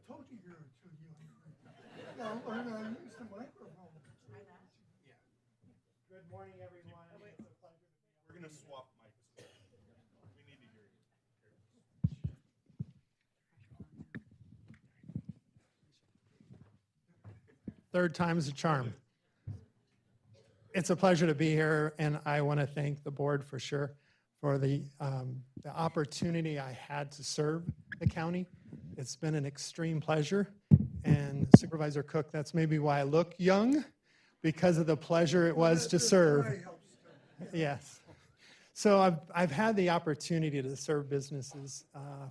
told you you're too young. Now learn how to use the microphone. Try that. Yeah. Good morning, everyone. It's a pleasure to be on. We're going to swap mics. We need to hear you. Third time's a charm. It's a pleasure to be here, and I want to thank the board for sure for the opportunity I had to serve the county. It's been an extreme pleasure, and Supervisor Cook, that's maybe why I look young, because of the pleasure it was to serve. Yes. So I've had the opportunity to serve businesses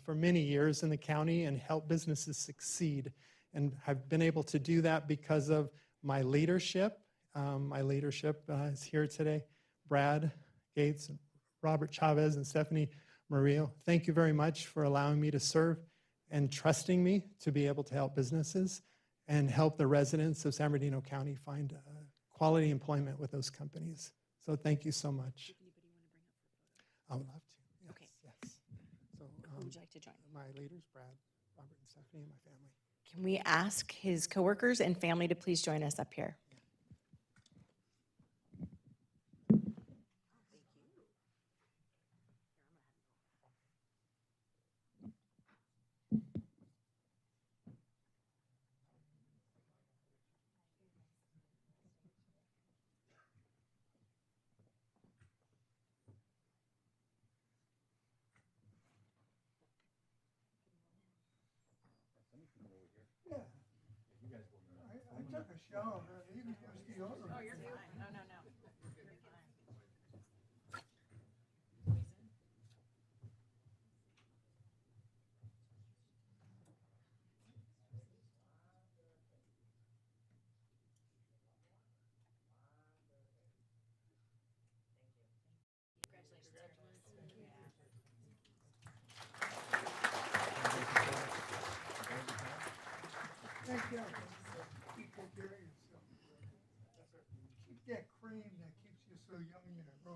for many years in the county and help businesses succeed. And I've been able to do that because of my leadership. My leadership is here today. Brad Gates, Robert Chavez, and Stephanie Murillo. Thank you very much for allowing me to serve and trusting me to be able to help businesses and help the residents of San Bernardino County find quality employment with those companies. So thank you so much. I would love to. Yes, Okay. Yes. So, Who would you like to join? my leaders, Brad, Robert, and Stephanie, and my family. Can we ask his coworkers and family to please join us up here? Yeah. I took a shower. You can use the other. Oh, you're fine. No, no, no. Thank you. You take care of yourself. Keep that cream that keeps you so young there, bro.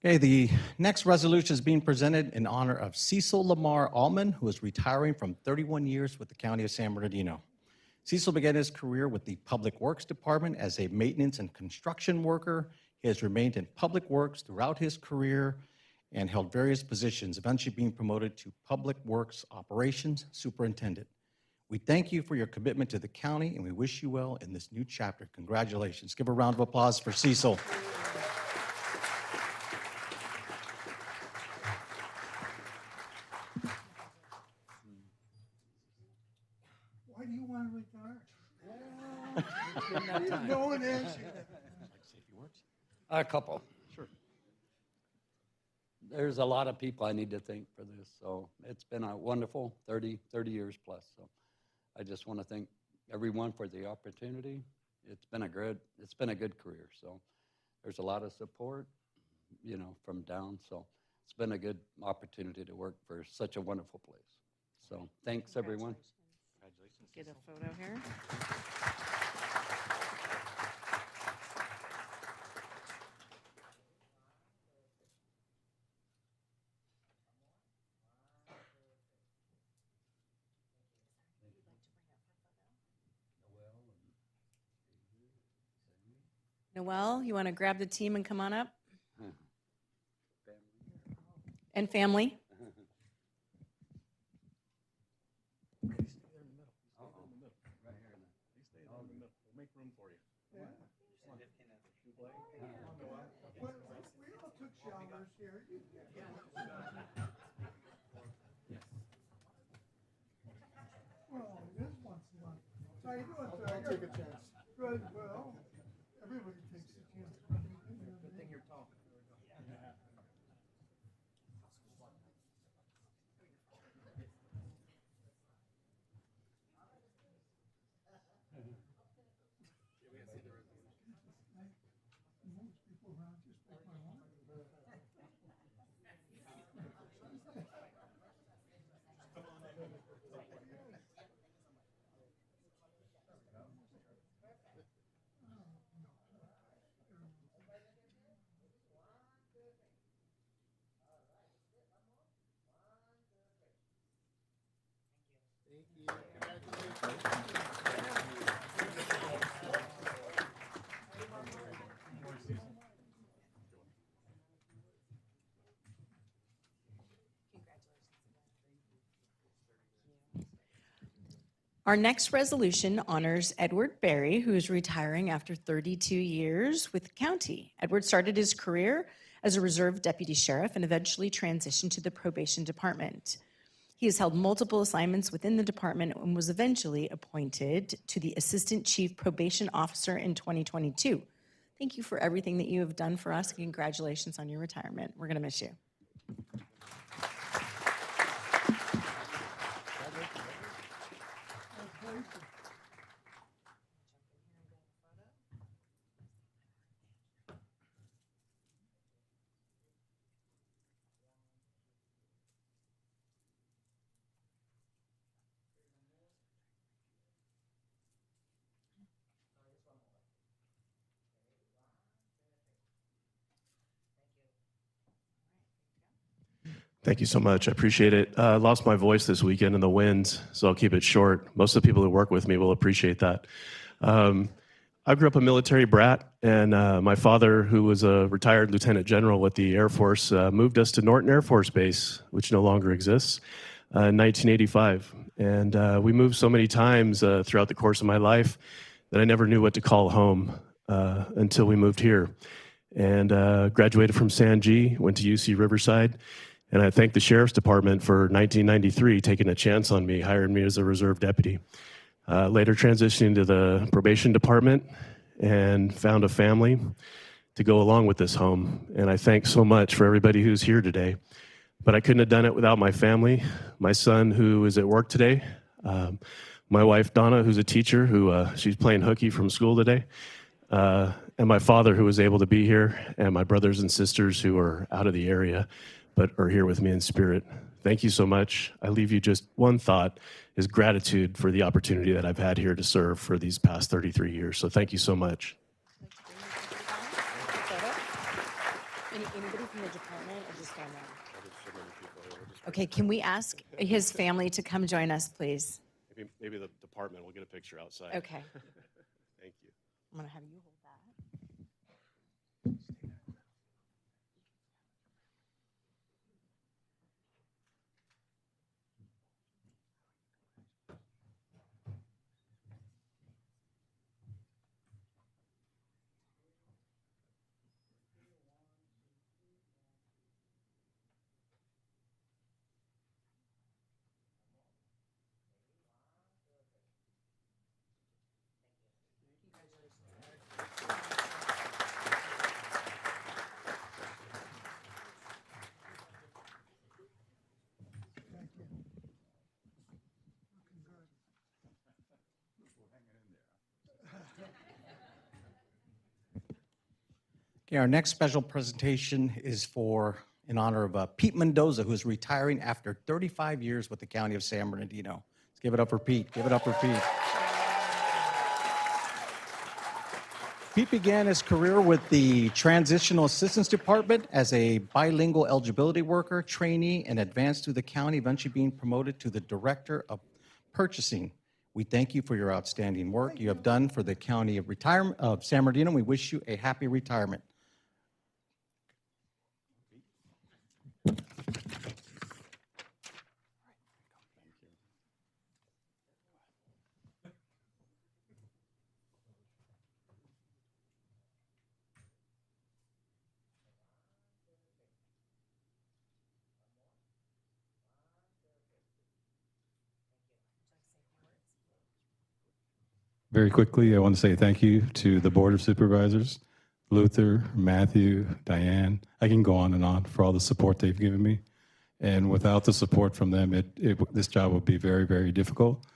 Okay, the next resolution is being presented in honor of Cecil Lamar Allman, who is retiring from 31 years with the County of San Bernardino. Cecil began his career with the Public Works Department as a maintenance and construction worker. He has remained in Public Works throughout his career and held various positions, eventually being promoted to Public Works Operations Superintendent. We thank you for your commitment to the county, and we wish you well in this new chapter. Congratulations. Give a round of applause for Cecil. Why do you want to retire? No one asked you that. A couple. Sure. There's a lot of people I need to thank for this, so it's been a wonderful 30 years plus. So I just want to thank everyone for the opportunity. It's been a good career. So there's a lot of support, from down. So it's been a good opportunity to work for such a wonderful place. So thanks, everyone. Congratulations. Get a photo here. Noel, you want to grab the team and come on up? And family. Make room for you. Yeah. Well, we all took showers here. Well, it is once a month. How you doing, sir? I'll take a chance. Good, well, everybody takes a chance. Good thing you're tall. Most people around just pick my one. Oh, Our next resolution honors Edward Berry, who is retiring after 32 years with the county. Edward started his career as a reserve deputy sheriff and eventually transitioned to the probation department. He has held multiple assignments within the department and was eventually appointed to the assistant chief probation officer in 2022. Thank you for everything that you have done for us. Congratulations on your retirement. We're going to miss you. Thank you so much. I appreciate it. I lost my voice this weekend in the winds, so I'll keep it short. Most of the people who work with me will appreciate that. I grew up a military brat, and my father, who was a retired lieutenant general with the Air Force, moved us to Norton Air Force Base, which no longer exists, in 1985. And we moved so many times throughout the course of my life that I never knew what to call home until we moved here. And graduated from San G, went to UC Riverside. And I thank the Sheriff's Department for 1993 taking a chance on me, hiring me as a reserve deputy. Later transitioning to the probation department and found a family to go along with this home. And I thank so much for everybody who's here today. But I couldn't have done it without my family, my son who is at work today, my wife Donna, who's a teacher, who she's playing hooky from school today, and my father who was able to be here, and my brothers and sisters who are out of the area but are here with me in spirit. Thank you so much. I leave you just one thought, is gratitude for the opportunity that I've had here to serve for these past 33 years. So thank you so much. Anybody from the department or just family? Okay, can we ask his family to come join us, please? Maybe the department will get a picture outside. Okay, Thank you. I'm gonna have you hold that. Okay, our next special presentation is in honor of Pete Mendoza, who is retiring after 35 years with the County of San Bernardino. Let's give it up for Pete. Give it up for Pete. Pete began his career with the Transitional Assistance Department as a bilingual eligibility worker, trainee, and advanced through the county, eventually being promoted to the Director of Purchasing. We thank you for your outstanding work you have done for the County of San Bernardino. We wish you a happy retirement. Very quickly, I want to say thank you to the Board of Supervisors, Luther, Matthew, Diane. I can go on and on for all the support they've given me. And without the support from them, this job would be very, very difficult.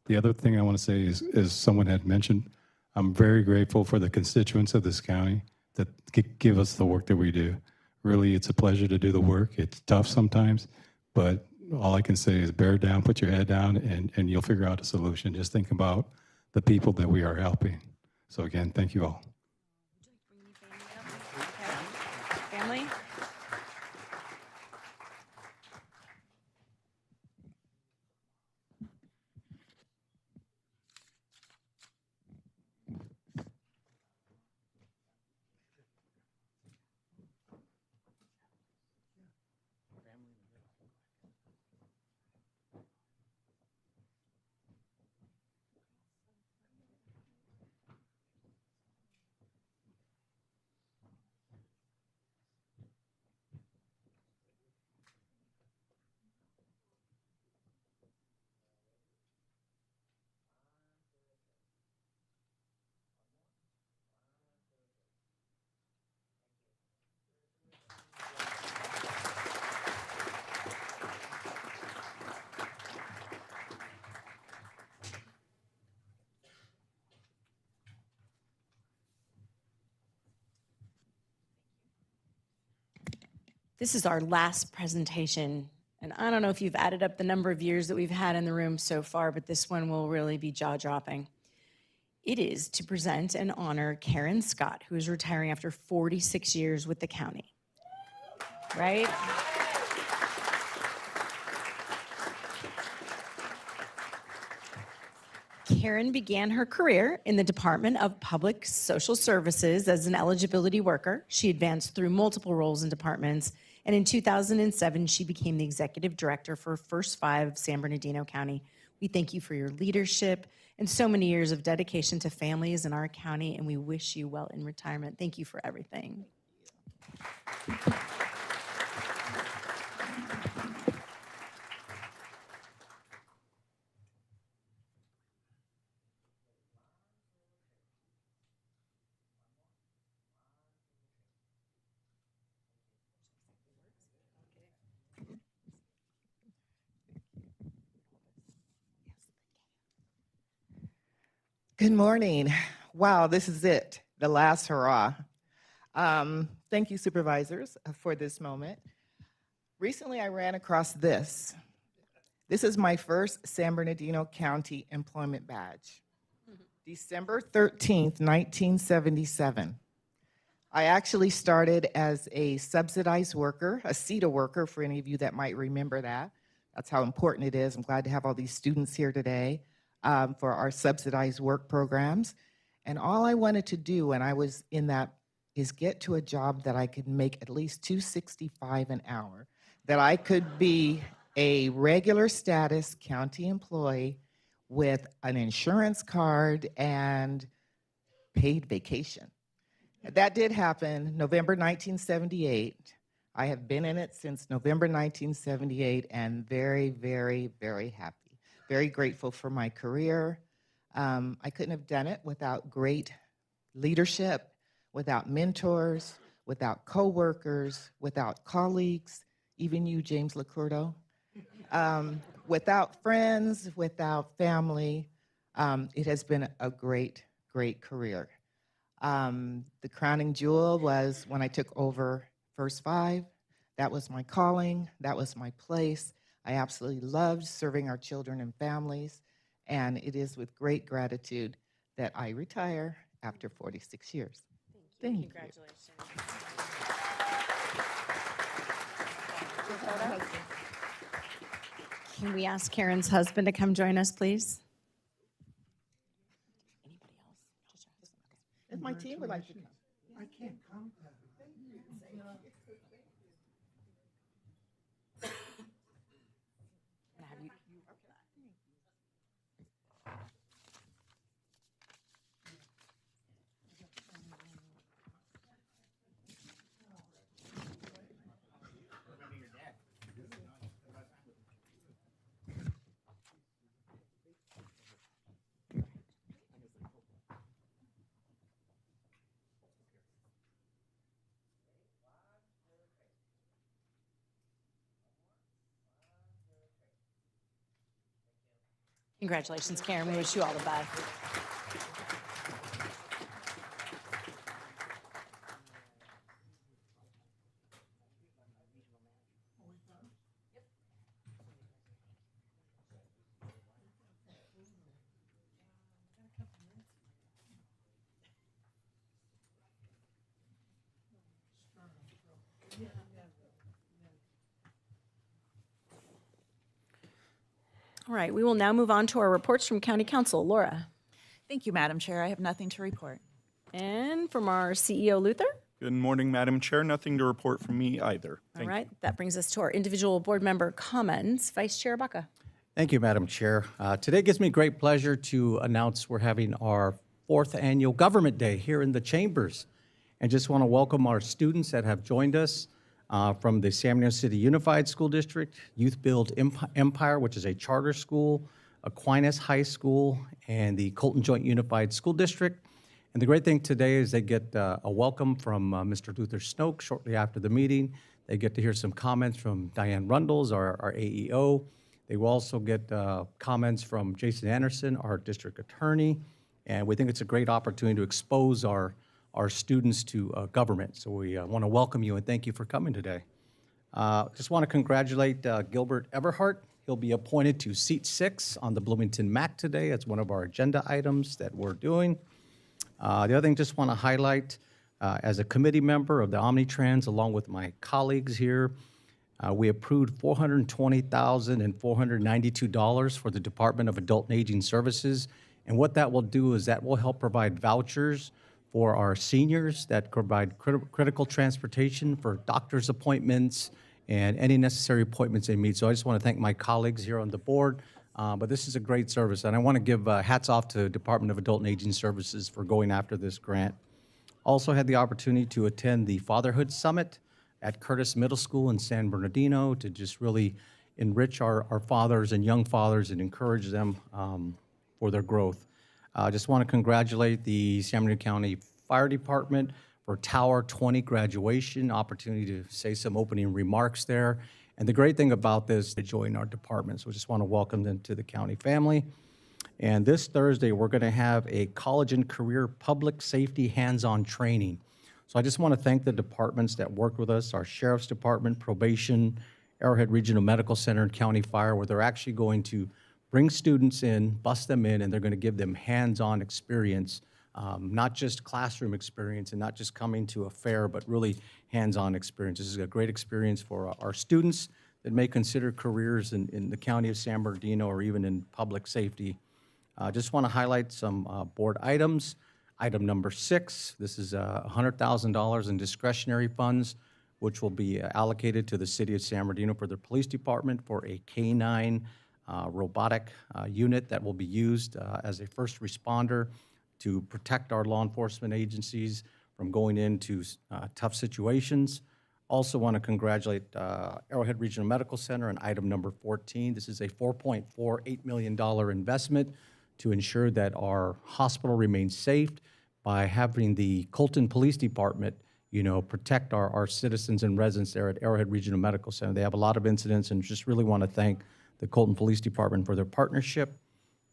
The other thing I want to say is, as someone had mentioned, I'm very grateful for the constituents of this county that give us the work that we do. Really, it's a pleasure to do the work. It's tough sometimes, but all I can say is bear down, put your head down, and you'll figure out a solution. Just think about the people that we are helping. So again, thank you all. Family? This is our last presentation, and I don't know if you've added up the number of years that we've had in the room so far, but this one will really be jaw-dropping. It is to present and honor Karen Scott, who is retiring after 46 years with the county. Right? Karen began her career in the Department of Public Social Services as an eligibility worker. She advanced through multiple roles in departments, and in 2007, she became the executive director for First Five of San Bernardino County. We thank you for your leadership and so many years of dedication to families in our county, and we wish you well in retirement. Thank you for everything. Good morning. Wow, this is it, the last hurrah. Thank you, supervisors, for this moment. Recently, I ran across this. This is my first San Bernardino County employment badge. December 13th, 1977. I actually started as a subsidized worker, a CETA worker, for any of you that might remember that. That's how important it is. I'm glad to have all these students here today. For our subsidized work programs. And all I wanted to do when I was in that is get to a job that I could make at least $2.65 an hour, that I could be a regular status county employee with an insurance card and paid vacation. That did happen November 1978. I have been in it since November 1978 and very, very, very happy. Very grateful for my career. I couldn't have done it without great leadership, without mentors, without coworkers, without colleagues, even you, James Lacurdo, without friends, without family. It has been a great, great career. The crowning jewel was when I took over First Five. That was my calling. That was my place. I absolutely loved serving our children and families, and it is with great gratitude that I retire after 46 years. Thank you. Congratulations. Can we ask Karen's husband to come join us, please? Anybody else? Just your husband. If my team would like to come. I can't count that. Can I have you- Congratulations, Karen. We wish you all the best. All right, we will now move on to our reports from County Council. Laura. Thank you, Madam Chair. I have nothing to report. And from our CEO, Luther. Good morning, Madam Chair. Nothing to report from me either. All right, that brings us to our individual board member comments. Vice Chair Baca. Thank you, Madam Chair. Today gives me great pleasure to announce we're having our 4th annual Government Day here in the chambers. And just want to welcome our students that have joined us from the San Bernardino City Unified School District, Youth Build Empire, which is a charter school, Aquinas High School, and the Colton Joint Unified School District. And the great thing today is they get a welcome from Mr. Luther Snoke shortly after the meeting. They get to hear some comments from Diane Rundles, our AEO. They will also get comments from Jason Anderson, our district attorney. And we think it's a great opportunity to expose our students to government. So we want to welcome you and thank you for coming today. Just want to congratulate Gilbert Everhart. He'll be appointed to seat 6 on the Bloomington MAC today. That's one of our agenda items that we're doing. The other thing, just want to highlight, as a committee member of the Omnitrans, along with my colleagues here, we approved $420,492 for the Department of Adult and Aging Services. And what that will do is that will help provide vouchers for our seniors that provide critical transportation for doctor's appointments and any necessary appointments they need. So I just want to thank my colleagues here on the board. But this is a great service, and I want to give hats off to Department of Adult and Aging Services for going after this grant. Also had the opportunity to attend the Fatherhood Summit at Curtis Middle School in San Bernardino to just really enrich our fathers and young fathers and encourage them for their growth. I just want to congratulate the San Bernardino County Fire Department for Tower 20 graduation, opportunity to say some opening remarks there. And the great thing about this, they join our department, so we just want to welcome them to the county family. And this Thursday, we're going to have a college and career public safety hands-on training. So I just want to thank the departments that worked with us, our Sheriff's Department, Probation, Arrowhead Regional Medical Center, and County Fire, where they're actually going to bring students in, bus them in, and they're going to give them hands-on experience, not just classroom experience and not just coming to a fair, but really hands-on experience. This is a great experience for our students that may consider careers in the county of San Bernardino or even in public safety. I just want to highlight some board items. Item number 6, this is $100,000 in discretionary funds, which will be allocated to the city of San Bernardino for their police department for a K-9 robotic unit that will be used as a first responder to protect our law enforcement agencies from going into tough situations. Also want to congratulate Arrowhead Regional Medical Center on item number 14. This is a $4.48 million investment to ensure that our hospital remains safe by having the Colton Police Department, protect our citizens and residents there at Arrowhead Regional Medical Center. They have a lot of incidents, and just really want to thank the Colton Police Department for their partnership.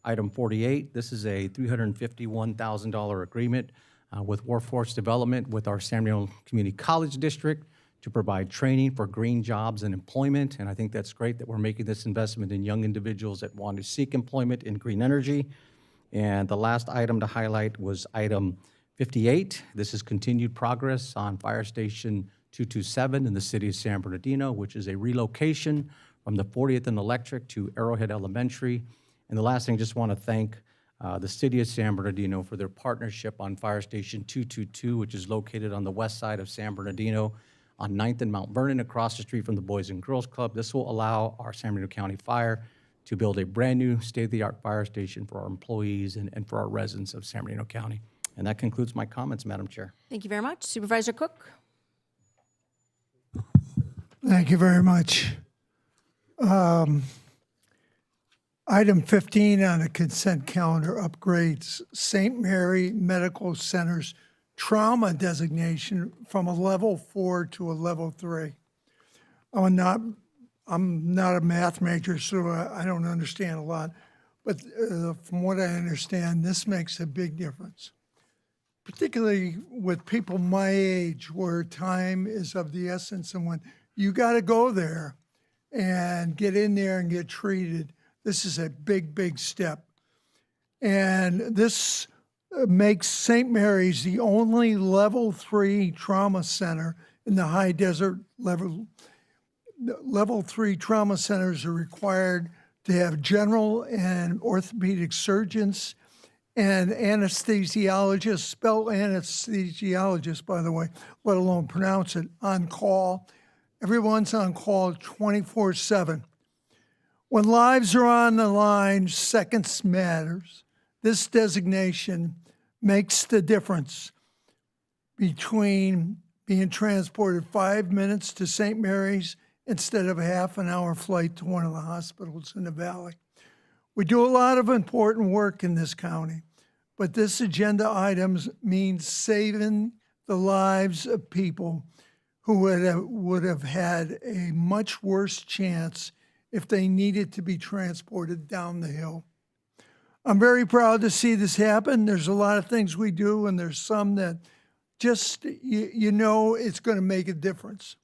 Item 48, this is a $351,000 agreement with Workforce Development with our San Bernardino Community College District to provide training for green jobs and employment. And I think that's great that we're making this investment in young individuals that want to seek employment in green energy. And the last item to highlight was item 58. This is continued progress on Fire Station 227 in the city of San Bernardino, which is a relocation from the 40th and Electric to Arrowhead Elementary. And the last thing, just want to thank the city of San Bernardino for their partnership on Fire Station 222, which is located on the west side of San Bernardino on 9th and Mount Vernon, across the street from the Boys and Girls Club. This will allow our San Bernardino County Fire to build a brand-new state-of-the-art fire station for our employees and for our residents of San Bernardino County. And that concludes my comments, Madam Chair. Thank you very much. Supervisor Cook? Thank you very much. Item 15 on the consent calendar upgrades St. Mary Medical Center's trauma designation from a level 4 to a level 3. I'm not a math major, so I don't understand a lot. But from what I understand, this makes a big difference, particularly with people my age where time is of the essence. And when you got to go there and get in there and get treated, this is a big, big step. And this makes St. Mary's the only level 3 trauma center in the high desert level. Level 3 trauma centers are required to have general and orthopedic surgeons and anesthesiologists, spell anesthesiologist, by the way, let alone pronounce it, on call. Everyone's on call 24/7. When lives are on the line, seconds matters. This designation makes the difference between being transported 5 minutes to St. Mary's instead of a half-an-hour flight to one of the hospitals in the valley. We do a lot of important work in this county, but this agenda item means saving the lives of people who would have had a much worse chance if they needed to be transported down the hill. I'm very proud to see this happen. There's a lot of things we do, and there's some that just, it's going to make a difference.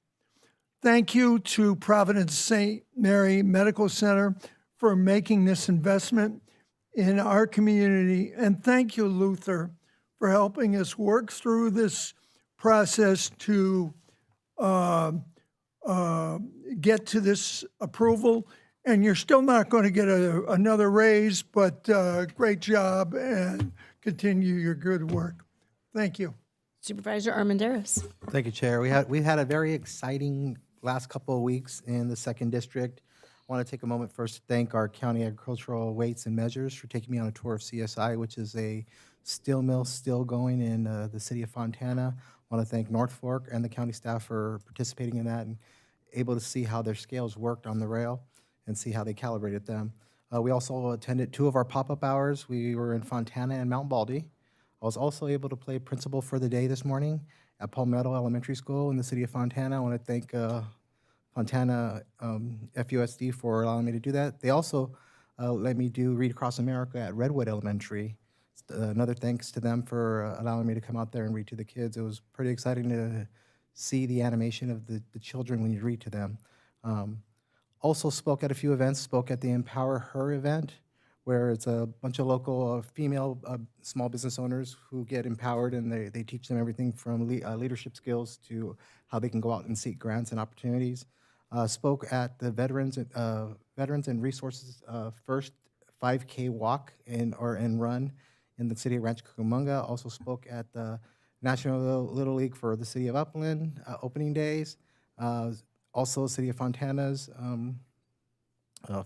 Thank you to Providence St. Mary Medical Center for making this investment in our community. And thank you, Luther, for helping us work through this process to get to this approval. And you're still not going to get another raise, but great job and continue your good work. Thank you. Supervisor Armandaris. Thank you, Chair. We've had a very exciting last couple of weeks in the second district. I want to take a moment first to thank our county agricultural weights and measures for taking me on a tour of CSI, which is a steel mill still going in the city of Fontana. I want to thank North Fork and the county staff for participating in that and able to see how their scales worked on the rail and see how they calibrated them. We also attended 2 of our pop-up hours. We were in Fontana and Mount Baldy. I was also able to play principal for the day this morning at Palmetto Elementary School in the city of Fontana. I want to thank Fontana FUSD for allowing me to do that. They also let me do Read Across America at Redwood Elementary. Another thanks to them for allowing me to come out there and read to the kids. It was pretty exciting to see the animation of the children when you read to them. Also spoke at a few events, spoke at the Empower Her event, where it's a bunch of local female small business owners who get empowered, and they teach them everything from leadership skills to how they can go out and seek grants and opportunities. Spoke at the Veterans and Resources First 5K walk and run in the city of Rancho Cucamonga. Also spoke at the National Little League for the city of Upland opening days. Also, city of Fontana's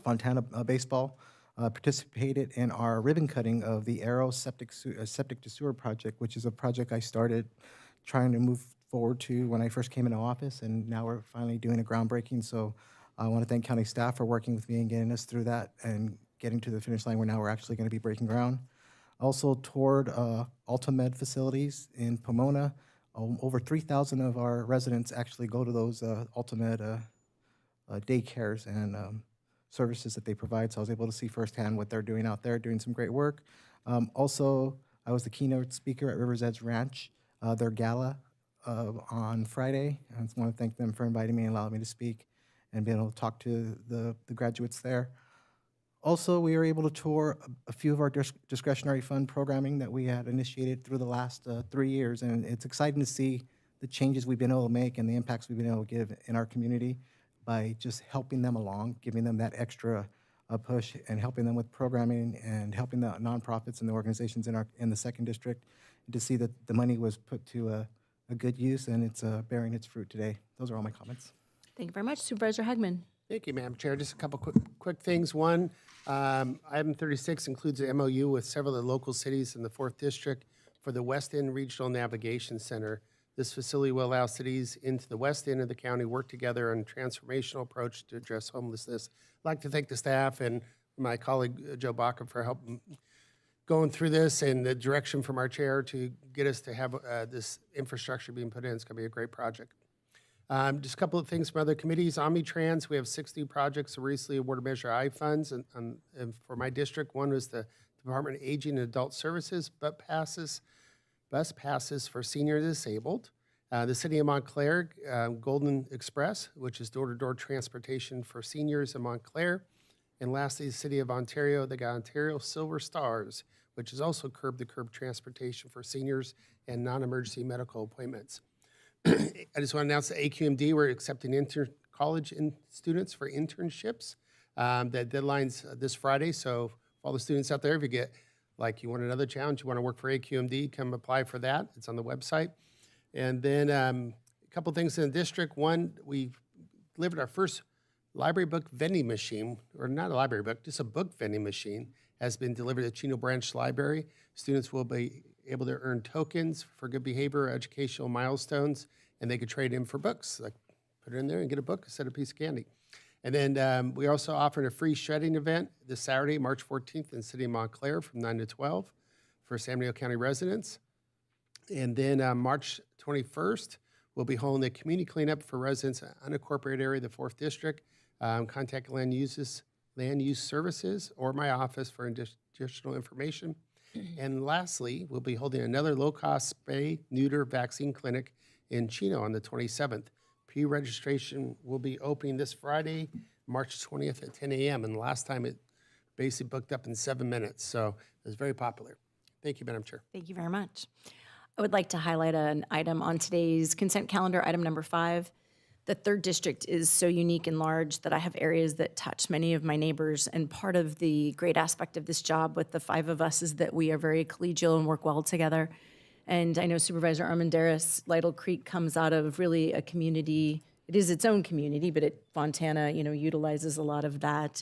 Fontana baseball. Participated in our ribbon cutting of the Arrow septic to sewer project, which is a project I started trying to move forward to when I first came into office, and now we're finally doing a groundbreaking. So I want to thank county staff for working with me and getting us through that and getting to the finish line where now we're actually going to be breaking ground. Also toured Altamed facilities in Pomona. Over 3,000 of our residents actually go to those Altamed daycares and services that they provide, so I was able to see firsthand what they're doing out there, doing some great work. Also, I was the keynote speaker at Rivers Edge Ranch, their gala on Friday. I just want to thank them for inviting me and allowing me to speak and being able to talk to the graduates there. Also, we were able to tour a few of our discretionary fund programming that we had initiated through the last 3 years, and it's exciting to see the changes we've been able to make and the impacts we've been able to give in our community by just helping them along, giving them that extra push and helping them with programming and helping the nonprofits and the organizations in the second district, and to see that the money was put to a good use and it's bearing its fruit today. Those are all my comments. Thank you very much. Supervisor Hagman. Thank you, Madam Chair. Just a couple quick things. One, item 36 includes an MOU with several of the local cities in the 4th District for the West End Regional Navigation Center. This facility will allow cities into the west end of the county work together on a transformational approach to address homelessness. I'd like to thank the staff and my colleague Joe Baca for helping going through this and the direction from our chair to get us to have this infrastructure being put in. It's going to be a great project. Just a couple of things from other committees. Omnitrans, we have 60 projects recently awarded Measure I funds and for my district. One was the Department of Aging and Adult Services, bus passes for senior disabled. The City of Montclair, Golden Express, which is door-to-door transportation for seniors in Montclair. And lastly, the City of Ontario, they got Ontario Silver Stars, which is also curb-to-curb transportation for seniors and non-emergency medical appointments. I just want to announce the AQMD, we're accepting college students for internships. The deadline's this Friday, so all the students out there, if you get, like you want another challenge, you want to work for AQMD, come apply for that. It's on the website. And then a couple things in the district. One, we delivered our first library book vending machine, or not a library book, just a book vending machine, has been delivered at Chino Branch Library. Students will be able to earn tokens for good behavior, educational milestones, and they could trade in for books. Like put it in there and get a book instead of a piece of candy. And then we also offered a free shredding event this Saturday, March 14th in the city of Montclair from 9 to 12 for San Diego County residents. And then March 21st, we'll be holding a community cleanup for residents in unincorporated area of the 4th District. Contact Land Use Services or my office for additional information. And lastly, we'll be holding another low-cost spay, neuter vaccine clinic in Chino on the 27th. Pre-registration will be opening this Friday, March 20th at 10 a.m. And last time it basically booked up in 7 minutes, so it was very popular. Thank you, Madam Chair. Thank you very much. I would like to highlight an item on today's consent calendar, item number 5. The 3rd district is so unique and large that I have areas that touch many of my neighbors. And part of the great aspect of this job with the 5 of us is that we are very collegial and work well together. And I know Supervisor Armendariz, Lytle Creek comes out of really a community. It is its own community, but Fontana, utilizes a lot of that.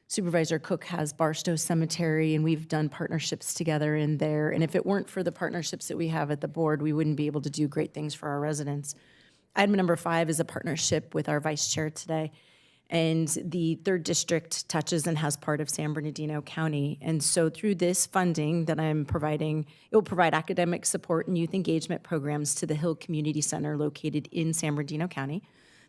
Supervisor Cook has Barstow Cemetery, and we've done partnerships together in there. And if it weren't for the partnerships that we have at the board, we wouldn't be able to do great things for our residents. Item number 5 is a partnership with our vice chair today. And the 3rd district touches and has part of San Bernardino County. And so through this funding that I'm providing, it will provide academic support and youth engagement programs to the Hill Community Center located in San Bernardino County.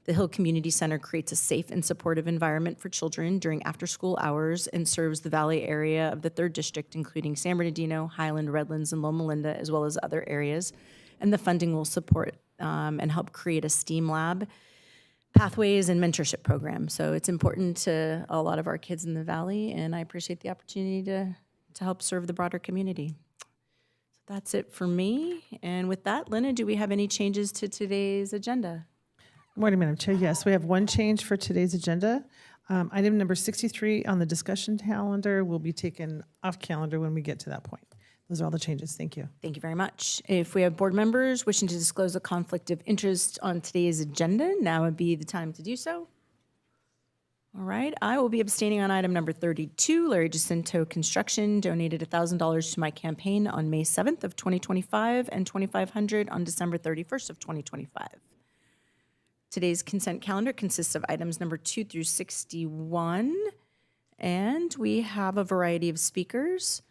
The Hill Community Center creates a safe and supportive environment for children during after-school hours and serves the Valley area of the 3rd District, including San Bernardino, Highland, Redlands, and Loma Linda, as well as other areas. And the funding will support and help create a STEAM lab, pathways, and mentorship program. So it's important to a lot of our kids in the Valley, and I appreciate the opportunity to help serve the broader community. So that's it for me. And with that, Lena, do we have any changes to today's agenda? Good morning, Madam Chair. Yes, we have one change for today's agenda. Item number 63 on the discussion calendar will be taken off calendar when we get to that point. Those are all the changes. Thank you. Thank you very much. If we have board members wishing to disclose a conflict of interest on today's agenda, now would be the time to do so. All right, I will be abstaining on item number 32. Larry Jacinto Construction donated $1,000 to my campaign on May 7th of 2025 and $2,500 on December 31st of 2025. Today's consent calendar consists of items number 2 through 61, and we have a variety of speakers.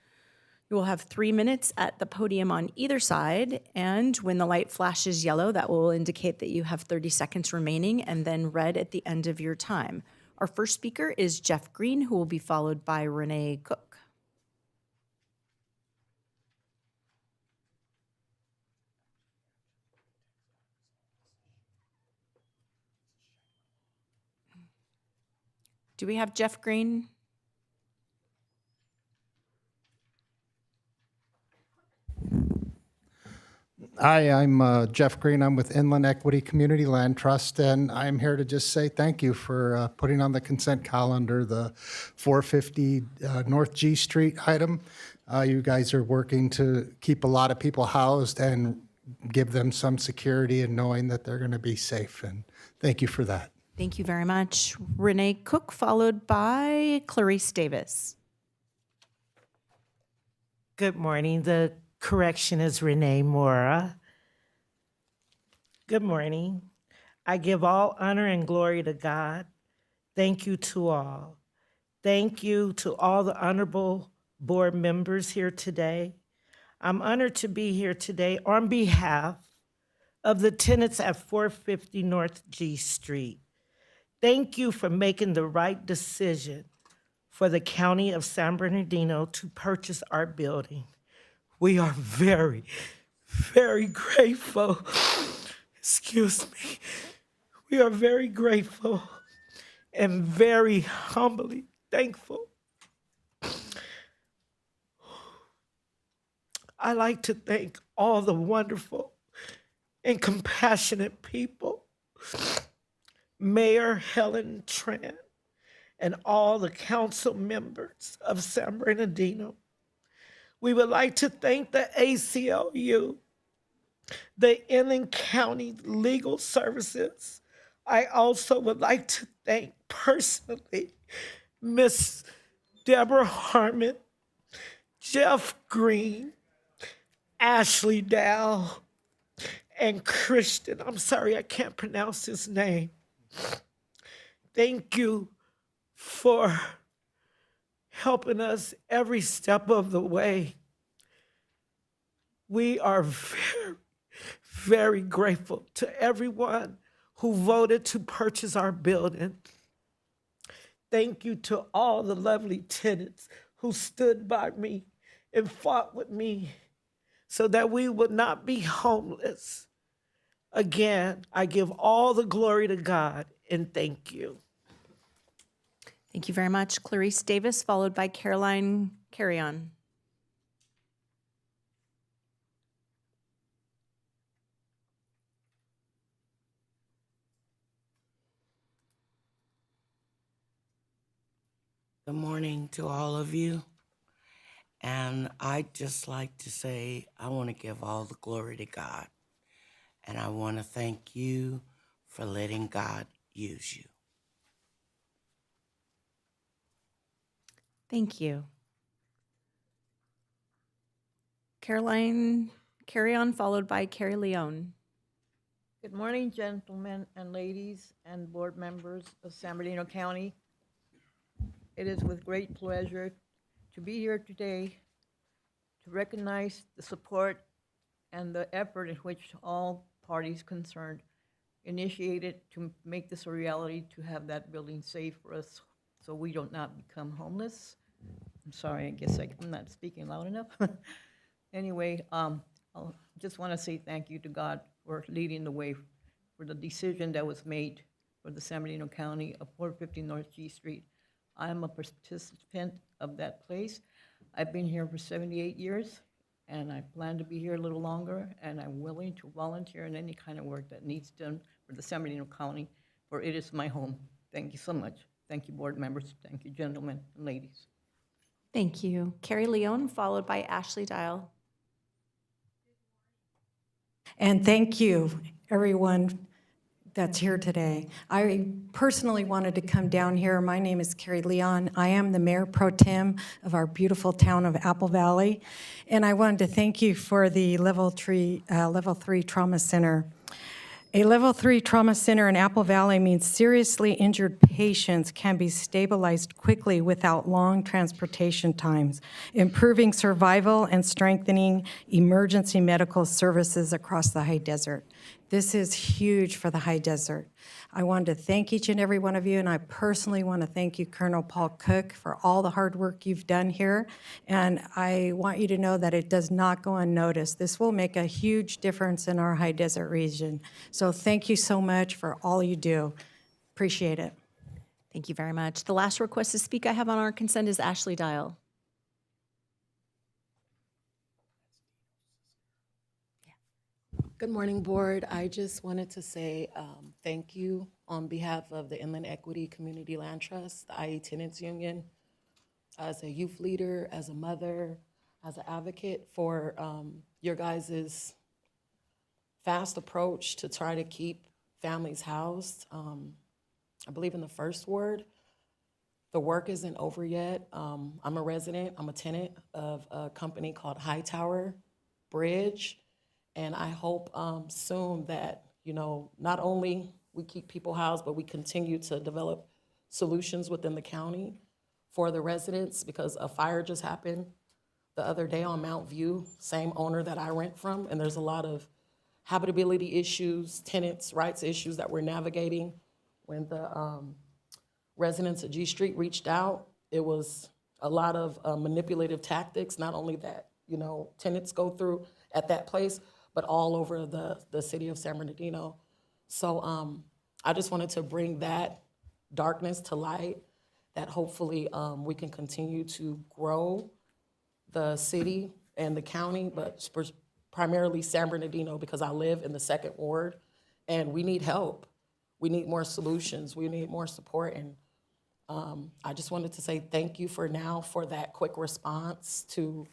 You will have 3 minutes at the podium on either side, and when the light flashes yellow, that will indicate that you have 30 seconds remaining, and then red at the end of your time. Our first speaker is Jeff Green, who will be followed by Renee Cook. Do we have Jeff Green? Hi, I'm Jeff Green. I'm with Inland Equity Community Land Trust, and I'm here to just say thank you for putting on the consent calendar the 450 North G Street item. You guys are working to keep a lot of people housed and give them some security and knowing that they're going to be safe, and thank you for that. Thank you very much. Renee Cook, followed by Clarice Davis. Good morning. The correction is Renee Mora. Good morning. I give all honor and glory to God. Thank you to all. Thank you to all the honorable board members here today. I'm honored to be here today on behalf of the tenants at 450 North G Street. Thank you for making the right decision for the County of San Bernardino to purchase our building. We are very, very grateful. Excuse me. We are very grateful and very humbly thankful. I like to thank all the wonderful and compassionate people, Mayor Helen Tran, and all the council members of San Bernardino. We would like to thank the ACLU, the Inland County Legal Services. I also would like to thank personally Miss Deborah Harmon, Jeff Green, Ashley Dow, and Christian. I'm sorry, I can't pronounce his name. Thank you for helping us every step of the way. We are very, very grateful to everyone who voted to purchase our building. Thank you to all the lovely tenants who stood by me and fought with me so that we would not be homeless. Again, I give all the glory to God and thank you. Thank you very much. Clarice Davis, followed by Caroline Carrion. Good morning to all of you. And I'd just like to say, I want to give all the glory to God. And I want to thank you for letting God use you. Thank you. Caroline Carrion, followed by Carrie Leone. Good morning, gentlemen and ladies and board members of San Bernardino County. It is with great pleasure to be here today to recognize the support and the effort in which all parties concerned initiated to make this a reality, to have that building safe for us so we do not become homeless. I'm sorry, I guess I'm not speaking loud enough. Anyway, I just want to say thank you to God for leading the way for the decision that was made for the San Bernardino County of 450 North G Street. I am a participant of that place. I've been here for 78 years, and I plan to be here a little longer, and I'm willing to volunteer in any kind of work that needs done for the San Bernardino County, for it is my home. Thank you so much. Thank you, board members. Thank you, gentlemen and ladies. Thank you. Carrie Leone, followed by Ashley Dial. And thank you, everyone that's here today. I personally wanted to come down here. My name is Carrie Leon. I am the Mayor Pro Tem of our beautiful town of Apple Valley. And I wanted to thank you for the Level 3 Trauma Center. A Level 3 Trauma Center in Apple Valley means seriously injured patients can be stabilized quickly without long transportation times, improving survival and strengthening emergency medical services across the high desert. This is huge for the high desert. I wanted to thank each and every one of you, and I personally want to thank you, Colonel Paul Cook, for all the hard work you've done here. And I want you to know that it does not go unnoticed. This will make a huge difference in our high desert region. So thank you so much for all you do. Appreciate it. Thank you very much. The last request to speak I have on our consent is Ashley Dial. Good morning, board. I just wanted to say thank you on behalf of the Inland Equity Community Land Trust, the IE Tenants Union, as a youth leader, as a mother, as an advocate for your guys' fast approach to try to keep families housed. I believe in the first ward, the work isn't over yet. I'm a resident, I'm a tenant of a company called Hightower Bridge. And I hope soon that, not only we keep people housed, but we continue to develop solutions within the county for the residents, because a fire just happened the other day on Mount View, same owner that I rent from, and there's a lot of habitability issues, tenants' rights issues that we're navigating. When the residents of G Street reached out, it was a lot of manipulative tactics, not only that, tenants go through at that place, but all over the city of San Bernardino. So I just wanted to bring that darkness to light, that hopefully we can continue to grow the city and the county, but primarily San Bernardino, because I live in the second ward, and we need help. We need more solutions. We need more support. And I just wanted to say thank you for that quick response to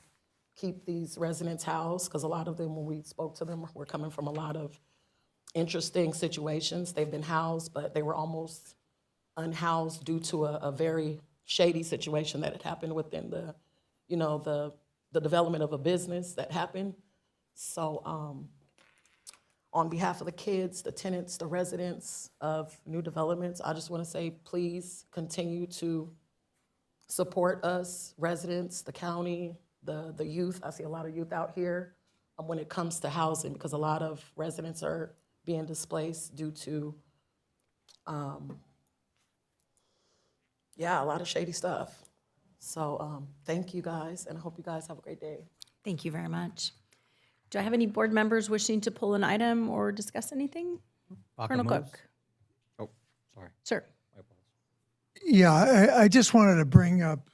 keep these residents housed, because a lot of them, when we spoke to them, were coming from a lot of interesting situations. They've been housed, but they were almost unhoused due to a very shady situation that had happened within the development of a business that happened. So on behalf of the kids, the tenants, the residents of new developments, I just want to say, please continue to support us, residents, the county, the youth. I see a lot of youth out here when it comes to housing, because a lot of residents are being displaced due to, a lot of shady stuff. So thank you guys, and I hope you guys have a great day. Thank you very much. Do I have any board members wishing to pull an item or discuss anything? Baca Colonel moves. Cook. Oh, sorry. Sir. Yeah, I just wanted to bring up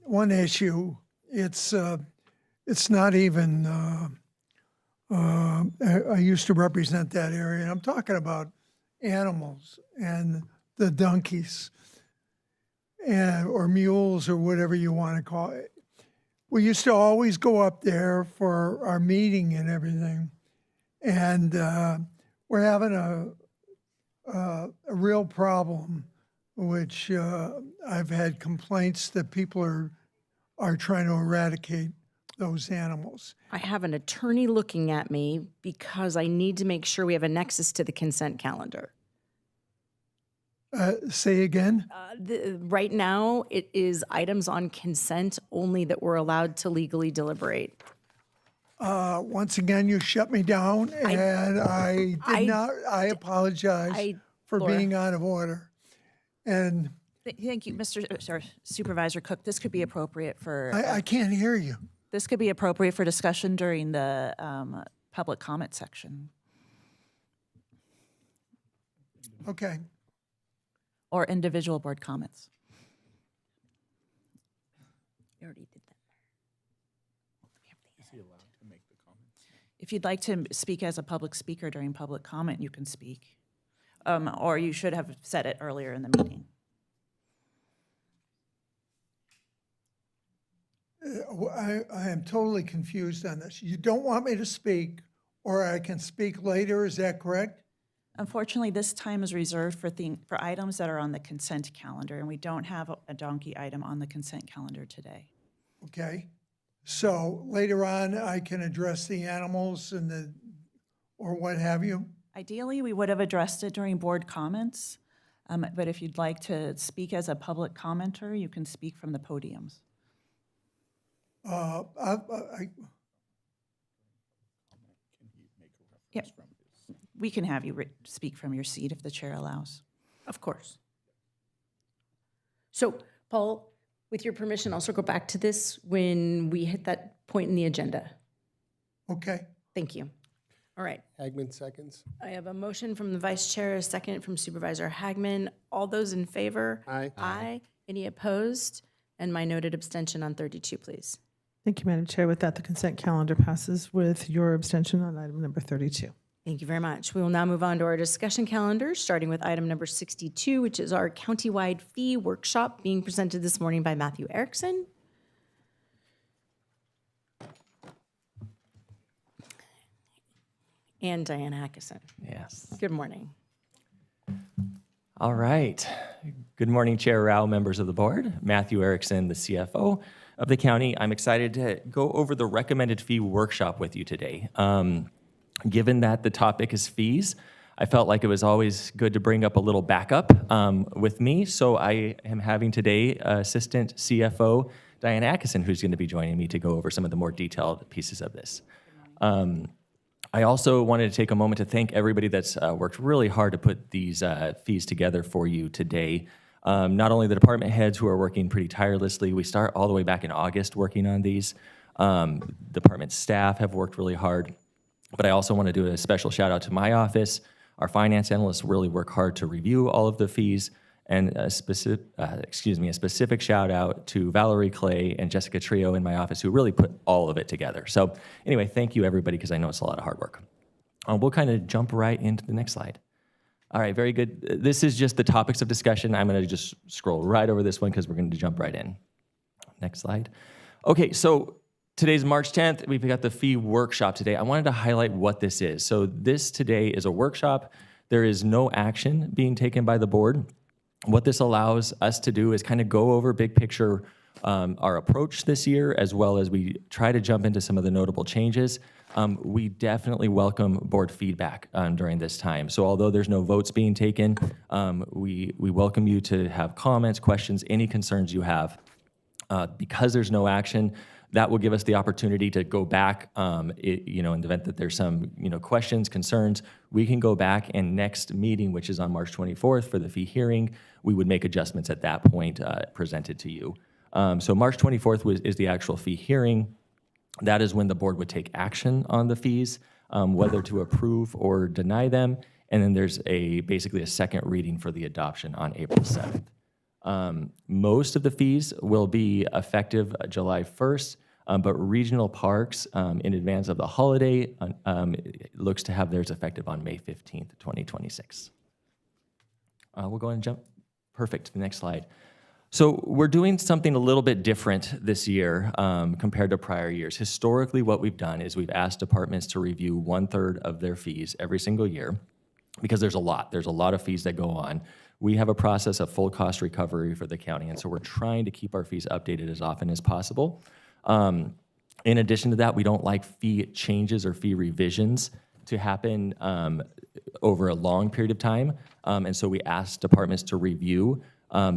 one issue. It's not even, I used to represent that area, and I'm talking about animals and the donkeys and or mules or whatever you want to call it. We used to always go up there for our meeting and everything, and we're having a real problem, which I've had complaints that people are trying to eradicate those animals. I have an attorney looking at me because I need to make sure we have a nexus to the consent calendar. Say again? Right now, it is items on consent only that we're allowed to legally deliberate. Once again, you shut me down, and I apologize for Laura. being out of order. And Thank you, Supervisor Cook. This could be appropriate for. I can't hear you. This could be appropriate for discussion during the public comment section. Okay. Or individual board comments. You already did that. Is he allowed to make the comments? If you'd like to speak as a public speaker during public comment, you can speak. Or you should have said it earlier in the meeting. I am totally confused on this. You don't want me to speak, or I can speak later, is that correct? Unfortunately, this time is reserved for items that are on the consent calendar, and we don't have a donkey item on the consent calendar today. Okay. So later on, I can address the animals and or what have you? Ideally, we would have addressed it during board comments, but if you'd like to speak as a public commenter, you can speak from the podiums. Yep. We can have you speak from your seat if the chair allows. Of course. So, Paul, with your permission, I'll circle back to this when we hit that point in the agenda. Okay. Thank you. All right. Hagman seconds. I have a motion from the vice chair, a second from Supervisor Hagman. All those in favor? Aye. Aye. Any opposed? And my noted abstention on 32, please. Thank you, Madam Chair. With that, the consent calendar passes with your abstention on item number 32. Thank you very much. We will now move on to our discussion calendar, starting with item number 62, which is our countywide fee workshop being presented this morning by Matthew Erickson. And Diane Hackison. Yes. Good morning. All right. Good morning, Chair Rao, members of the board. Matthew Erickson, the CFO of the county. I'm excited to go over the recommended fee workshop with you today. Given that the topic is fees, I felt like it was always good to bring up a little backup with me. So I am having today Assistant CFO Diane Atkinson, who's going to be joining me to go over some of the more detailed pieces of this. I also wanted to take a moment to thank everybody that's worked really hard to put these fees together for you today. Not only the department heads who are working pretty tirelessly, we start all the way back in August working on these. Department staff have worked really hard. But I also want to do a special shout out to my office. Our finance analysts really work hard to review all of the fees, and a specific shout out to Valerie Clay and Jessica Trio in my office who really put all of it together. So anyway, thank you everybody, because I know it's a lot of hard work. We'll kind of jump right into the next slide. All right, very good. This is just the topics of discussion. I'm going to just scroll right over this one because we're going to jump right in. Next slide. Okay, so today's March 10th. We've got the fee workshop today. I wanted to highlight what this is. So this today is a workshop. There is no action being taken by the board. What this allows us to do is kind of go over big picture our approach this year, as well as we try to jump into some of the notable changes. We definitely welcome board feedback during this time. So although there's no votes being taken, we welcome you to have comments, questions, any concerns you have. Because there's no action, that will give us the opportunity to go back, in the event that there's some, questions, concerns, we can go back, and next meeting, which is on March 24th for the fee hearing, we would make adjustments at that point presented to you. So March 24th is the actual fee hearing. That is when the board would take action on the fees, whether to approve or deny them. And then there's basically a second reading for the adoption on April 7th. Most of the fees will be effective July 1st, but regional parks, in advance of the holiday, looks to have theirs effective on May 15th, 2026. We'll go ahead and jump, perfect, to the next slide. So we're doing something a little bit different this year compared to prior years. Historically, what we've done is we've asked departments to review 1/3 of their fees every single year, because there's a lot of fees that go on. We have a process of full cost recovery for the county, and so we're trying to keep our fees updated as often as possible. In addition to that, we don't like fee changes or fee revisions to happen over a long period of time, and so we ask departments to review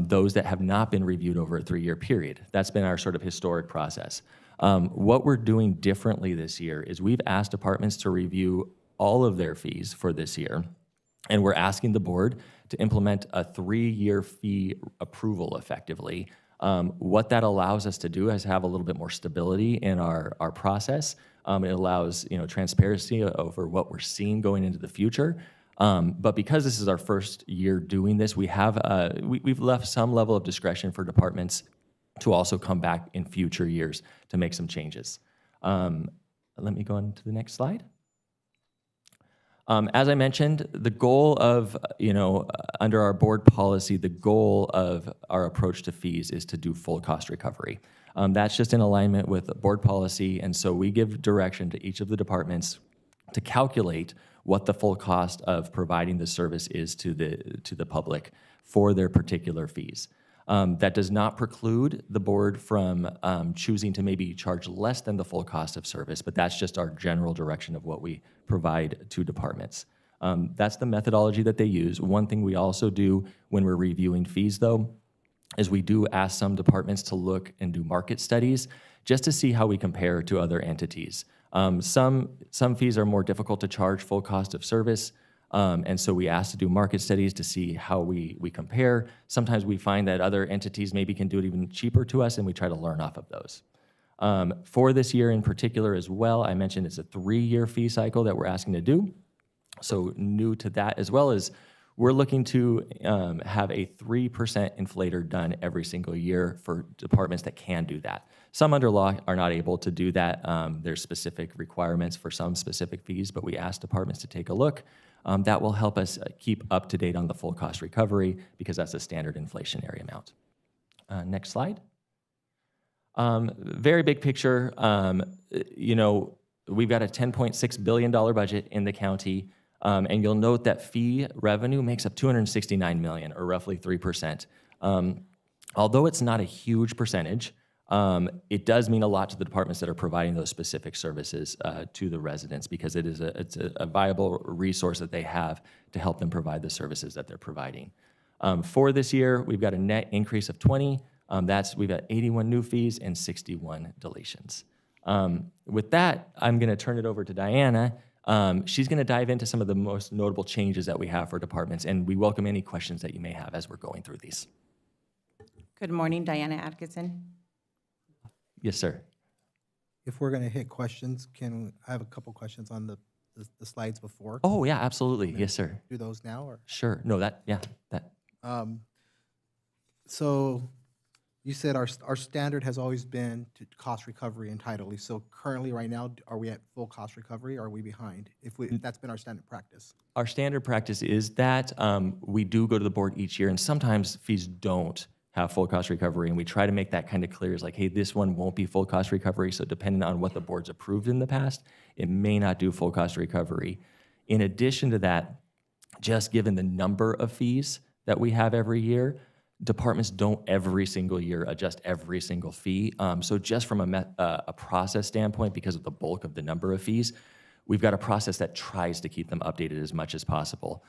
those that have not been reviewed over a 3-year period. That's been our sort of historic process. What we're doing differently this year is we've asked departments to review all of their fees for this year, and we're asking the board to implement a 3-year fee approval effectively. What that allows us to do is have a little bit more stability in our process. It allows transparency over what we're seeing going into the future. But because this is our first year doing this, we've left some level of discretion for departments to also come back in future years to make some changes. Let me go on to the next slide. As I mentioned, the goal of, under our board policy, the goal of our approach to fees is to do full cost recovery. That's just in alignment with board policy, and so we give direction to each of the departments to calculate what the full cost of providing the service is to the public for their particular fees. That does not preclude the board from choosing to maybe charge less than the full cost of service, but that's just our general direction of what we provide to departments. That's the methodology that they use. One thing we also do when we're reviewing fees, though, is we do ask some departments to look and do market studies just to see how we compare to other entities. Some fees are more difficult to charge full cost of service, and so we ask to do market studies to see how we compare. Sometimes we find that other entities maybe can do it even cheaper to us, and we try to learn off of those. For this year in particular as well, I mentioned it's a 3-year fee cycle that we're asking to do. So new to that as well as we're looking to have a 3% inflator done every single year for departments that can do that. Some under law are not able to do that. There's specific requirements for some specific fees, but we ask departments to take a look. That will help us keep up to date on the full cost recovery because that's a standard inflationary amount. Next slide. Very big picture. We've got a $10.6 billion budget in the county. And you'll note that fee revenue makes up $269 million, or roughly 3%. Although it's not a huge percentage, it does mean a lot to the departments that are providing those specific services to the residents because it's a viable resource that they have to help them provide the services that they're providing. For this year, we've got a net increase of 20. We've got 81 new fees and 61 deletions. With that, I'm going to turn it over to Diana. She's going to dive into some of the most notable changes that we have for departments, and we welcome any questions that you may have as we're going through these. Good morning, Diana Atkinson. Yes, sir. If we're going to hit questions, I have a couple questions on the slides before. Oh, yeah, absolutely. Yes, sir. Do those now? Or? Sure. No, that. So you said our standard has always been to cost recovery entirely. So currently, right now, are we at full cost recovery or are we behind? If that's been our standard practice. Our standard practice is that we do go to the board each year, and sometimes fees don't have full cost recovery, and we try to make that kind of clear. It's like, hey, this one won't be full cost recovery, so depending on what the board's approved in the past, it may not do full cost recovery. In addition to that, just given the number of fees that we have every year, departments don't every single year adjust every single fee. So just from a process standpoint, because of the bulk of the number of fees, we've got a process that tries to keep them updated as much as possible.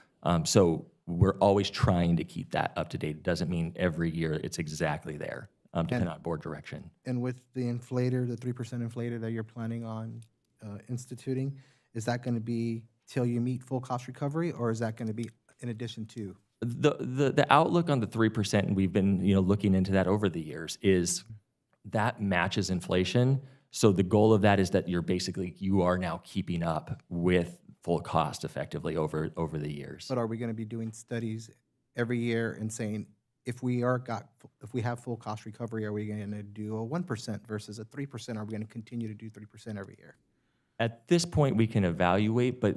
So we're always trying to keep that up to date. It doesn't mean every year it's exactly there, depending on board direction. And with the inflator, the 3% inflator that you're planning on instituting, is that going to be till you meet full cost recovery, or is that going to be in addition to? The outlook on the 3%, and we've been looking into that over the years, is that matches inflation. So the goal of that is that you are now keeping up with full cost effectively over the years. But are we going to be doing studies every year and saying, if we have full cost recovery, are we going to do a 1% versus a 3%? Are we going to continue to do 3% every year? At this point, we can evaluate, but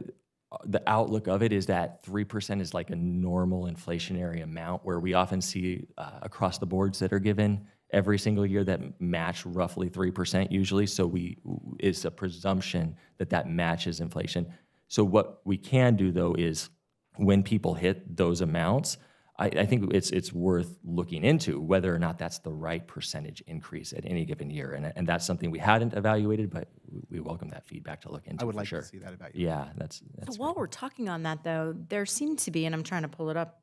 the outlook of it is that 3% is like a normal inflationary amount where we often see across the boards that are given every single year that match roughly 3% usually. So it's a presumption that matches inflation. So what we can do though is when people hit those amounts, I think it's worth looking into whether or not that's the right percentage increase at any given year. And that's something we hadn't evaluated, but we welcome that feedback to look into. I would for like sure. to see that evaluated. Yeah, that's So while we're talking on that, though, there seem to be, and I'm trying to pull it up,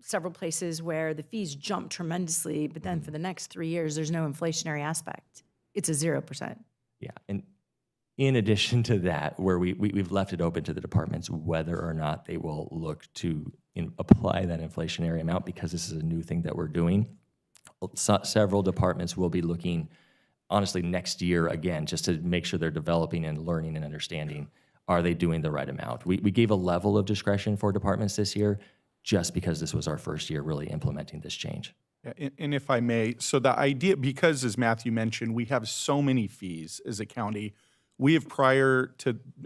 several places where the fees jump tremendously, but then for the next 3 years, there's no inflationary aspect. It's a 0%. Yeah, and in addition to that, where we've left it open to the departments whether or not they will look to apply that inflationary amount, because this is a new thing that we're doing. Several departments will be looking, honestly, next year again, just to make sure they're developing and learning and understanding, are they doing the right amount? We gave a level of discretion for departments this year just because this was our first year really implementing this change. Yeah, and if I may, so the idea, because as Matthew mentioned, we have so many fees as a county, we have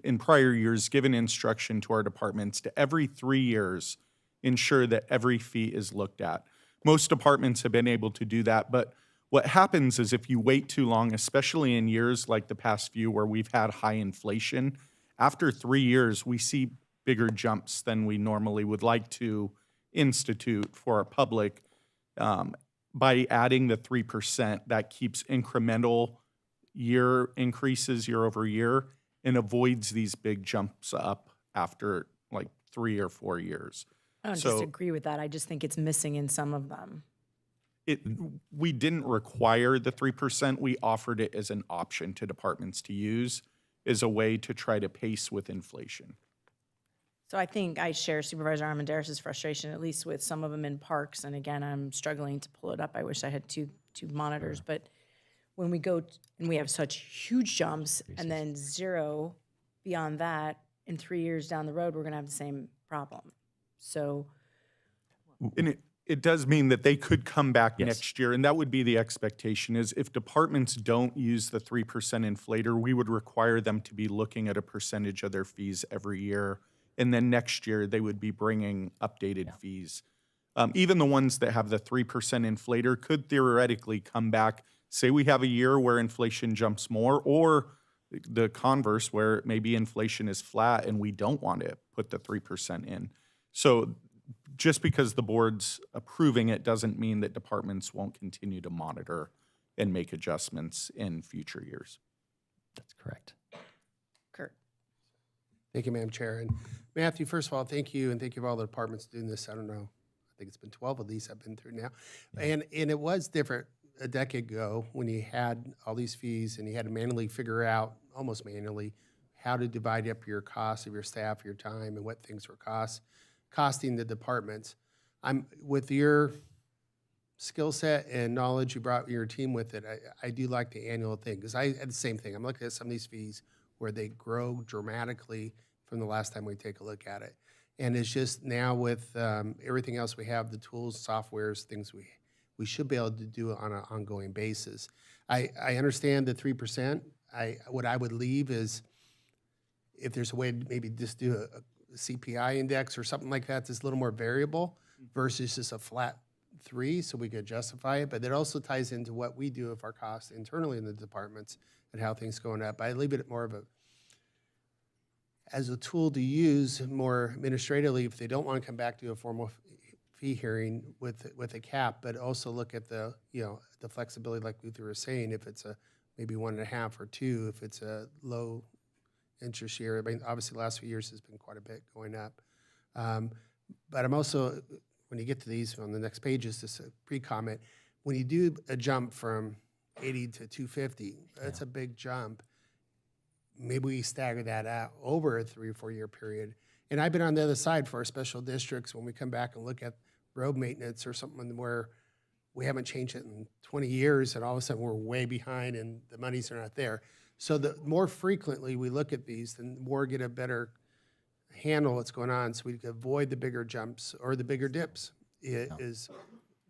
in prior years given instruction to our departments to every 3 years ensure that every fee is looked at. Most departments have been able to do that, but what happens is if you wait too long, especially in years like the past few where we've had high inflation, after 3 years, we see bigger jumps than we normally would like to institute for our public. By adding the 3%, that keeps incremental year increases year over year and avoids these big jumps up after like 3 or 4 years. I don't disagree with that. I just think it's missing in some of them. We didn't require the 3%. We offered it as an option to departments to use as a way to try to pace with inflation. So I think I share Supervisor Armendariz' frustration, at least with some of them in parks. And again, I'm struggling to pull it up. I wish I had two monitors. But when we go and we have such huge jumps and then 0 beyond that, in 3 years down the road, we're going to have the same problem. So, and it does mean that they could come back Yes. next year, and that would be the expectation, is if departments don't use the 3% inflator, we would require them to be looking at a percentage of their fees every year, and then next year they would be bringing updated fees. Even the ones that have the 3% inflator could theoretically come back, say we have a year where inflation jumps more, or the converse where maybe inflation is flat and we don't want to put the 3% in. So just because the board's approving it doesn't mean that departments won't continue to monitor and make adjustments in future years. That's correct. Kurt. Thank you, Madam Chair. And Matthew, first of all, thank you, and thank you for all the departments doing this. I don't know, I think it's been 12 of these I've been through now. And it was different a decade ago when you had all these fees and you had to manually figure out, almost manually, how to divide up your costs of your staff, your time, and what things were costing the departments. With your skill set and knowledge you brought your team with it, I do like the annual thing, because I had the same thing. I'm looking at some of these fees where they grow dramatically from the last time we take a look at it. And it's just now with everything else we have, the tools, softwares, things we should be able to do it on an ongoing basis. I understand the 3%. What I would leave is, if there's a way to maybe just do a CPI index or something like that that's a little more variable versus just a flat 3, so we could justify it. But it also ties into what we do of our costs internally in the departments and how things going up. I leave it more of as a tool to use more administratively if they don't want to come back to a formal fee hearing with a cap, but also look at the flexibility, like Luther was saying, if it's a maybe 1.5 or 2, if it's a low interest year. I mean, obviously the last few years has been quite a bit going up. But I'm also, when you get to these on the next page, is just a pre-comment. When you do a jump from 80 to 250, that's a big jump. Maybe we stagger that out over a 3 or 4 year period. And I've been on the other side for our special districts when we come back and look at road maintenance or something where we haven't changed it in 20 years, and all of a sudden we're way behind and the monies are not there. So the more frequently we look at these, the more get a better handle what's going on, so we can avoid the bigger jumps or the bigger dips. It is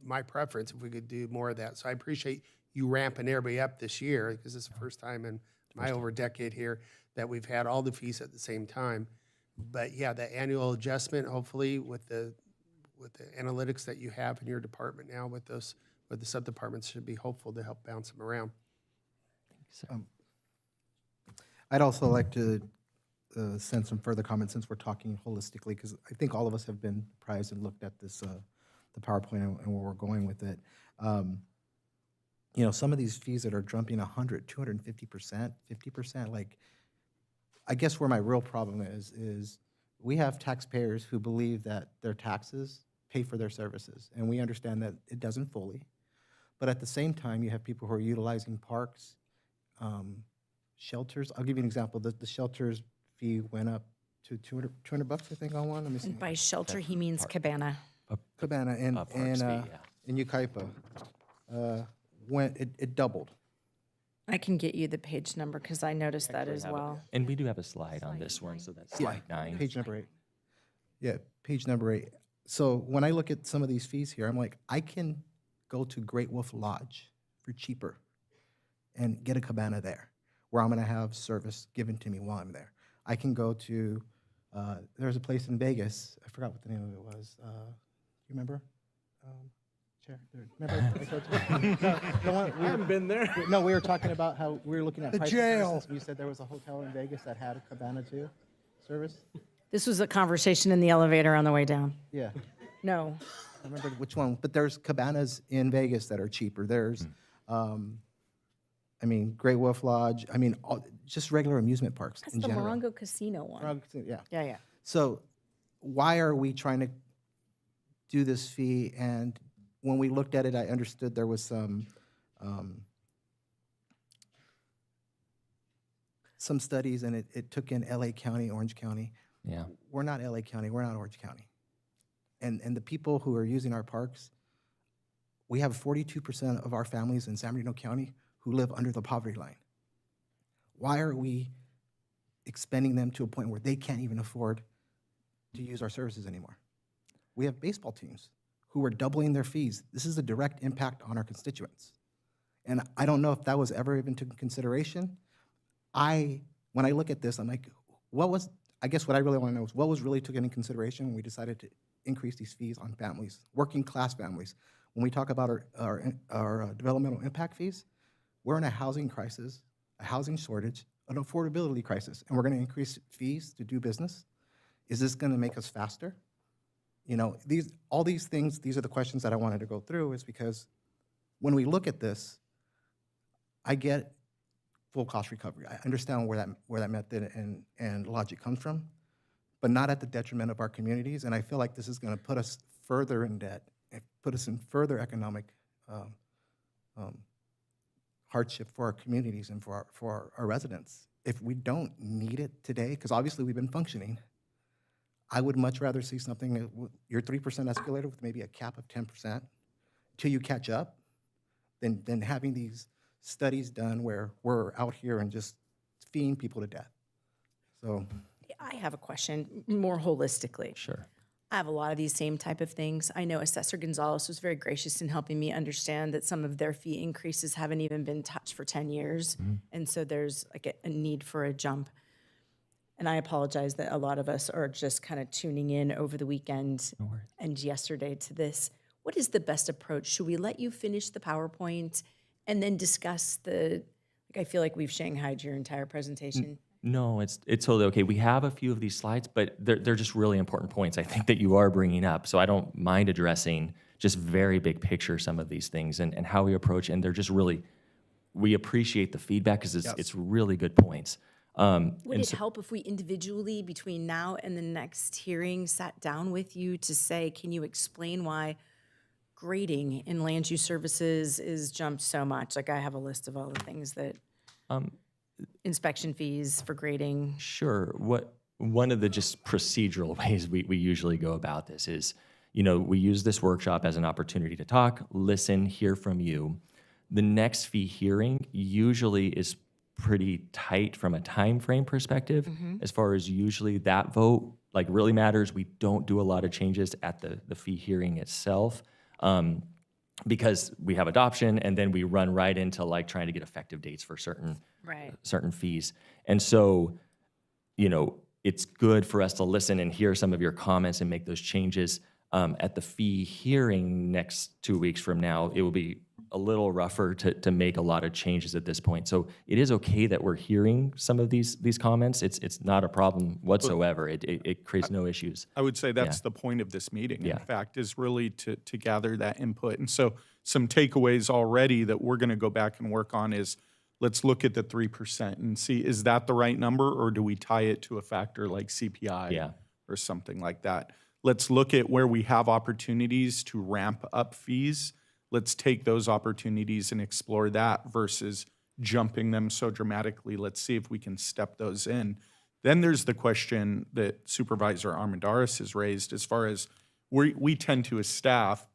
my preference if we could do more of that. So I appreciate you ramping everybody up this year, because it's the first time in my over decade here that we've had all the fees at the same time. But yeah, the annual adjustment, hopefully with the analytics that you have in your department now with the sub-departments, should be hopeful to help bounce them around. I'd also like to send some further comments since we're talking holistically, because I think all of us have been apprised and looked at this, the PowerPoint and where we're going with it. You know, some of these fees that are jumping 100, 250%, 50%, like, I guess where my real problem is we have taxpayers who believe that their taxes pay for their services, and we understand that it doesn't fully. But at the same time, you have people who are utilizing parks, shelters. I'll give you an example. The shelters fee went up to $200 bucks, I think, on one. Let me see. And by shelter, he means cabana. Cabana and Yucaipa. It doubled. I can get you the page number because I noticed that as well. And we do have a slide on this one, so that's slide 9. Page number 8. Yeah, page number 8. So when I look at some of these fees here, I'm like, I can go to Great Wolf Lodge for cheaper and get a cabana there, where I'm going to have service given to me while I'm there. I can go to, there's a place in Vegas, I forgot what the name of it was. You remember? Chair, remember? I haven't been there. No, we were talking about how we were looking at The price jail. comparisons. We said there was a hotel in Vegas that had a cabana too, service. This was a conversation in the elevator on the way down. Yeah. No. I remember which one, but there's cabanas in Vegas that are cheaper. There's, I mean, Great Wolf Lodge. I mean, just regular amusement parks That's in the general. Morongo Casino one. Morongo Casino, yeah. Yeah, yeah. So why are we trying to do this fee? And when we looked at it, I understood there was some studies, and it took in LA County, Orange County. Yeah. We're not LA County, we're not Orange County. And the people who are using our parks, we have 42% of our families in San Bernardino County who live under the poverty line. Why are we expending them to a point where they can't even afford to use our services anymore? We have baseball teams who are doubling their fees. This is a direct impact on our constituents. And I don't know if that was ever even taken into consideration. When I look at this, I'm like, I guess what I really want to know is what was really taken into consideration when we decided to increase these fees on families, working class families. When we talk about our developmental impact fees, we're in a housing crisis, a housing shortage, an affordability crisis, and we're going to increase fees to do business. Is this going to make us faster? You know, all these things, these are the questions that I wanted to go through, is because when we look at this, I get full cost recovery. I understand where that method and logic comes from, but not at the detriment of our communities. And I feel like this is going to put us further in debt, and put us in further economic hardship for our communities and for our residents. If we don't need it today, because obviously we've been functioning, I would much rather see something, your 3% escalator with maybe a cap of 10% till you catch up, than having these studies done where we're out here and just feeding people to death. So I have a question more holistically. Sure. I have a lot of these same type of things. I know Assessor Gonzalez was very gracious in helping me understand that some of their fee increases haven't even been touched for 10 years. And so there's like a need for a jump. And I apologize that a lot of us are just kind of tuning in over the weekend and yesterday to this. What is the best approach? Should we let you finish the PowerPoint and then discuss I feel like we've shanghaied your entire presentation. No, it's totally okay. We have a few of these slides, but they're just really important points I think that you are bringing up. So I don't mind addressing just very big picture some of these things and how we approach, and they're just really, we appreciate the feedback because it's really good points. Would it help if we individually, between now and the next hearing, sat down with you to say, can you explain why grading in land use services is jumped so much? Like I have a list of all the things that, inspection fees for grading. Sure. One of the just procedural ways we usually go about this is, we use this workshop as an opportunity to talk, listen, hear from you. The next fee hearing usually is pretty tight from a time frame perspective, as far as usually that vote like really matters. We don't do a lot of changes at the fee hearing itself, because we have adoption and then we run right into like trying to get effective dates for certain fees. And so, it's good for us to listen and hear some of your comments and make those changes. At the fee hearing next 2 weeks from now, it will be a little rougher to make a lot of changes at this point. So it is okay that we're hearing some of these comments. It's not a problem whatsoever. It creates no issues. I would say that's the point of this meeting, in fact, is really to gather that input. And so some takeaways already that we're going to go back and work on is, let's look at the 3% and see, is that the right number, or do we tie it to a factor like CPI or something like that? Let's look at where we have opportunities to ramp up fees. Let's take those opportunities and explore that versus jumping them so dramatically. Let's see if we can step those in. Then there's the question that Supervisor Armendariz has raised as far as we tend to, as staff,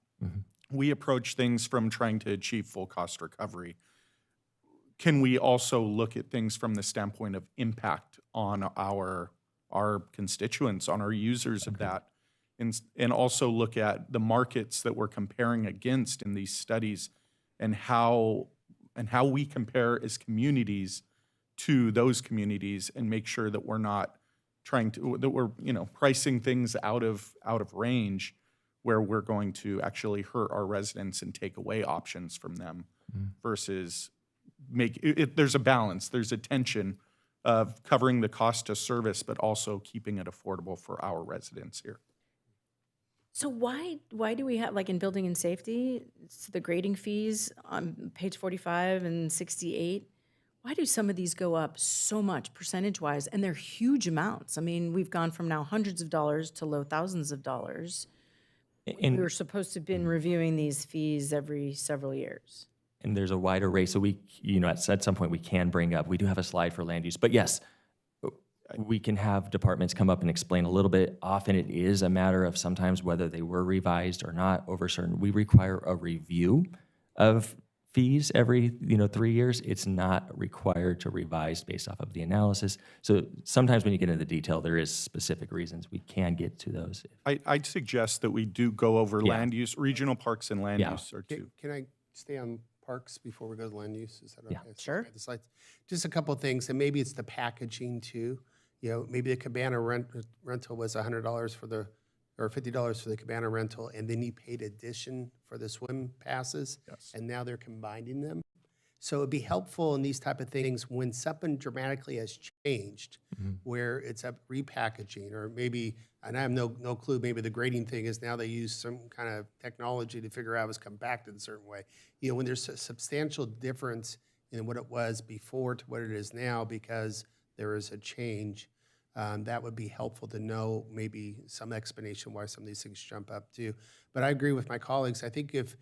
we approach things from trying to achieve full cost recovery. Can we also look at things from the standpoint of impact on our constituents, on our users of that? And also look at the markets that we're comparing against in these studies, and how we compare as communities to those communities, and make sure that we're not that we're pricing things out of range where we're going to actually hurt our residents and take away options from them, versus there's a balance, there's a tension of covering the cost of service, but also keeping it affordable for our residents here. So why do we have, like in building and safety, it's the grading fees on page 45 and 68, why do some of these go up so much percentage-wise? And they're huge amounts. I mean, we've gone from now hundreds of dollars to low thousands of dollars. We were supposed to have been reviewing these fees every several years. And there's a wide array. So we, at some point we can bring up, we do have a slide for land use, but yes, we can have departments come up and explain a little bit. Often it is a matter of sometimes whether they were revised or not over certain. We require a review of fees every 3 years. It's not required to revise based off of the analysis. So sometimes when you get into the detail, there is specific reasons. We can get to those. I'd suggest that we do go over land use, regional parks and land use are two. Can I stay on parks before we go to land use? Is that okay? Yeah, sure. The slides. Just a couple of things, and maybe it's the packaging too. Maybe the cabana rental was $100 or $50 for the cabana rental, and then you paid addition for the swim passes, and now they're combining them. So it'd be helpful in these type of things when something dramatically has changed, where it's a repackaging, or maybe, and I have no clue, maybe the grading thing is now they use some kind of technology to figure out it's compacted a certain way. When there's a substantial difference in what it was before to what it is now because there is a change, that would be helpful to know, maybe some explanation why some of these things jump up too. But I agree with my colleagues. I think it's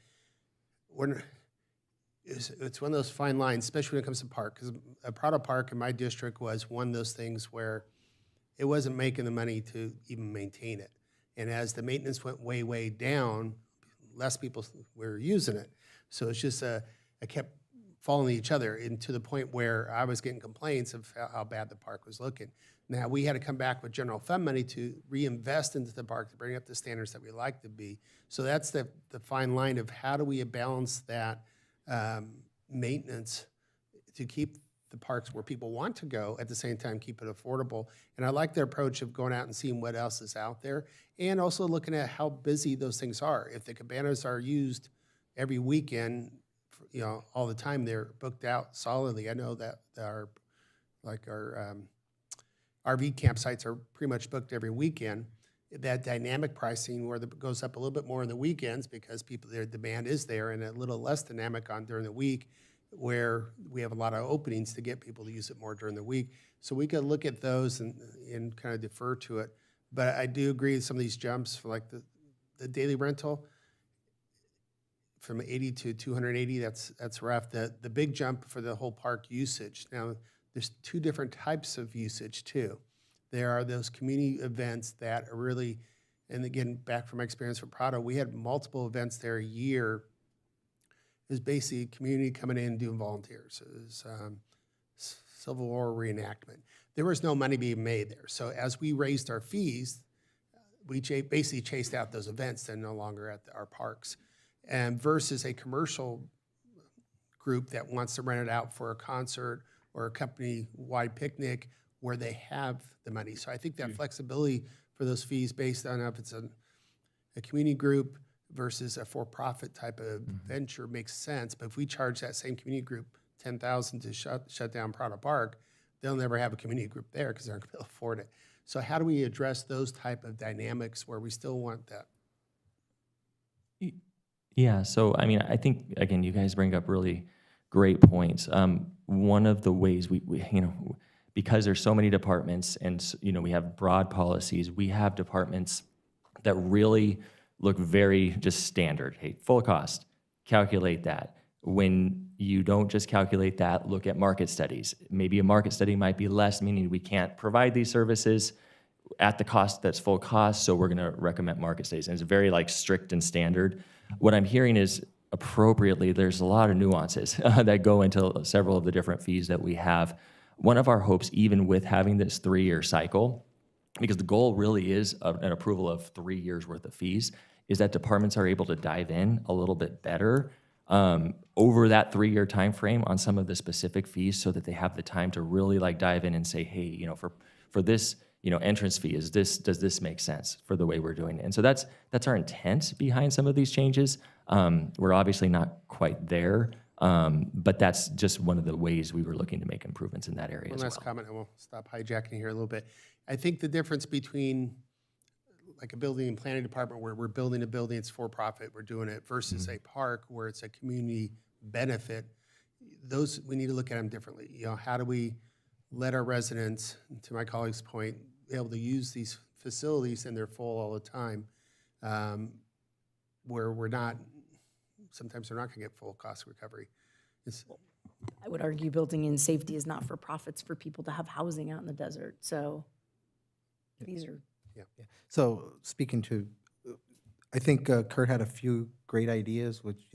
one of those fine lines, especially when it comes to park, because a Prado Park in my district was one of those things where it wasn't making the money to even maintain it. And as the maintenance went way, way down, less people were using it. So it's just, I kept following each other, and to the point where I was getting complaints of how bad the park was looking. Now, we had to come back with general fund money to reinvest into the park to bring up the standards that we like to be. So that's the fine line of how do we balance that maintenance to keep the parks where people want to go, at the same time keep it affordable. And I like their approach of going out and seeing what else is out there, and also looking at how busy those things are. If the cabanas are used every weekend, all the time, they're booked out solidly. I know that our RV campsites are pretty much booked every weekend. That dynamic pricing where it goes up a little bit more on the weekends because their demand is there, and a little less dynamic during the week where we have a lot of openings to get people to use it more during the week. So we could look at those and kind of defer to it. But I do agree with some of these jumps for like the daily rental from 80 to 280, that's rough. The big jump for the whole park usage. Now, there's two different types of usage too. There are those community events that are really And again, back from my experience with Prado, we had multiple events there a year. It was basically community coming in and doing volunteers. It was Civil War reenactment. There was no money being made there. So as we raised our fees, we basically chased out those events. They're no longer at our parks. And versus a commercial group that wants to rent it out for a concert or a company-wide picnic where they have the money. So I think that flexibility for those fees based on if it's a community group versus a for-profit type of venture makes sense. But if we charge that same community group $10,000 to shut down Prado Park, they'll never have a community group there because they're not going to be able to afford it. So how do we address those type of dynamics where we still want that? Yeah, so I mean, I think, again, you guys bring up really great points. One of the ways we because there's so many departments and, we have broad policies, we have departments that really look very just standard. Hey, full cost, calculate that. When you don't just calculate that, look at market studies. Maybe a market study might be less, meaning we can't provide these services at the cost that's full cost, so we're gonna recommend market studies. And it's very strict and standard. What I'm hearing is appropriately, there's a lot of nuances that go into several of the different fees that we have. One of our hopes, even with having this 3-year cycle, because the goal really is an approval of 3 years worth of fees, is that departments are able to dive in a little bit better over that 3-year time frame on some of the specific fees, so that they have the time to really dive in and say, hey, for this entrance fee, does this make sense for the way we're doing it? And so that's our intent behind some of these changes. We're obviously not quite there, but that's just one of the ways we were looking to make improvements in that area as well. One last comment, and we'll stop hijacking here a little bit. I think the difference between a building and planning department where we're building a building, it's for profit, we're doing it, versus a park where it's a community benefit, those, we need to look at them differently. How do we let our residents, to my colleague's point, be able to use these facilities and they're full all the time, where we're not, sometimes they're not gonna get full cost recovery. I would argue building in safety is not for profits for people to have housing out in the desert. So these are. Yeah. So speaking to, I think Kurt had a few great ideas, which,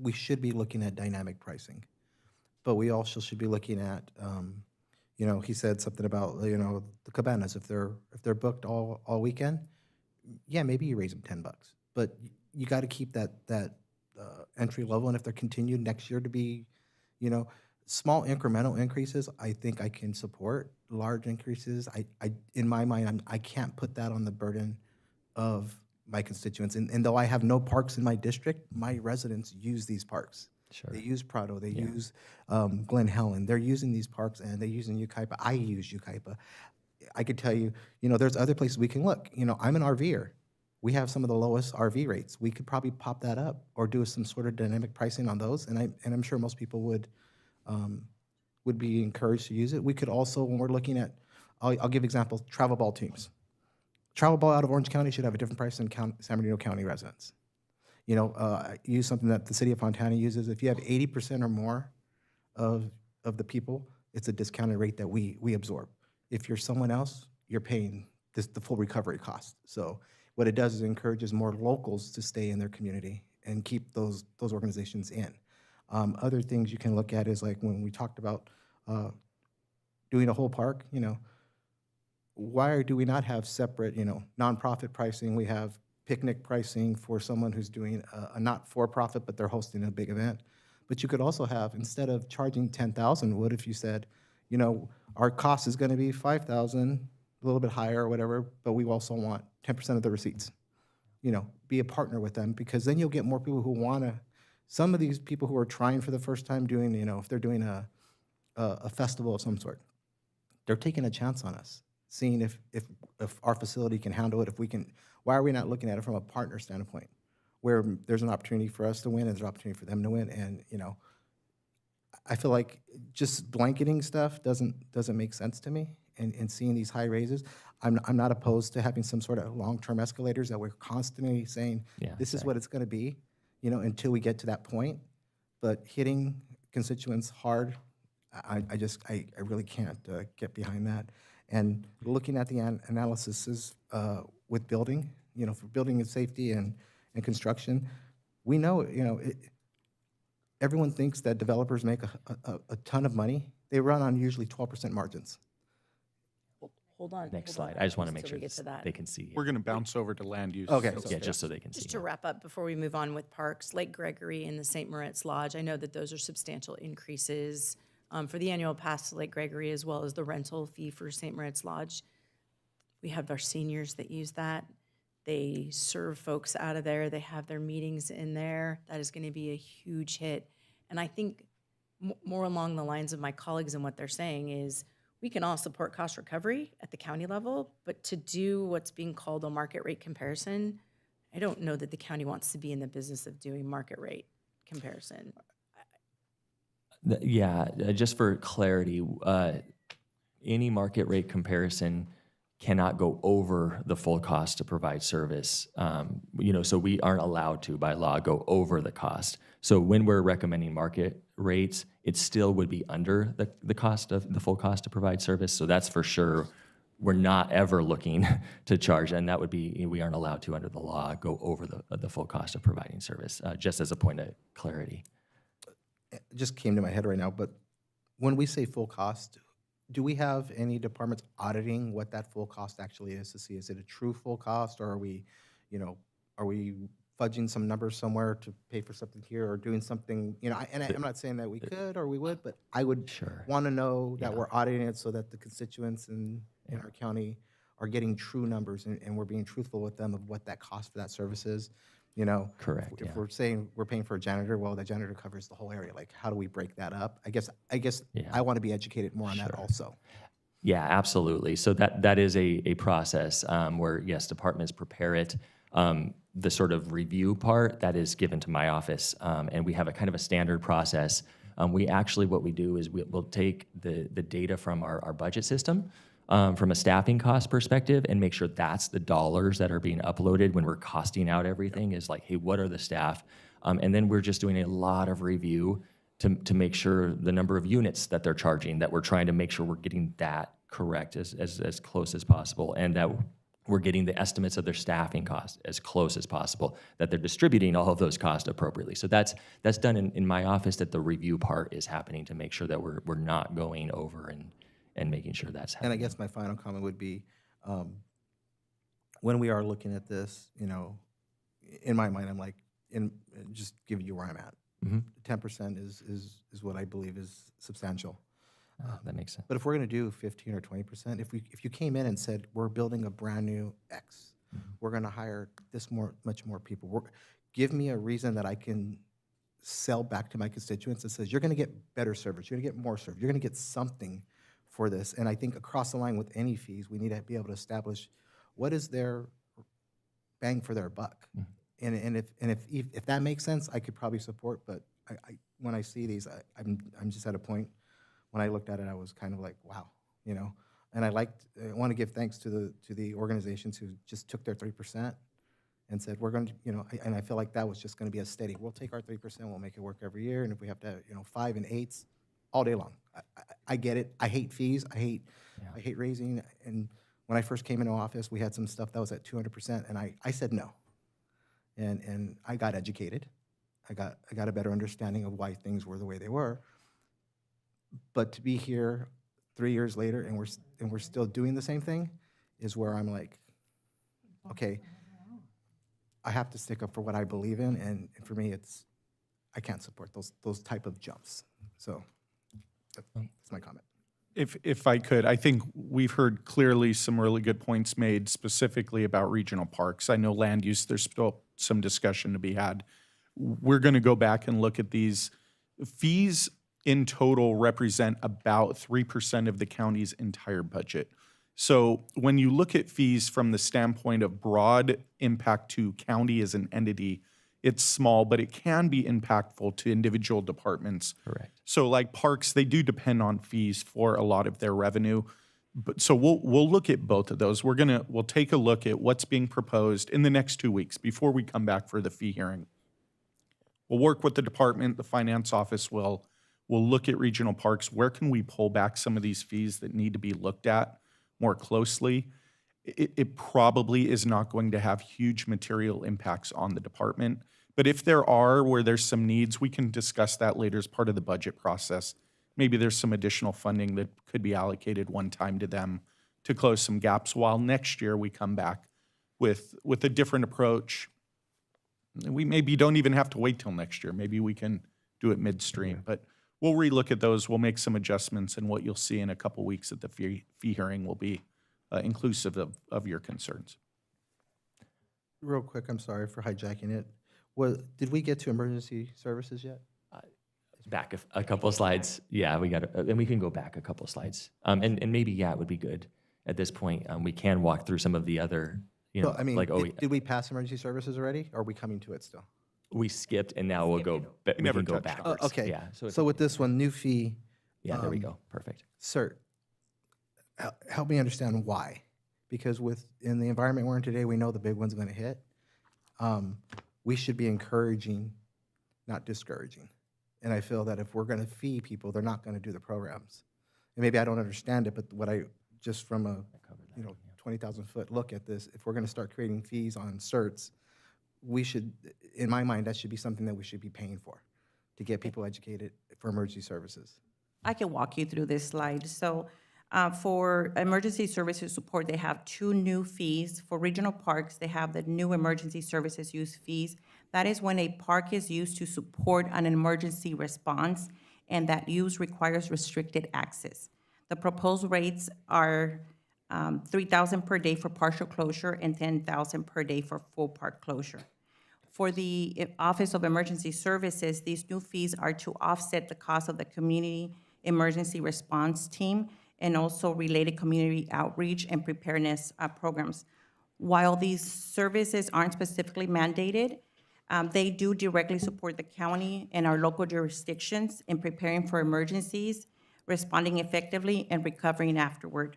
we should be looking at dynamic pricing, but we also should be looking at, he said something about, the cabanas, if they're booked all weekend, yeah, maybe you raise them $10, but you got to keep that entry level. And if they're continued next year to be, small incremental increases, I think I can support. Large increases, I in my mind, I can't put that on the burden of my constituents. And though I have no parks in my district, my residents use these parks. Sure. They use Prado, they use Glen Helen. They're using these parks, and they use in Yucaipa. I use Yucaipa. I could tell you, there's other places we can look. I'm an RVer. We have some of the lowest RV rates. We could probably pop that up or do some sort of dynamic pricing on those, and I'm sure most people would be encouraged to use it. We could also, when we're looking at, I'll give examples, travel ball teams. Travel ball out of Orange County should have a different price than San Bernardino County residents. Use something that the city of Fontana uses. If you have 80% or more of the people, it's a discounted rate that we absorb. If you're someone else, you're paying the full recovery cost. So what it does is it encourages more locals to stay in their community and keep those organizations in. Other things you can look at is when we talked about doing a whole park, why do we not have separate, nonprofit pricing? We have picnic pricing for someone who's doing a not-for-profit, but they're hosting a big event. But you could also have, instead of charging $10,000, what if you said, our cost is going to be $5,000, a little bit higher or whatever, but we also want 10% of the receipts. Be a partner with them, because then you'll get more people who want to. Some of these people who are trying for the first time doing, if they're doing a festival of some sort, they're taking a chance on us, seeing if our facility can handle it, if we can. Why are we not looking at it from a partner standpoint, where there's an opportunity for us to win and there's an opportunity for them to win? And I feel like just blanketing stuff doesn't make sense to me. And seeing these high raises, I'm not opposed to having some sort of long-term escalators that we're constantly saying, this is what it's going to be, until we get to that point. But hitting constituents hard, I really can't get behind that. And looking at the analysis with building, for building and safety and construction, we know, everyone thinks that developers make a ton of money. They run on usually 12% margins. Hold on. Next hold on, slide. I just want to till make we sure get to that. they can see. We're going to bounce over to land use. Okay. Yeah, just so they can see. Just to wrap up before we move on with parks, Lake Gregory and the St. Moritz Lodge, I know that those are substantial increases for the annual pass to Lake Gregory as well as the rental fee for St. Moritz Lodge. We have our seniors that use that. They serve folks out of there. They have their meetings in there. That is going to be a huge hit. And I think more along the lines of my colleagues and what they're saying is we can all support cost recovery at the county level, but to do what's being called a market rate comparison, I don't know that the county wants to be in the business of doing market rate comparison. Yeah, just for clarity, any market rate comparison cannot go over the full cost to provide service. So we aren't allowed to, by law, go over the cost. So when we're recommending market rates, it still would be under the cost of the full cost to provide service. So that's for sure. We're not ever looking to charge, and that would be, we aren't allowed to, under the law, go over the full cost of providing service, just as a point of clarity. It just came to my head right now, but when we say full cost, do we have any departments auditing what that full cost actually is to see, is it a true full cost, or are we fudging some numbers somewhere to pay for something here, or doing something, I'm not saying that we could or we would, but I would want to know that we're auditing it so that the constituents in our county are getting true numbers and we're being truthful with them of what that cost for that service is. Correct. If we're saying we're paying for a janitor, well, the janitor covers the whole area. Like, how do we break that up? I guess I want to be educated more on that also. Yeah, absolutely. So that is a process where, yes, departments prepare it. The sort of review part, that is given to my office, and we have a kind of a standard process. What we do is we'll take the data from our budget system, from a staffing cost perspective, and make sure that's the dollars that are being uploaded when we're costing out everything, is like, hey, what are the staff? And then we're just doing a lot of review to make sure the number of units that they're charging, that we're trying to make sure we're getting that correct as close as possible, and that we're getting the estimates of their staffing costs as close as possible, that they're distributing all of those costs appropriately. So that's done in my office, that the review part is happening to make sure that we're not going over and making sure that's happening. And I guess my final comment would be, when we are looking at this, in my mind, I'm like, just giving you where I'm at. 10% is what I believe is substantial. That makes sense. But if we're going to do 15 or 20%, if you came in and said, we're building a brand new X, we're going to hire much more people, give me a reason that I can sell back to my constituents that says, you're going to get better service, you're going to get more service, you're going to get something for this. And I think across the line with any fees, we need to be able to establish what is their bang for their buck. And if that makes sense, I could probably support. But when I see these, I'm just at a point. When I looked at it, I was kind of like, wow, And I want to give thanks to the organizations who just took their 3% and said, we're going to, and I feel like that was just going to be a steady. We'll take our 3%, we'll make it work every year, and if we have to, 5 and 8s, all day long. I get it. I hate fees. I hate raising. And when I first came into office, we had some stuff that was at 200%, and I said no. And I got educated. I got a better understanding of why things were the way they were. But to be here 3 years later and we're still doing the same thing is where I'm like, okay, I have to stick up for what I believe in, and for me, I can't support those type of jumps. So that's my comment. If I could, I think we've heard clearly some really good points made specifically about regional parks. I know land use, there's still some discussion to be had. We're going to go back and look at these. Fees in total represent about 3% of the county's entire budget. So when you look at fees from the standpoint of broad impact to county as an entity, it's small, but it can be impactful to individual departments. Correct. So like parks, they do depend on fees for a lot of their revenue. But so we'll look at both of those. We'll take a look at what's being proposed in the next 2 weeks before we come back for the fee hearing. We'll work with the department, the finance office will. We'll look at regional parks. Where can we pull back some of these fees that need to be looked at more closely? it probably is not going to have huge material impacts on the department. But if there are, where there's some needs, we can discuss that later as part of the budget process. Maybe there's some additional funding that could be allocated one time to them to close some gaps, while next year we come back with a different approach. We maybe don't even have to wait till next year. Maybe we can do it midstream, but we'll relook at those. We'll make some adjustments, and what you'll see in a couple weeks at the fee hearing will be inclusive of your concerns. Real quick, I'm sorry for hijacking it. Did we get to emergency services yet? Back a couple of slides. Yeah, we got it. And we can go back a couple of slides. And maybe, yeah, it would be good at this point. We can walk through some of the other, No, I mean, did we pass emergency services already? Or are we coming to it still? we skipped and now we'll go, we never can go touched on it. backwards. Okay. Yeah. So with this one, new fee. Yeah, there we go. Perfect. CERT. Help me understand why. Because in the environment we're in today, we know the big one's going to hit. We should be encouraging, not discouraging. And I feel that if we're going to fee people, they're not going to do the programs. And maybe I don't understand it, but what I, just from a 20,000 foot look at this, if we're going to start creating fees on certs, we should, in my mind, that should be something that we should be paying for, to get people educated for emergency services. I can walk you through this slide. So for emergency services support, they have two new fees. For regional parks, they have the new emergency services use fees. That is when a park is used to support an emergency response, and that use requires restricted access. The proposed rates are $3,000 per day for partial closure and $10,000 per day for full park closure. For the Office of Emergency Services, these new fees are to offset the cost of the community emergency response team and also related community outreach and preparedness programs. While these services aren't specifically mandated, they do directly support the county and our local jurisdictions in preparing for emergencies, responding effectively, and recovering afterward.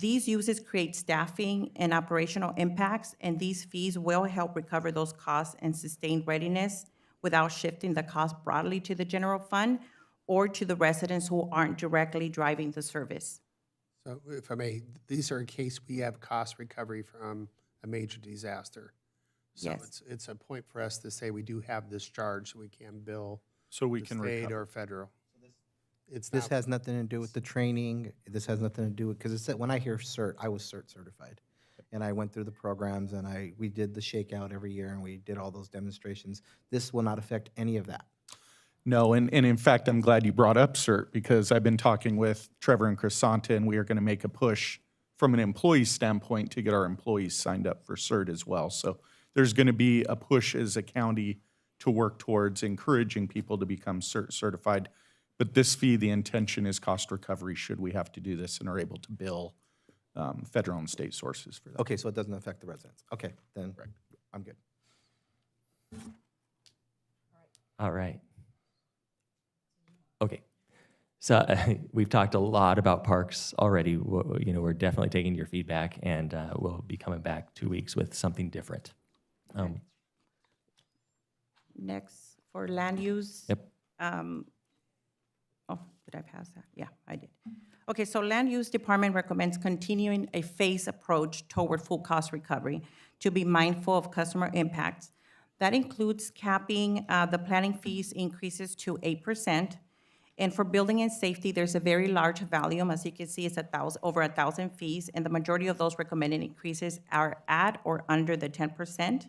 These uses create staffing and operational impacts, and these fees will help recover those costs and sustain readiness without shifting the cost broadly to the general fund or to the residents who aren't directly driving the service. So if I may, these are in case we have cost recovery from a major disaster. So Yes. it's a point for us to say we do have this charge, so we can bill So we the can state recover. or federal. It's This not, has nothing to do with the training. This has nothing to do with, because when I hear CERT, I was CERT certified. And I went through the programs and we did the shakeout every year and we did all those demonstrations. This will not affect any of that. No, and in fact, I'm glad you brought up CERT, because I've been talking with Trevor and Crisanta, and we are going to make a push from an employee standpoint to get our employees signed up for CERT as well. So there's going to be a push as a county to work towards encouraging people to become CERT certified. But this fee, the intention is cost recovery should we have to do this and are able to bill federal and state sources for that. Okay, so it doesn't affect the residents. Okay, then I'm good. All right. Okay. So we've talked a lot about parks already. We're definitely taking your feedback, and we'll be coming back 2 weeks with something different. Next, for land use. Yep. Oh, did I pass that? Yeah, I did. Okay, so Land Use Department recommends continuing a phased approach toward full cost recovery to be mindful of customer impacts. That includes capping the planning fees increases to 8%. And for building and safety, there's a very large volume. As you can see, it's over 1,000 fees, and the majority of those recommended increases are at or under the 10%.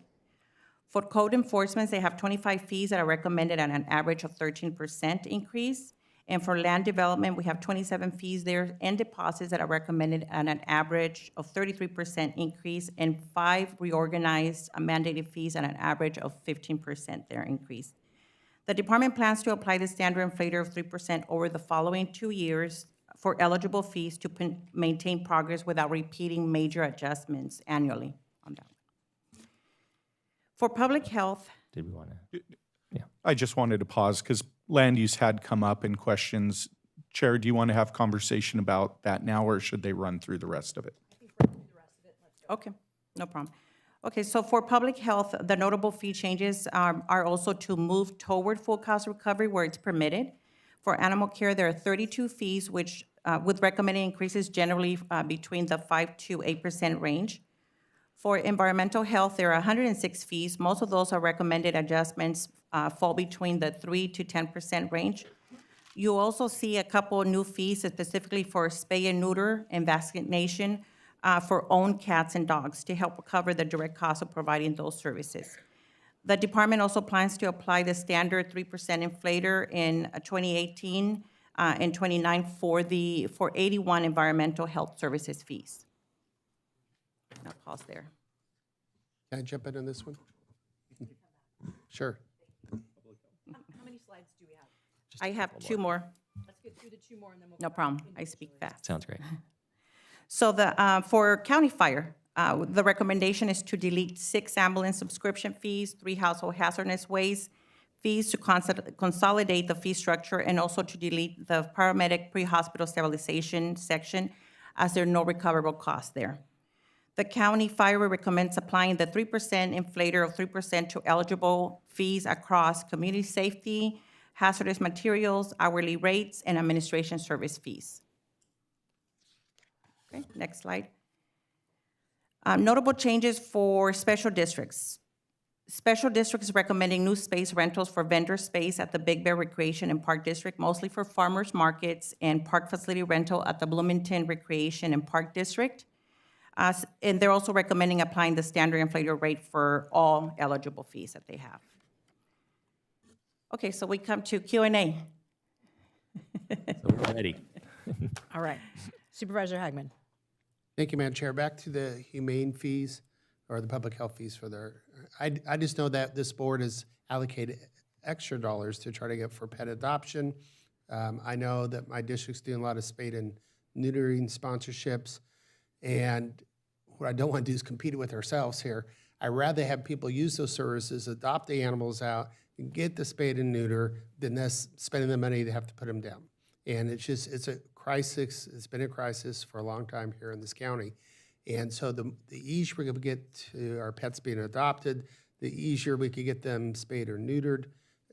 For code enforcement, they have 25 fees that are recommended at an average of 13% increase. And for land development, we have 27 fees there and deposits that are recommended at an average of 33% increase, and 5 reorganized mandated fees at an average of 15% there increase. The department plans to apply the standard inflator of 3% over the following 2 years for eligible fees to maintain progress without repeating major adjustments annually on that. For public health. Did we want to? I just wanted to pause because land use had come up in questions. Chair, do you want to have conversation about that now, or should they run through the rest of it? Okay, no problem. Okay, so for public health, the notable fee changes are also to move toward full cost recovery where it's permitted. For animal care, there are 32 fees, which with recommended increases generally between the 5 to 8% range. For environmental health, there are 106 fees. Most of those are recommended adjustments fall between the 3 to 10% range. You also see a couple new fees specifically for spay and neuter and vaccination for owned cats and dogs to help cover the direct cost of providing those services. The department also plans to apply the standard 3% inflator in 2018 and 29 for 81 environmental health services fees. I'll pause there. Can I jump in on this one? Sure. How many slides do we have? I have 2 more. Let's get through the 2 more and then we'll. No problem. I speak fast. Sounds great. So for county fire, the recommendation is to delete 6 ambulance subscription fees, 3 household hazardous waste fees to consolidate the fee structure, and also to delete the paramedic pre-hospital stabilization section as there are no recoverable costs there. The county fire recommends applying the 3% inflator of 3% to eligible fees across community safety, hazardous materials, hourly rates, and administration service fees. Okay, next slide. Notable changes for special districts. Special districts recommending new space rentals for vendor space at the Big Bear Recreation and Park District, mostly for farmers markets, and park facility rental at the Bloomington Recreation and Park District. And they're also recommending applying the standard inflator rate for all eligible fees that they have. Okay, so we come to Q&A. So we're ready. All right. Supervisor Hagman. Thank you, Madam Chair. Back to the humane fees or the public health fees for their, I just know that this board has allocated extra dollars to try to get for pet adoption. I know that my district's doing a lot of spade and neutering sponsorships. And what I don't want to do is compete with ourselves here. I'd rather have people use those services, adopt the animals out, and get the spade and neuter than us spending the money to have to put them down. And it's a crisis. It's been a crisis for a long time here in this county. And so the easier we can get to our pets being adopted, the easier we could get them spayed or neutered.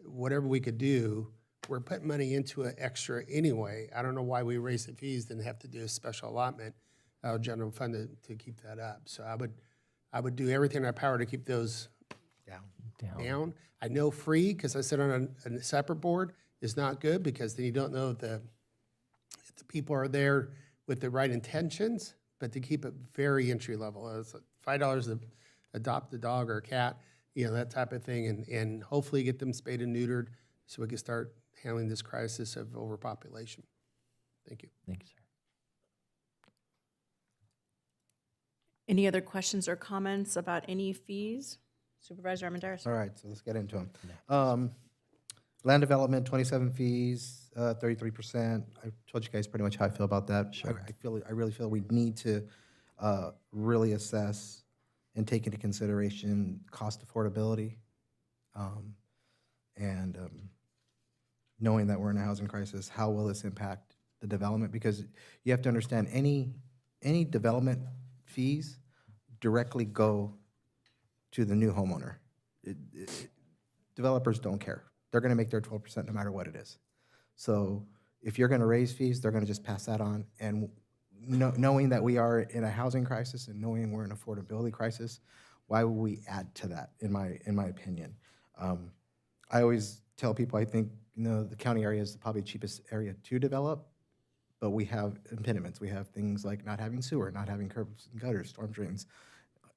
Whatever we could do, we're putting money into it extra anyway. I don't know why we raised the fees, didn't have to do a special allotment general fund to keep that up. So I would do everything in our power to keep those down. I know free, because I sit on a separate board, is not good, because then you don't know if the people are there with the right intentions, but to keep it very entry level. It's $5 to adopt a dog or a cat, that type of thing, and hopefully get them spayed and neutered so we can start handling this crisis of overpopulation. Thank you. Thank you, sir. Any other questions or comments about any fees? Supervisor Armendariz. All right, so let's get into them. Land development, 27 fees, 33%. I told you guys pretty much how I feel about that. Sure. I really feel we need to really assess and take into consideration cost affordability, and knowing that we're in a housing crisis, how will this impact the development? Because you have to understand, any development fees directly go to the new homeowner. Developers don't care. They're going to make their 12% no matter what it is. So if you're going to raise fees, they're going to just pass that on. And knowing that we are in a housing crisis and knowing we're in an affordability crisis, why would we add to that, in my opinion? I always tell people I think the county area is probably the cheapest area to develop, but we have impediments. We have things like not having sewer, not having curbs and gutters, storm drains,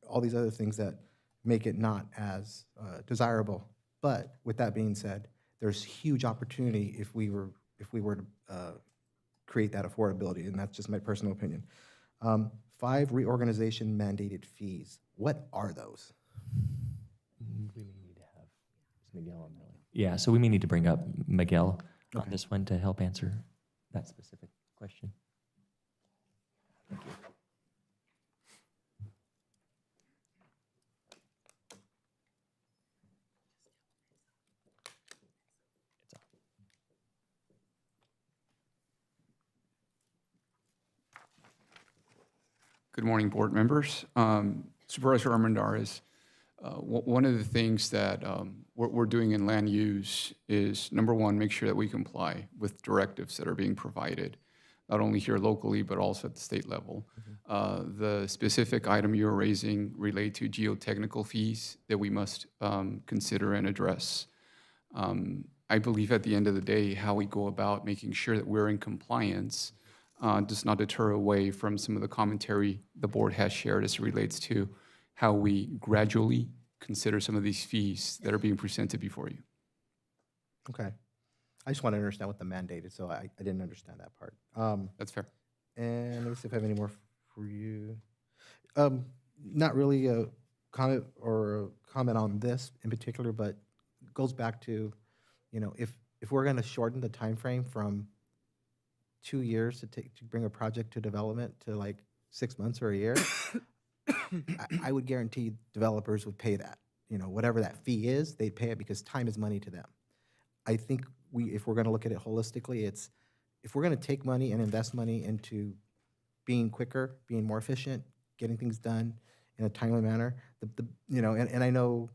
all these other things that make it not as desirable. But with that being said, there's huge opportunity if we were to create that affordability, and that's just my personal opinion. 5 reorganization mandated fees. What are those? We may need to have Miguel on that one. Yeah, so we may need to bring up Miguel on this one to help answer that specific question. Thank you. Good morning, board members. Supervisor Armendariz, one of the things that we're doing in land use is, number one, make sure that we comply with directives that are being provided. not only here locally, but also at the state level. The specific item you're raising relate to geotechnical fees that we must consider and address. I believe at the end of the day, how we go about making sure that we're in compliance does not deter away from some of the commentary the board has shared as it relates to how we gradually consider some of these fees that are being presented before you. Okay. I just want to understand what the mandate is, so I didn't understand that part. That's fair. And let me see if I have any more for you. Not really a comment or a comment on this in particular, but it goes back to, you know, if we're going to shorten the time frame from 2 years to bring a project to development to like 6 months or a year, I would guarantee developers would pay that. You know, whatever that fee is, they'd pay it because time is money to them. I think if we're going to look at it holistically, it's if we're going to take money and invest money into being quicker, being more efficient, getting things done in a timely manner, you know, and I know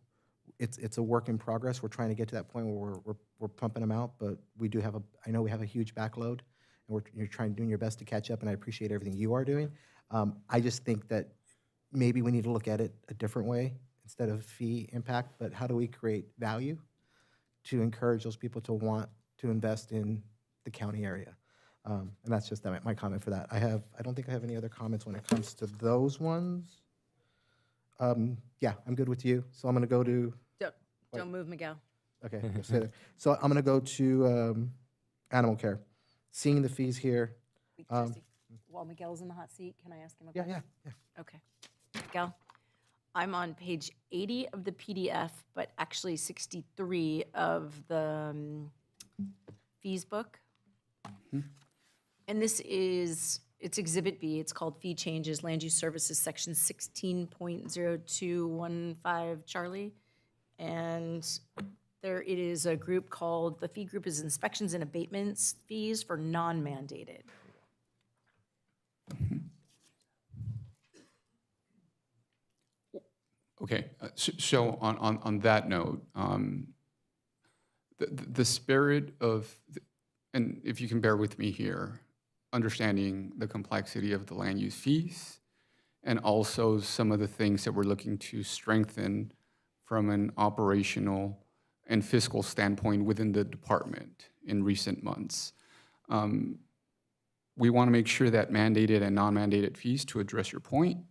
it's a work in progress. We're trying to get to that point where we're pumping them out, but we do have I know we have a huge backload, and you're doing your best to catch up, and I appreciate everything you are doing. I just think that maybe we need to look at it a different way instead of fee impact, but how do we create value to encourage those people to want to invest in the county area? And that's just my comment for that. I don't think I have any other comments when it comes to those ones. Yeah, I'm good with you. So I'm going to go to. Don't move, Miguel. Okay, go stay there. So I'm going to go to animal care. Seeing the fees here. While Miguel's in the hot seat, can I ask him a question? Yeah. Okay. Miguel, I'm on page 80 of the PDF, but actually 63 of the fees book. And this is, it's Exhibit B. It's called Fee Changes, Land Use Services, Section 16.0215, Charlie. And there it is a group called, the fee group is Inspections and Abatements Fees for Non-Mandated. Okay, so on that note, the spirit of, and if you can bear with me here, understanding the complexity of the land use fees, and also some of the things that we're looking to strengthen from an operational and fiscal standpoint within the department in recent months. We want to make sure that mandated and non-mandated fees, to address your point,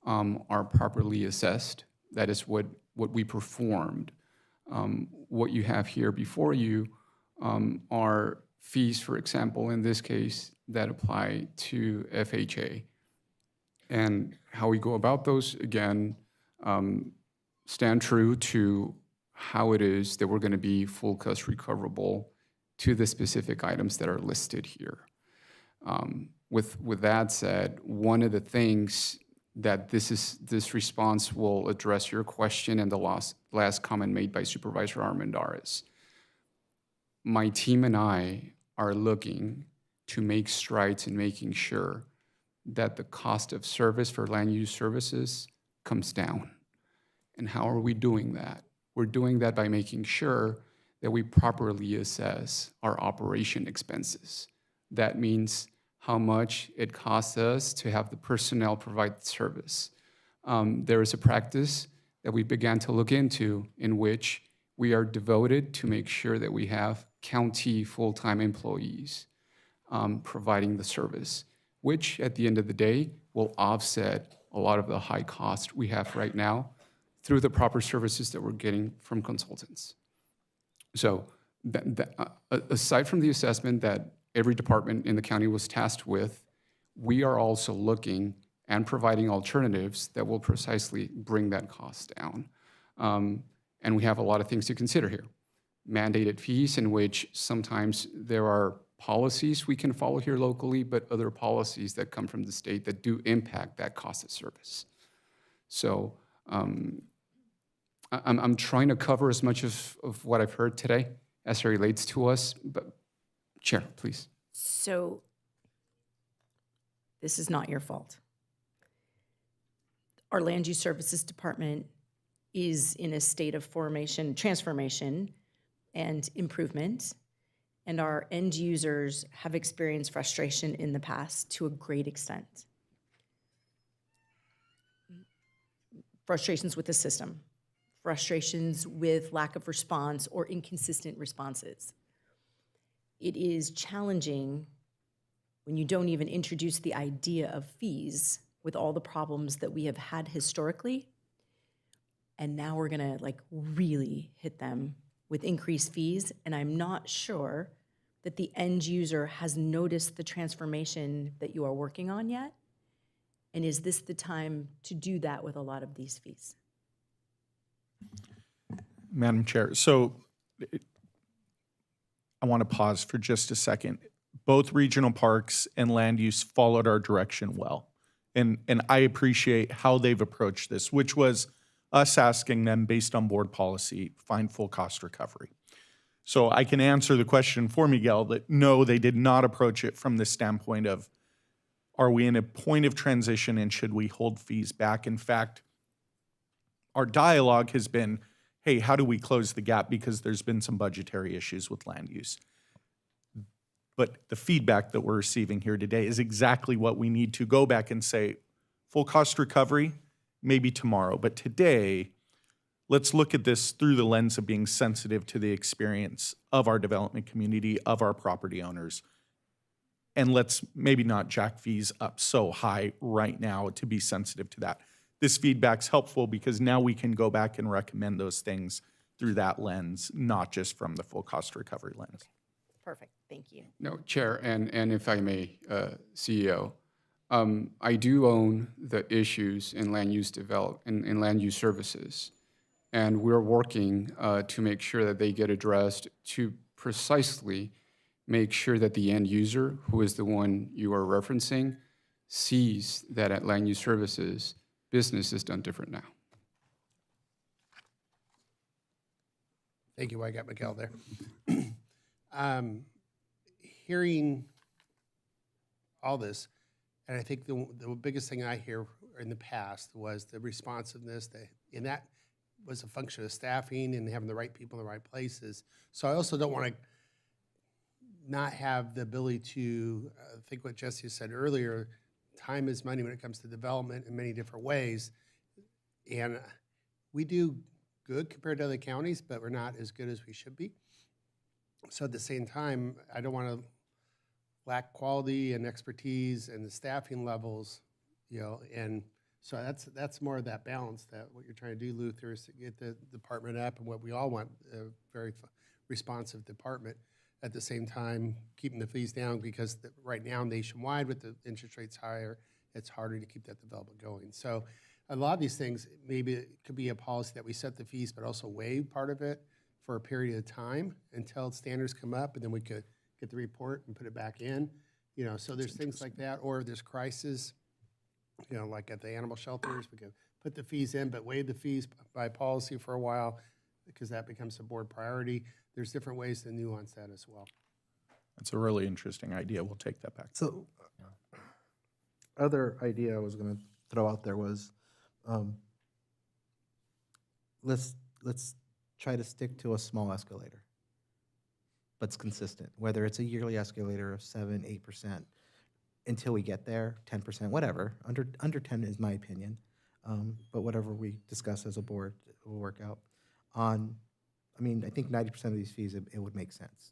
are properly assessed. That is what we performed. What you have here before you are fees, for example, in this case, that apply to FHA. And how we go about those, again, stand true to how it is that we're going to be full cost recoverable to the specific items that are listed here. With that said, one of the things that this response will address your question and the last comment made by Supervisor Armendariz. My team and I are looking to make strides in making sure that the cost of service for land use services comes down. And how are we doing that? We're doing that by making sure that we properly assess our operation expenses. That means how much it costs us to have the personnel provide the service. There is a practice that we began to look into in which we are devoted to make sure that we have county full-time employees providing the service, which at the end of the day will offset a lot of the high cost we have right now through the proper services that we're getting from consultants. So aside from the assessment that every department in the county was tasked with, we are also looking and providing alternatives that will precisely bring that cost down. And we have a lot of things to consider here. Mandated fees, in which sometimes there are policies we can follow here locally, but other policies that come from the state that do impact that cost of service. So I'm trying to cover as much of what I've heard today as it relates to us, but Chair, please. So this is not your fault. Our Land Use Services Department is in a state of transformation and improvement. and our end users have experienced frustration in the past to a great extent. Frustrations with the system, frustrations with lack of response or inconsistent responses. It is challenging when you don't even introduce the idea of fees with all the problems that we have had historically. And now we're gonna like really hit them with increased fees. And I'm not sure that the end user has noticed the transformation that you are working on yet. And is this the time to do that with a lot of these fees? Madam Chair, so I want to pause for just a second. Both regional parks and land use followed our direction well. And I appreciate how they've approached this, which was us asking them based on board policy, find full cost recovery. So I can answer the question for Miguel that no, they did not approach it from the standpoint of, are we in a point of transition and should we hold fees back? In fact, our dialogue has been, hey, how do we close the gap because there's been some budgetary issues with land use. But the feedback that we're receiving here today is exactly what we need to go back and say, full cost recovery, maybe tomorrow. But today, let's look at this through the lens of being sensitive to the experience of our development community, of our property owners. And let's maybe not jack fees up so high right now to be sensitive to that. This feedback's helpful because now we can go back and recommend those things through that lens, not just from the full cost recovery lens. Perfect, thank you. No, Chair, and if I may, CEO, I do own the issues in land use in land use services. And we're working to make sure that they get addressed to precisely make sure that the end user, who is the one you are referencing, sees that at land use services, business is done different now. Thank you. I got Miguel there. Hearing all this, and I think the biggest thing I hear in the past was the responsiveness, and that was a function of staffing and having the right people in the right places. So I also don't want to not have the ability to think what Jesse said earlier, time is money when it comes to development in many different ways. And we do good compared to other counties, but we're not as good as we should be. So at the same time, I don't want to lack quality and expertise and the staffing levels, and so that's more of that balance that what you're trying to do, Luther, is to get the department up and what we all want, a very responsive department. At the same time, keeping the fees down because right now nationwide with the interest rates higher, it's harder to keep that development going. So a lot of these things, maybe it could be a policy that we set the fees, but also waive part of it for a period of time until standards come up, and then we could get the report and put it back in. So there's things like that, or if there's crisis, like at the animal shelters, we could put the fees in, but waive the fees by policy for a while because that becomes a board priority. There's different ways to nuance that as well. That's a really interesting idea. We'll take that back. So, other idea I was going to throw out there was, let's try to stick to a small escalator, but it's consistent. Whether it's a yearly escalator of 7%, 8%, until we get there, 10%, whatever. Under 10 is my opinion, but whatever we discuss as a board will work out. I think 90% of these fees, it would make sense.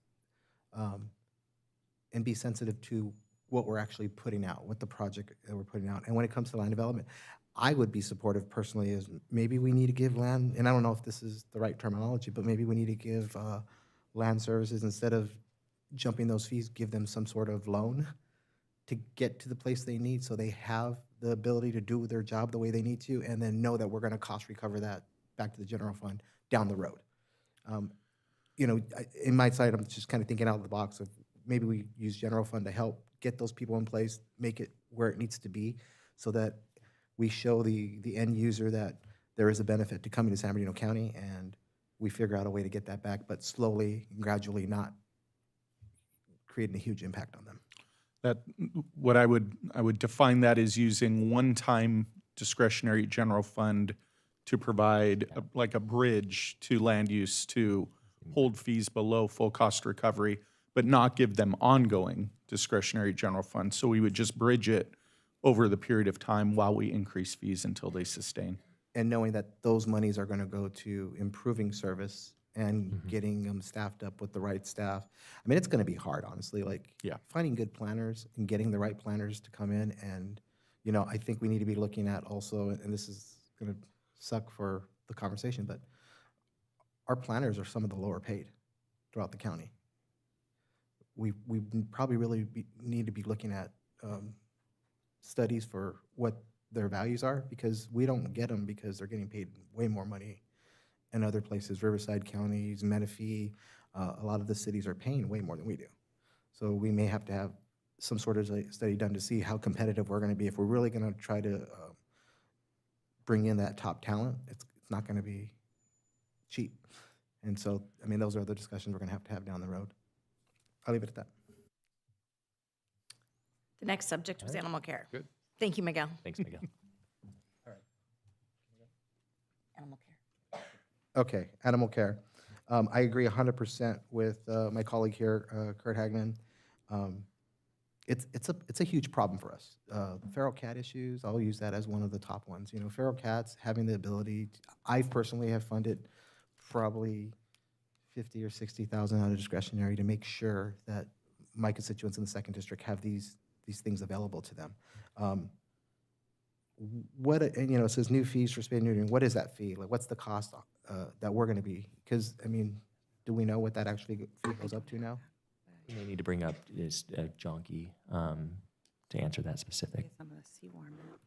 And be sensitive to what we're actually putting out, what the project that we're putting out. And when it comes to land development, I would be supportive personally is maybe we need to give land, and I don't know if this is the right terminology, but maybe we need to give land services, instead of jumping those fees, give them some sort of loan to get to the place they need so they have the ability to do their job the way they need to, and then know that we're going to cost recover that back to the general fund down the road. In my side, I'm just kind of thinking out of the box of maybe we use general fund to help get those people in place, make it where it needs to be, so that we show the end user that there is a benefit to coming to San Bernardino County, and we figure out a way to get that back, but slowly and gradually, not creating a huge impact on them. What I would define that as using one-time discretionary general fund to provide like a bridge to land use to hold fees below full cost recovery, but not give them ongoing discretionary general fund. So we would just bridge it over the period of time while we increase fees until they sustain. And knowing that those monies are going to go to improving service and getting them staffed up with the right staff. I mean, it's going to be hard, honestly, like finding good planners and getting the right planners to come in. And, you know, I think we need to be looking at also, and this is going to suck for the conversation, but our planners are some of the lower paid throughout the county. We probably really need to be looking at studies for what their values are, because we don't get them because they're getting paid way more money in other places. Riverside counties, Menifee, a lot of the cities are paying way more than we do. So we may have to have some sort of study done to see how competitive we're going to be. If we're really going to try to bring in that top talent, it's not going to be cheap. And so, I mean, those are the discussions we're going to have down the road. I'll leave it at that. The next subject was animal care. Good. Thank you, Miguel. Thanks, Miguel. Animal care. Okay, animal care. I agree 100% with my colleague here, Kurt Hagman. It's a huge problem for us. Feral cat issues, I'll use that as one of the top ones. You know, feral cats having the ability, I personally have funded probably 50 or 60,000 out of discretionary to make sure that my constituents in the second district have these things available to them. And, you know, it says new fees for spay and neutering. What is that fee? Like, what's the cost that we're going to be? Because, I mean, do we know what that actually fee goes up to now? We may need to bring up is Jonky to answer that specific. Some of the seaworm. No worries.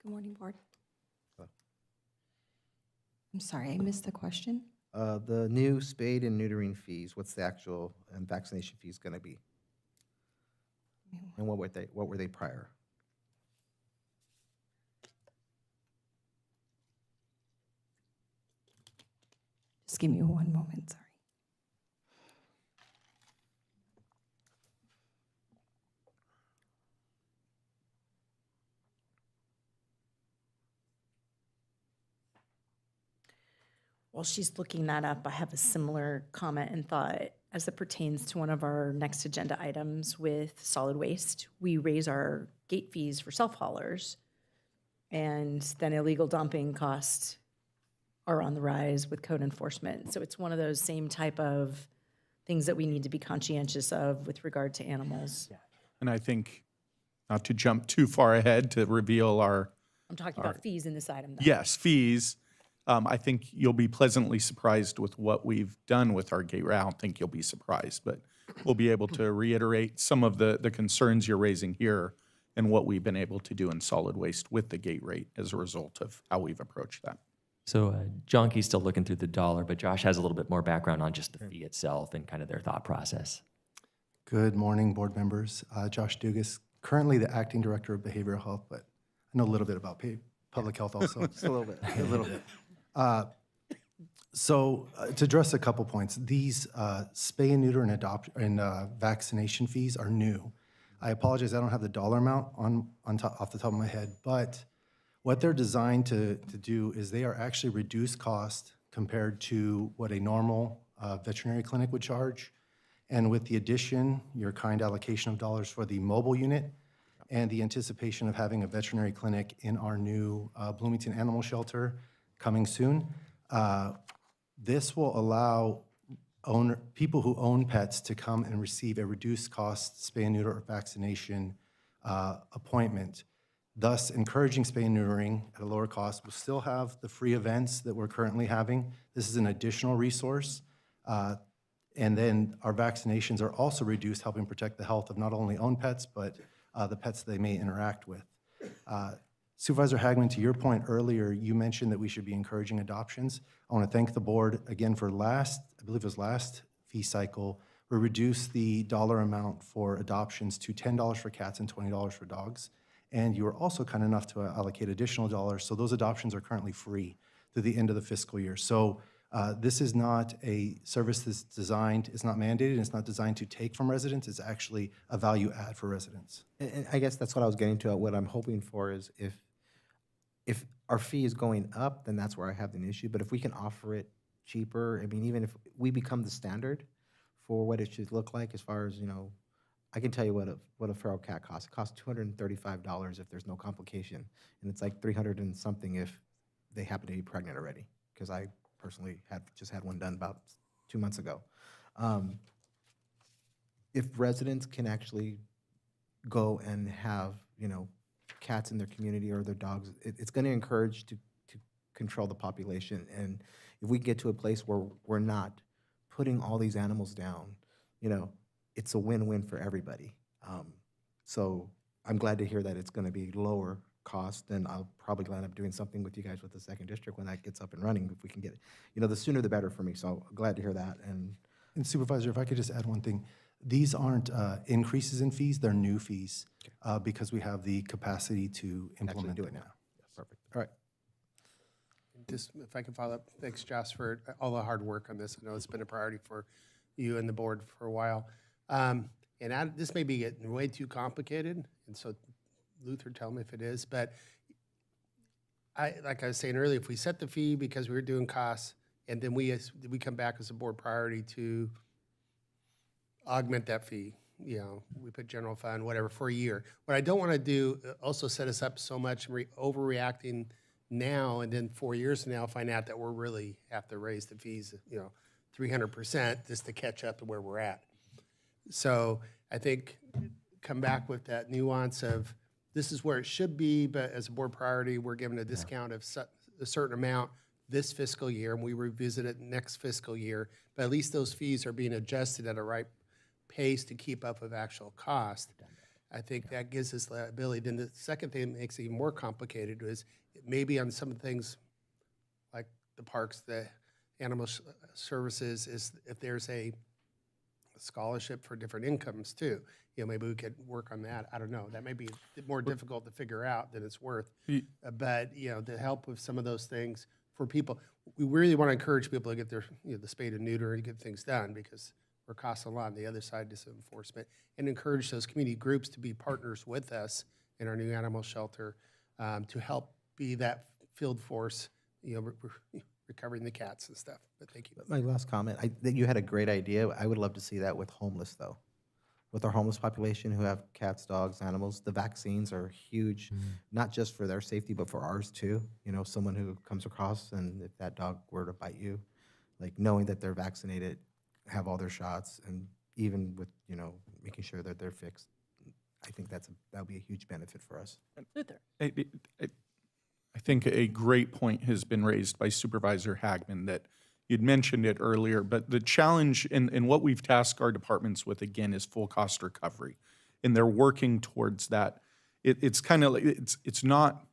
Good morning, Board. Hello. I'm sorry, I missed the question. The new spade and neutering fees, what's the actual vaccination fees going to be? And what were they prior? Just give me one moment, sorry. While she's looking that up, I have a similar comment and thought as it pertains to one of our next agenda items with solid waste. We raise our gate fees for self-haulers, and then illegal dumping costs are on the rise with code enforcement. So it's one of those same type of things that we need to be conscientious of with regard to animals. And I think, not to jump too far ahead to reveal our, I'm talking about fees in this item, though. yes, fees. I think you'll be pleasantly surprised with what we've done with our gate rate. I don't think you'll be surprised, but we'll be able to reiterate some of the concerns you're raising here and what we've been able to do in solid waste with the gate rate as a result of how we've approached that. So Jonky's still looking through the dollar, but Josh has a little bit more background on just the fee itself and kind of their thought process. Good morning, board members. Josh Dugas, currently the acting director of behavioral health, but I know a little bit about public health also. Just a little bit. A little bit. So to address a couple points, these spay and neuter and vaccination fees are new. I apologize, I don't have the dollar amount off the top of my head, but what they're designed to do is they are actually reduced cost compared to what a normal veterinary clinic would charge. And with the addition, your kind allocation of dollars for the mobile unit and the anticipation of having a veterinary clinic in our new Bloomington Animal Shelter coming soon, this will allow people who own pets to come and receive a reduced cost spay and neuter or vaccination appointment, thus encouraging spay and neutering at a lower cost. We'll still have the free events that we're currently having. This is an additional resource. And then our vaccinations are also reduced, helping protect the health of not only owned pets, but the pets they may interact with. Supervisor Hagman, to your point earlier, you mentioned that we should be encouraging adoptions. I want to thank the board again for I believe it was last fee cycle, we reduced the dollar amount for adoptions to $10 for cats and $20 for dogs. And you were also kind enough to allocate additional dollars, so those adoptions are currently free through the end of the fiscal year. So This is not a service that's designed, it's not mandated, and it's not designed to take from residents. It's actually a value add for residents. And I guess that's what I was getting to. What I'm hoping for is if our fee is going up, then that's where I have an issue. But if we can offer it cheaper, I mean, even if we become the standard for what it should look like as far as, I can tell you what a feral cat costs. It costs $235 if there's no complication. And it's like 300 and something if they happen to be pregnant already. Because I personally just had one done about 2 months ago. If residents can actually go and have, cats in their community or their dogs, it's going to encourage to control the population. And if we get to a place where we're not putting all these animals down, it's a win-win for everybody. So I'm glad to hear that it's going to be lower cost, and I'll probably end up doing something with you guys with the second district when that gets up and running, if we can get it. The sooner the better for me, so I'm glad to hear that. And Supervisor, if I could just add one thing. These aren't increases in fees, they're new fees because we have the capacity to implement do them it now. now. Perfect. All right. Just if I can follow up, thanks, Josh, for all the hard work on this. I know it's been a priority for you and the board for a while. This may be getting way too complicated, and so Luther, tell me if it is, but like I was saying earlier, if we set the fee because we were doing costs, and then we come back as a board priority to augment that fee, we put general fund, whatever, for a year. What I don't want to do, also set us up so much overreacting now, and then 4 years from now find out that we're really have to raise the fees, 300% just to catch up to where we're at. So I think come back with that nuance of this is where it should be, but as a board priority, we're given a discount of a certain amount this fiscal year, and we revisit it next fiscal year. But at least those fees are being adjusted at a right pace to keep up with actual cost. I think that gives us the ability. Then the second thing that makes it even more complicated is maybe on some things like the parks, the animal services, is if there's a scholarship for different incomes too. Maybe we could work on that. I don't know. That may be more difficult to figure out than it's worth. But to help with some of those things for people, we really want to encourage people to get their the spay and neuter and get things done because we're costing a lot on the other side, just enforcement, and encourage those community groups to be partners with us in our new animal shelter to help be that field force, recovering the cats and stuff. But thank you. My last comment, that you had a great idea. I would love to see that with homeless, though. With our homeless population who have cats, dogs, animals, the vaccines are huge, not just for their safety, but for ours too. Someone who comes across and if that dog were to bite you, like knowing that they're vaccinated, have all their shots, and even with, making sure that they're fixed, I think that would be a huge benefit for us. Luther. I think a great point has been raised by Supervisor Hagman that you'd mentioned it earlier, but the challenge in what we've tasked our departments with, again, is full cost recovery. And they're working towards that. It's kind of like, it's not,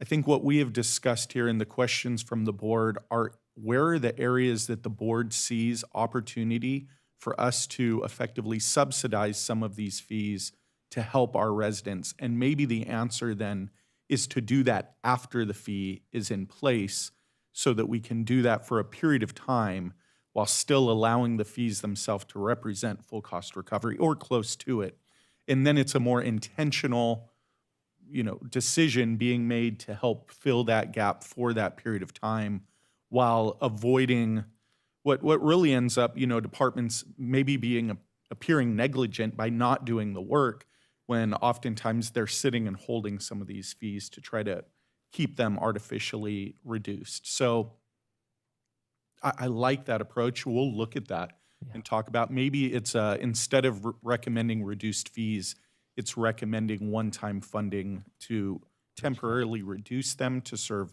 I think what we have discussed here in the questions from the board are where are the areas that the board sees opportunity for us to effectively subsidize some of these fees to help our residents. And maybe the answer then is to do that after the fee is in place so that we can do that for a period of time while still allowing the fees themselves to represent full cost recovery or close to it. And then it's a more intentional, decision being made to help fill that gap for that period of time while avoiding what really ends up, departments maybe appearing negligent by not doing the work when oftentimes they're sitting and holding some of these fees to try to keep them artificially reduced. So I like that approach. We'll look at that and talk about maybe it's instead of recommending reduced fees, it's recommending one-time funding to temporarily reduce them to serve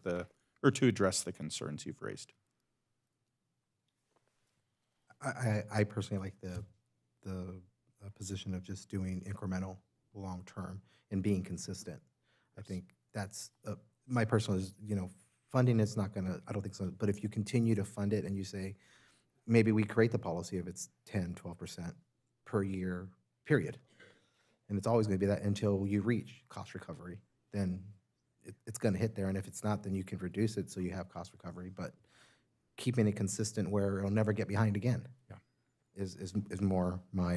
or to address the concerns you've raised. I personally like the position of just doing incremental long-term and being consistent. I think that's my personal is, funding is not going to, I don't think so, but if you continue to fund it and you say, maybe we create the policy of it's 10, 12% per year, period. And it's always going to be that until you reach cost recovery, then it's going to hit there. And if it's not, then you can reduce it so you have cost recovery. But keeping it consistent where it'll never get behind again. Yeah. Is more my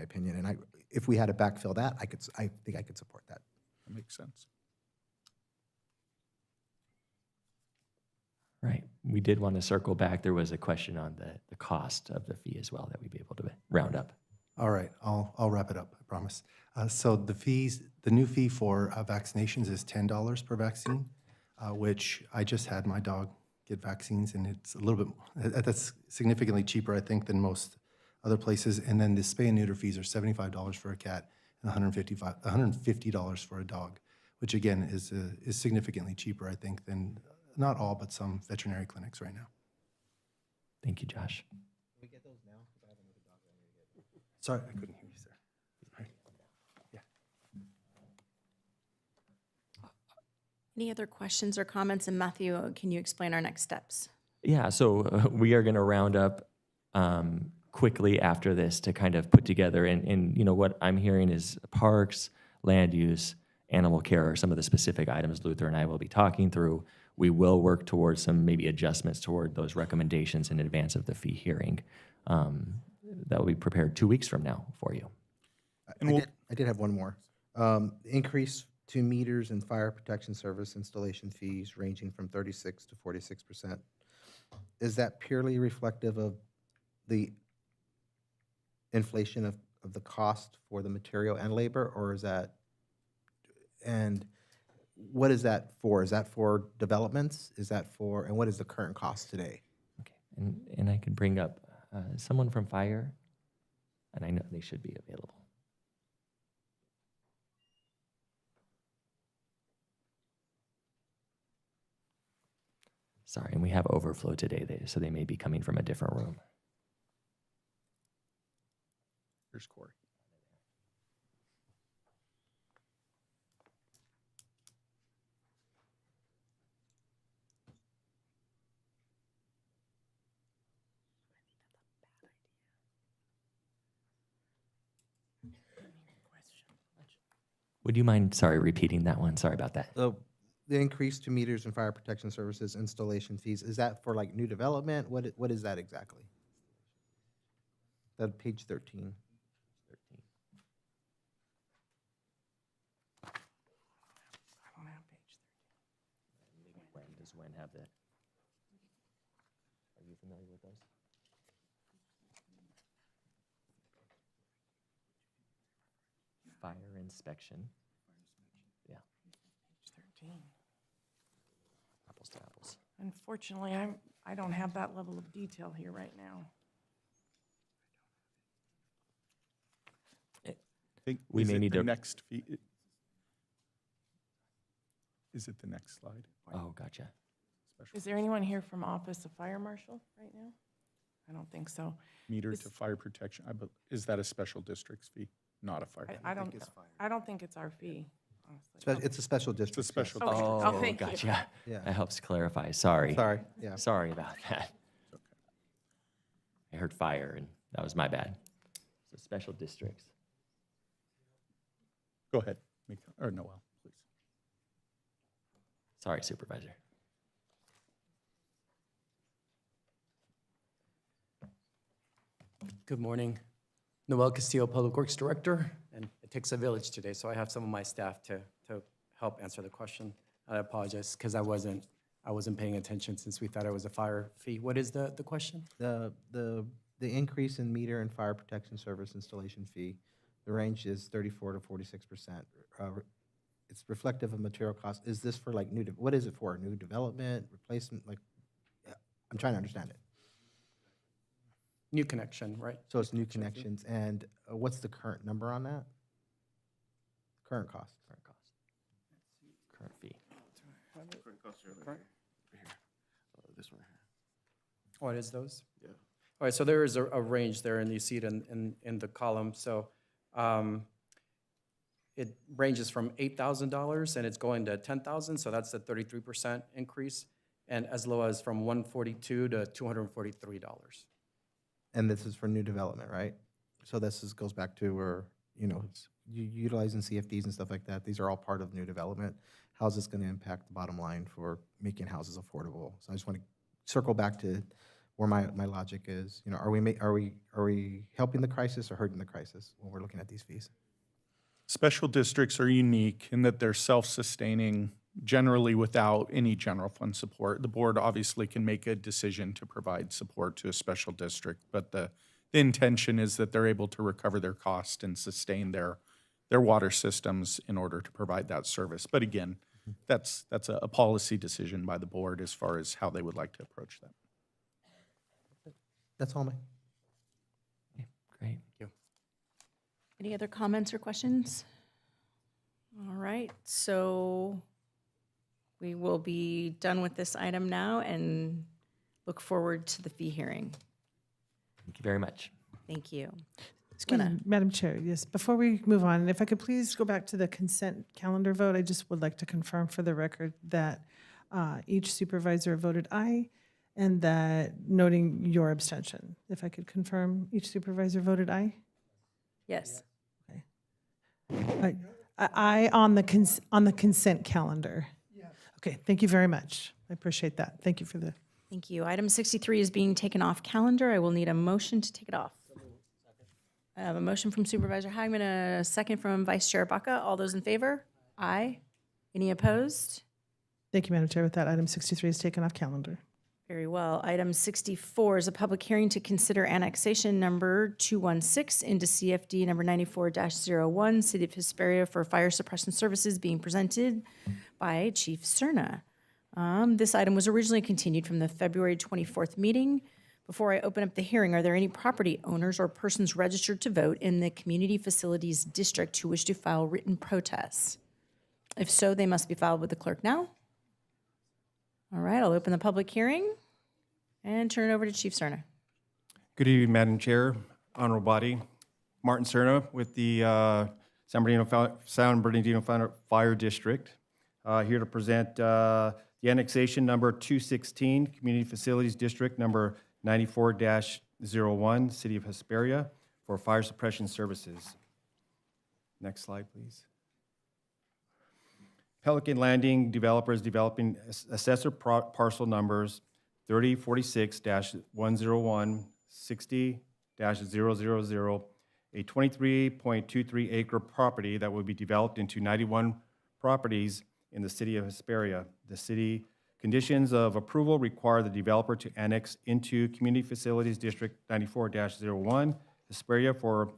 opinion. And if we had to backfill that, I think I could support that. That makes sense. Right. We did want to circle back. There was a question on the cost of the fee as well that we'd be able to round up. All right, I'll wrap it up, I promise. So the new fee for vaccinations is $10 per vaccine, which I just had my dog get vaccines, and it's a little bit, that's significantly cheaper, I think, than most other places. And then the spay and neuter fees are $75 for a cat and $150 for a dog, which again is significantly cheaper, I think, than not all, but some veterinary clinics right now. Thank you, Josh. Sorry, I couldn't hear you, sir. Sorry. Yeah. Any other questions or comments? And Matthew, can you explain our next steps? Yeah, so we are going to round up quickly after this to kind of put together, and you know what I'm hearing is parks, land use, animal care are some of the specific items Luther and I will be talking through. We will work towards some maybe adjustments toward those recommendations in advance of the fee hearing. That will be prepared 2 weeks from now for you. I did have one more. Increase to meters and fire protection service installation fees ranging from 36 to 46%. Is that purely reflective of the inflation of the cost for the material and labor, or is that, and what is that for? Is that for developments? Is that for, and what is the current cost today? Okay, and I can bring up someone from fire, and I know they should be available. Sorry, and we have overflow today, so they may be coming from a different room. Here's Corey. Would you mind, sorry, repeating that one? Sorry about that. The increase to meters and fire protection services installation fees, is that for like new development? What is that exactly? That page 13. When does Wen have that? Are you familiar with those? Fire inspection. Yeah. Page 13. Apples to apples. Unfortunately, I don't have that level of detail here right now. I think We may need the to- next fee. Is it the next slide? Oh, gotcha. Is there anyone here from Office of Fire Marshal right now? I don't think so. Meter This- to fire protection. Is that a special district's fee? Not a fire. I don't think it's our fee, honestly. It's a special district. It's a special Okay. district. Oh, thank you. Gotcha. Yeah. That helps clarify. Sorry. Sorry, yeah. Sorry about that. I heard fire, and that was my bad. So special districts. Go ahead. Or Noel, please. Sorry, Supervisor. Good morning. Noel Castillo, Public Works Director, and it takes a village today, so I have some of my staff to help answer the question. I apologize, because I wasn't paying attention since we thought it was a fire fee. What is the question? The increase in meter and fire protection service installation fee, the range is 34 to 46%. It's reflective of material costs. Is this for like what is it for? New development, replacement? Like, I'm trying to understand it. New connection, right? So it's new connections, and what's the current number on that? Current cost. Current cost. Current fee. This one here. Oh, it is those? Yeah. All right, so there is a range there, and you see it in the column. So it ranges from $8,000, and it's going to $10,000, so that's a 33% increase, and as low as from $142 to $243. And this is for new development, right? So goes back to where, utilizing CFDs and stuff like that. These are all part of new development. How's this going to impact the bottom line for making houses affordable? So I just want to circle back to where my logic is. You know, are we helping the crisis or hurting the crisis when we're looking at these fees? Special districts are unique in that they're self-sustaining, generally without any general fund support. The board obviously can make a decision to provide support to a special district, but the intention is that they're able to recover their cost and sustain their water systems in order to provide that service. But again, that's a policy decision by the board as far as how they would like to approach that. That's all, Great. Any other comments or questions? All right, so we will be done with this item now and look forward to the fee hearing. Thank you very much. Thank you. Excuse me, Madam Chair, yes, before we move on, if I could please go back to the consent calendar vote, I just would like to confirm for the record that each supervisor voted aye, and that noting your abstention. If I could confirm each supervisor voted aye? Yes. Aye on the consent calendar. Okay, thank you very much. I appreciate that. Thank you for the. Thank you. Item 63 is being taken off calendar. I will need a motion to take it off. I have a motion from Supervisor Hagman, a second from Vice Chair Baca. All those in favor? Aye. Any opposed? Thank you, Madam Chair. With that, item 63 is taken off calendar. Very well. Item 64 is a public hearing to consider annexation number 216 into CFD number 94-01, City of Hesperia for fire suppression services, being presented by Chief Cerna. This item was originally continued from the February 24th meeting. Before I open up the hearing, are there any property owners or persons registered to vote in the Community Facilities District who wish to file written protests? If so, they must be filed with the clerk now. All right, I'll open the public hearing and turn it over to Chief Cerna. Good evening, Madam Chair, Honorable Body. Martin Cerna with the San Bernardino Fire District, here to present the annexation number 216, Community Facilities District number 94-01, City of Hesperia for fire suppression services. Next slide, please. Pelican Landing developers developing assessor parcel numbers 3046-101, 60-000, a 23.23 acre property that will be developed into 91 properties in the City of Hesperia. The city conditions of approval require the developer to annex into Community Facilities District 94-01, Hesperia, for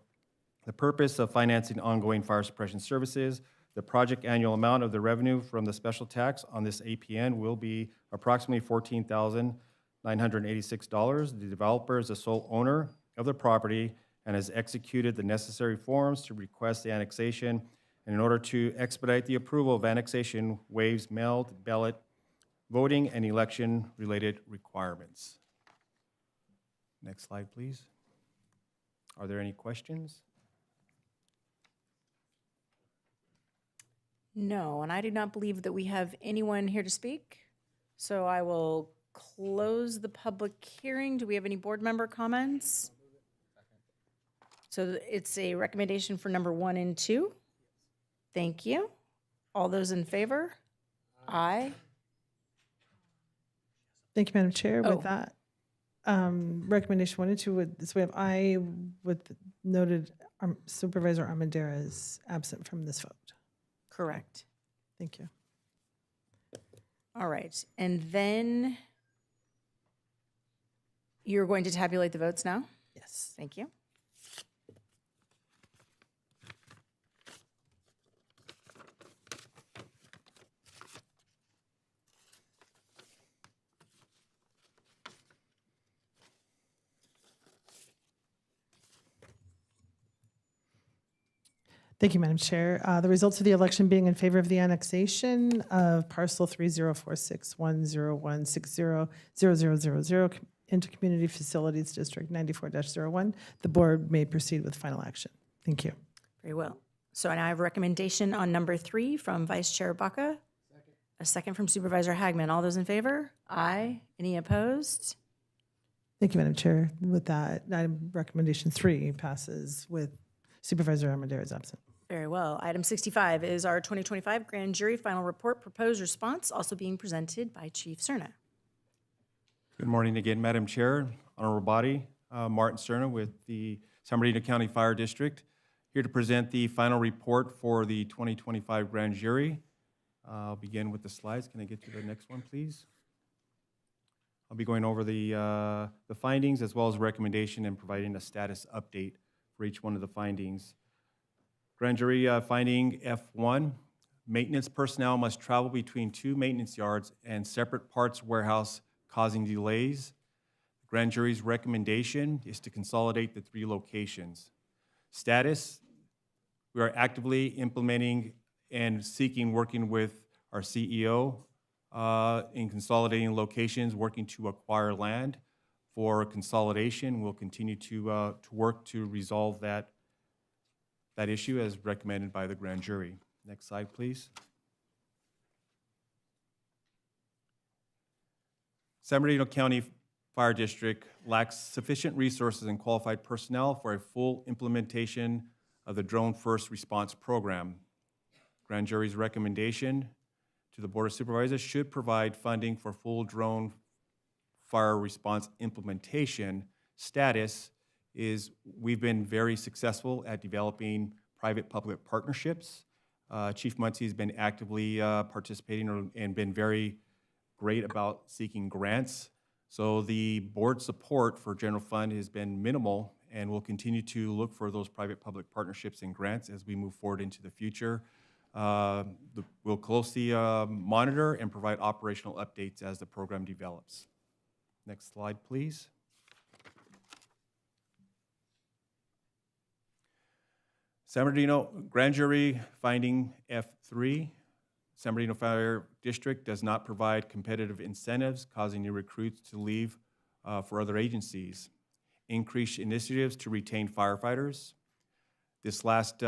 the purpose of financing ongoing fire suppression services. The project annual amount of the revenue from the special tax on this APN will be approximately $14,986. The developer is the sole owner of the property and has executed the necessary forms to request the annexation. And in order to expedite the approval of annexation, waives mailed ballot voting and election-related requirements. Next slide, please. Are there any questions? No, and I do not believe that we have anyone here to speak. So I will close the public hearing. Do we have any board member comments? So it's a recommendation for number 1 and 2. Thank you. All those in favor? Aye. Thank you, Madam Chair. Oh. With that, recommendation 1 and 2, so we have aye with noted Supervisor Armendariz is absent from this vote. Correct. Thank you. All right. And then you're going to tabulate the votes now? Yes. Thank you. Thank you, Madam Chair. The results of the election being in favor of the annexation of parcel 30461016000000 into Community Facilities District 94-01, the board may proceed with final action. Thank you. Very well. So now I have a recommendation on number 3 from Vice Chair Baca. A second from Supervisor Hagman. All those in favor? Aye. Any opposed? Thank you, Madam Chair. With that, item recommendation 3 passes with Supervisor Armendariz absent. Very well. Item 65 is our 2025 Grand Jury Final Report Proposed Response, also being presented by Chief Cerna. Good morning again, Madam Chair, Honorable Body. Martin Cerna with the San Bernardino County Fire District, here to present the final report for the 2025 grand jury. I'll begin with the slides. Can I get to the next one, please? I'll be going over the findings as well as recommendation and providing a status update for each one of the findings. Grand jury finding F1, maintenance personnel must travel between 2 maintenance yards and separate parts warehouse causing delays. The grand jury's recommendation is to consolidate the 3 locations. Status, we are actively implementing and working with our CEO in consolidating locations, working to acquire land for consolidation. We'll continue to work to resolve that issue as recommended by the grand jury. Next slide, please. San Bernardino County Fire District lacks sufficient resources and qualified personnel for a full implementation of the Drone First Response Program. Grand jury's recommendation to the Board of Supervisors should provide funding for full drone fire response implementation. Status is we've been very successful at developing private-public partnerships. Chief Muncie's been actively participating and been very great about seeking grants. So the board support for general fund has been minimal, and we'll continue to look for those private-public partnerships and grants as we move forward into the future. We'll closely monitor and provide operational updates as the program develops. Next slide, please. San Bernardino grand jury finding F3. San Bernardino Fire District does not provide competitive incentives, causing new recruits to leave for other agencies. Increased initiatives to retain firefighters. This last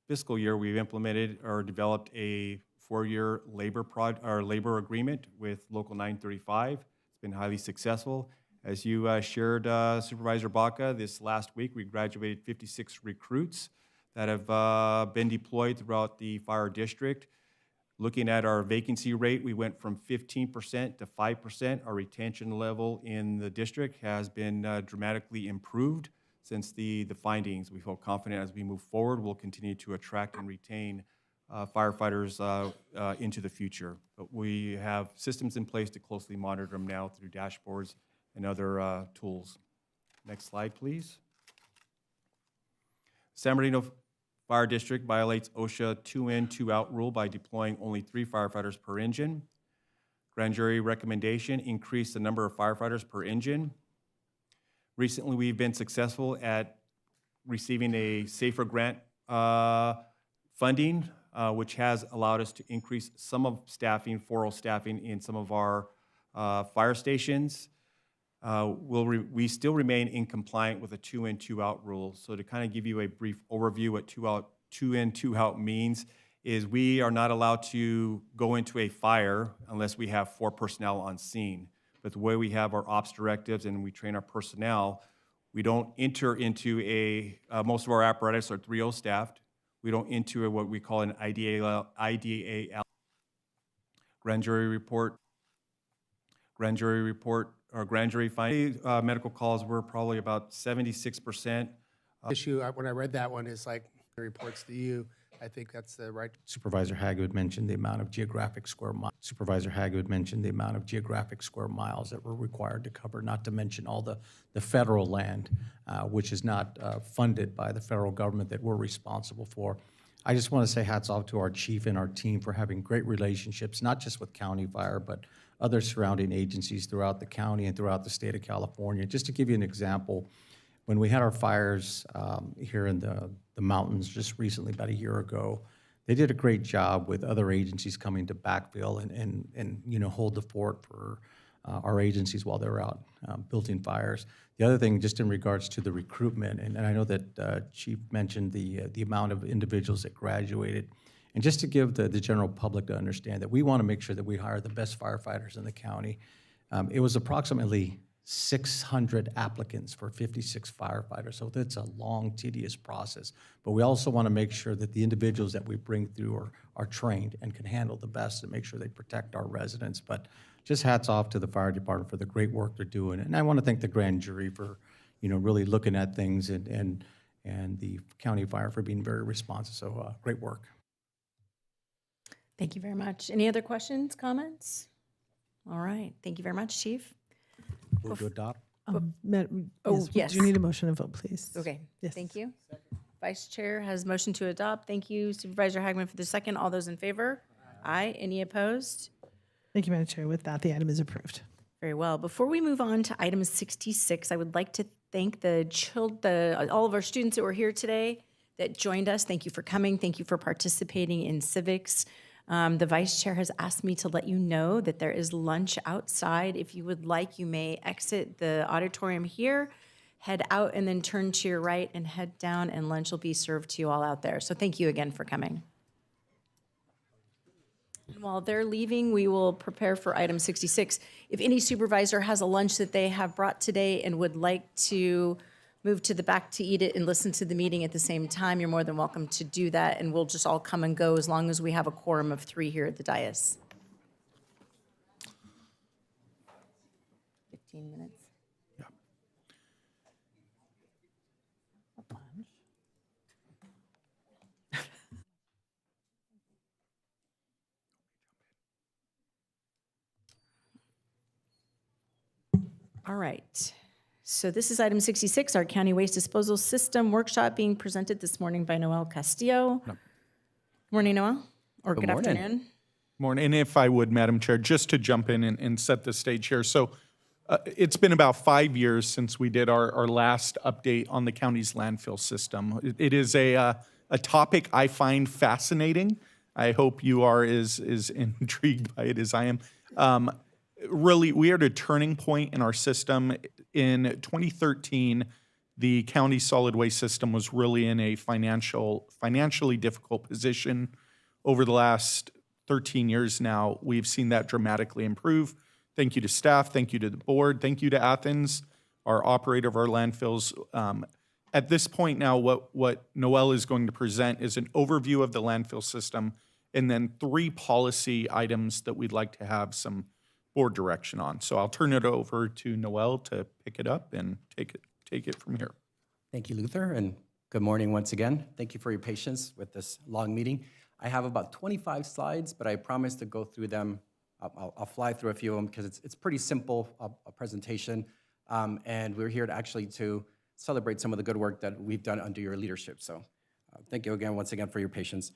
fiscal year, we've implemented or developed a 4-year labor agreement with Local 935. It's been highly successful. As you shared, Supervisor Baca, this last week we graduated 56 recruits that have been deployed throughout the fire district. Looking at our vacancy rate, we went from 15% to 5%. Our retention level in the district has been dramatically improved since the findings. We feel confident as we move forward, we'll continue to attract and retain firefighters into the future. But we have systems in place to closely monitor them now through dashboards and other tools. Next slide, please. San Bernardino Fire District violates OSHA 2-in, 2-out rule by deploying only 3 firefighters per engine. Grand jury recommendation, increase the number of firefighters per engine. Recently, we've been successful at receiving a SAFER grant funding, which has allowed us to increase some of staffing, 4 staffing in some of our fire stations. We still remain in compliant with a 2-in, 2-out rule. So to kind of give you a brief overview what 2-in, 2-out means is we are not allowed to go into a fire unless we have 4 personnel on scene. But the way we have our ops directives and we train our personnel, we don't enter into most of our apparatus are 3-0 staffed. We don't enter what we call an IDAL grand jury report. Our grand jury finding medical calls were probably about 76%. Issue, when I read that one, is like the reports to you. I think that's the right. Supervisor Hagood mentioned the amount of geographic square miles. Supervisor Hagood mentioned the amount of geographic square miles that we're required to cover, not to mention all the federal land, which is not funded by the federal government that we're responsible for. I just want to say hats off to our chief and our team for having great relationships, not just with County Fire, but other surrounding agencies throughout the county and throughout the state of California. Just to give you an example, when we had our fires here in the mountains just recently, about a year ago, they did a great job with other agencies coming to backfill and hold the fort for our agencies while they were out building fires. The other thing, just in regards to the recruitment, and I know that Chief mentioned the amount of individuals that graduated. And just to give the general public to understand that we want to make sure that we hire the best firefighters in the county. It was approximately 600 applicants for 56 firefighters. So that's a long, tedious process. But we also want to make sure that the individuals that we bring through are trained and can handle the best and make sure they protect our residents. But just hats off to the fire department for the great work they're doing. And I want to thank the grand jury for, really looking at things and the county fire for being very responsive. So great work. Thank you very much. Any other questions, comments? All right, thank you very much, Chief. Move to adopt. Yes. Do you need a motion to vote, please? Okay, Yes. thank you. Vice Chair has motion to adopt. Thank you, Supervisor Hagman for the second. All those in favor? Aye. Any opposed? Thank you, Madam Chair. With that, the item is approved. Very well. Before we move on to item 66, I would like to thank all of our students that were here today that joined us. Thank you for coming. Thank you for participating in civics. The Vice Chair has asked me to let you know that there is lunch outside. If you would like, you may exit the auditorium here, head out, and then turn to your right and head down, and lunch will be served to you all out there. So thank you again for coming. And while they're leaving, we will prepare for item 66. If any supervisor has a lunch that they have brought today and would like to move to the back to eat it and listen to the meeting at the same time, you're more than welcome to do that, and we'll just all come and go as long as we have a quorum of 3 here at the dais. 15 minutes. All right. So this is item 66, our county waste disposal system workshop being presented this morning by Noel Castillo. Morning, Noel, or good morning. afternoon. Morning, and if I would, Madam Chair, just to jump in and set the stage here. So it's been about 5 years since we did our last update on the county's landfill system. It is a topic I find fascinating. I hope you are as intrigued by it as I am. Really, we are at a turning point in our system. In 2013, the county solid waste system was really in a financially difficult position. Over the last 13 years now, we've seen that dramatically improve. Thank you to staff, thank you to the board, thank you to Athens, our operator of our landfills. At this point now, what Noel is going to present is an overview of the landfill system and then 3 policy items that we'd like to have some board direction on. So I'll turn it over to Noel to pick it up and take it from here. Thank you, Luther, and good morning once again. Thank you for your patience with this long meeting. I have about 25 slides, but I promise to go through them. I'll fly through a few of them because it's pretty simple a presentation, and we're here to celebrate some of the good work that we've done under your leadership. So thank you again, once again, for your patience.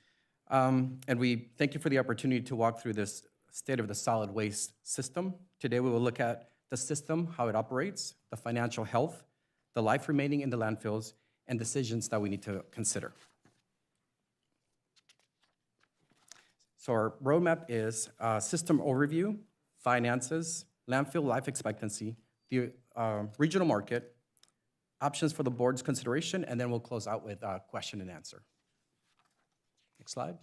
And we thank you for the opportunity to walk through this state of the solid waste system. Today we will look at the system, how it operates, the financial health, the life remaining in the landfills, and decisions that we need to consider. So our roadmap is system overview, finances, landfill life expectancy, the regional market, options for the board's consideration, and then we'll close out with question and answer. Next slide.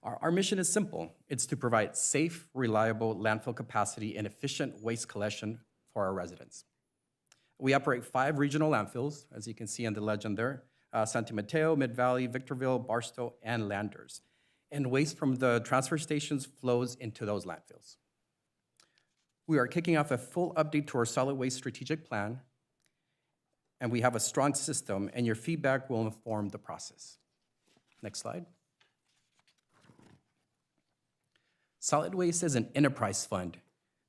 Our mission is simple. It's to provide safe, reliable landfill capacity and efficient waste collection for our residents. We operate 5 regional landfills, as you can see on the legend there, Santa Mateo, Mid-Valley, Victorville, Barstow, and Landers. And waste from the transfer stations flows into those landfills. We are kicking off a full update to our solid waste strategic plan, and we have a strong system, and your feedback will inform the process. Next slide. Solid waste is an enterprise fund,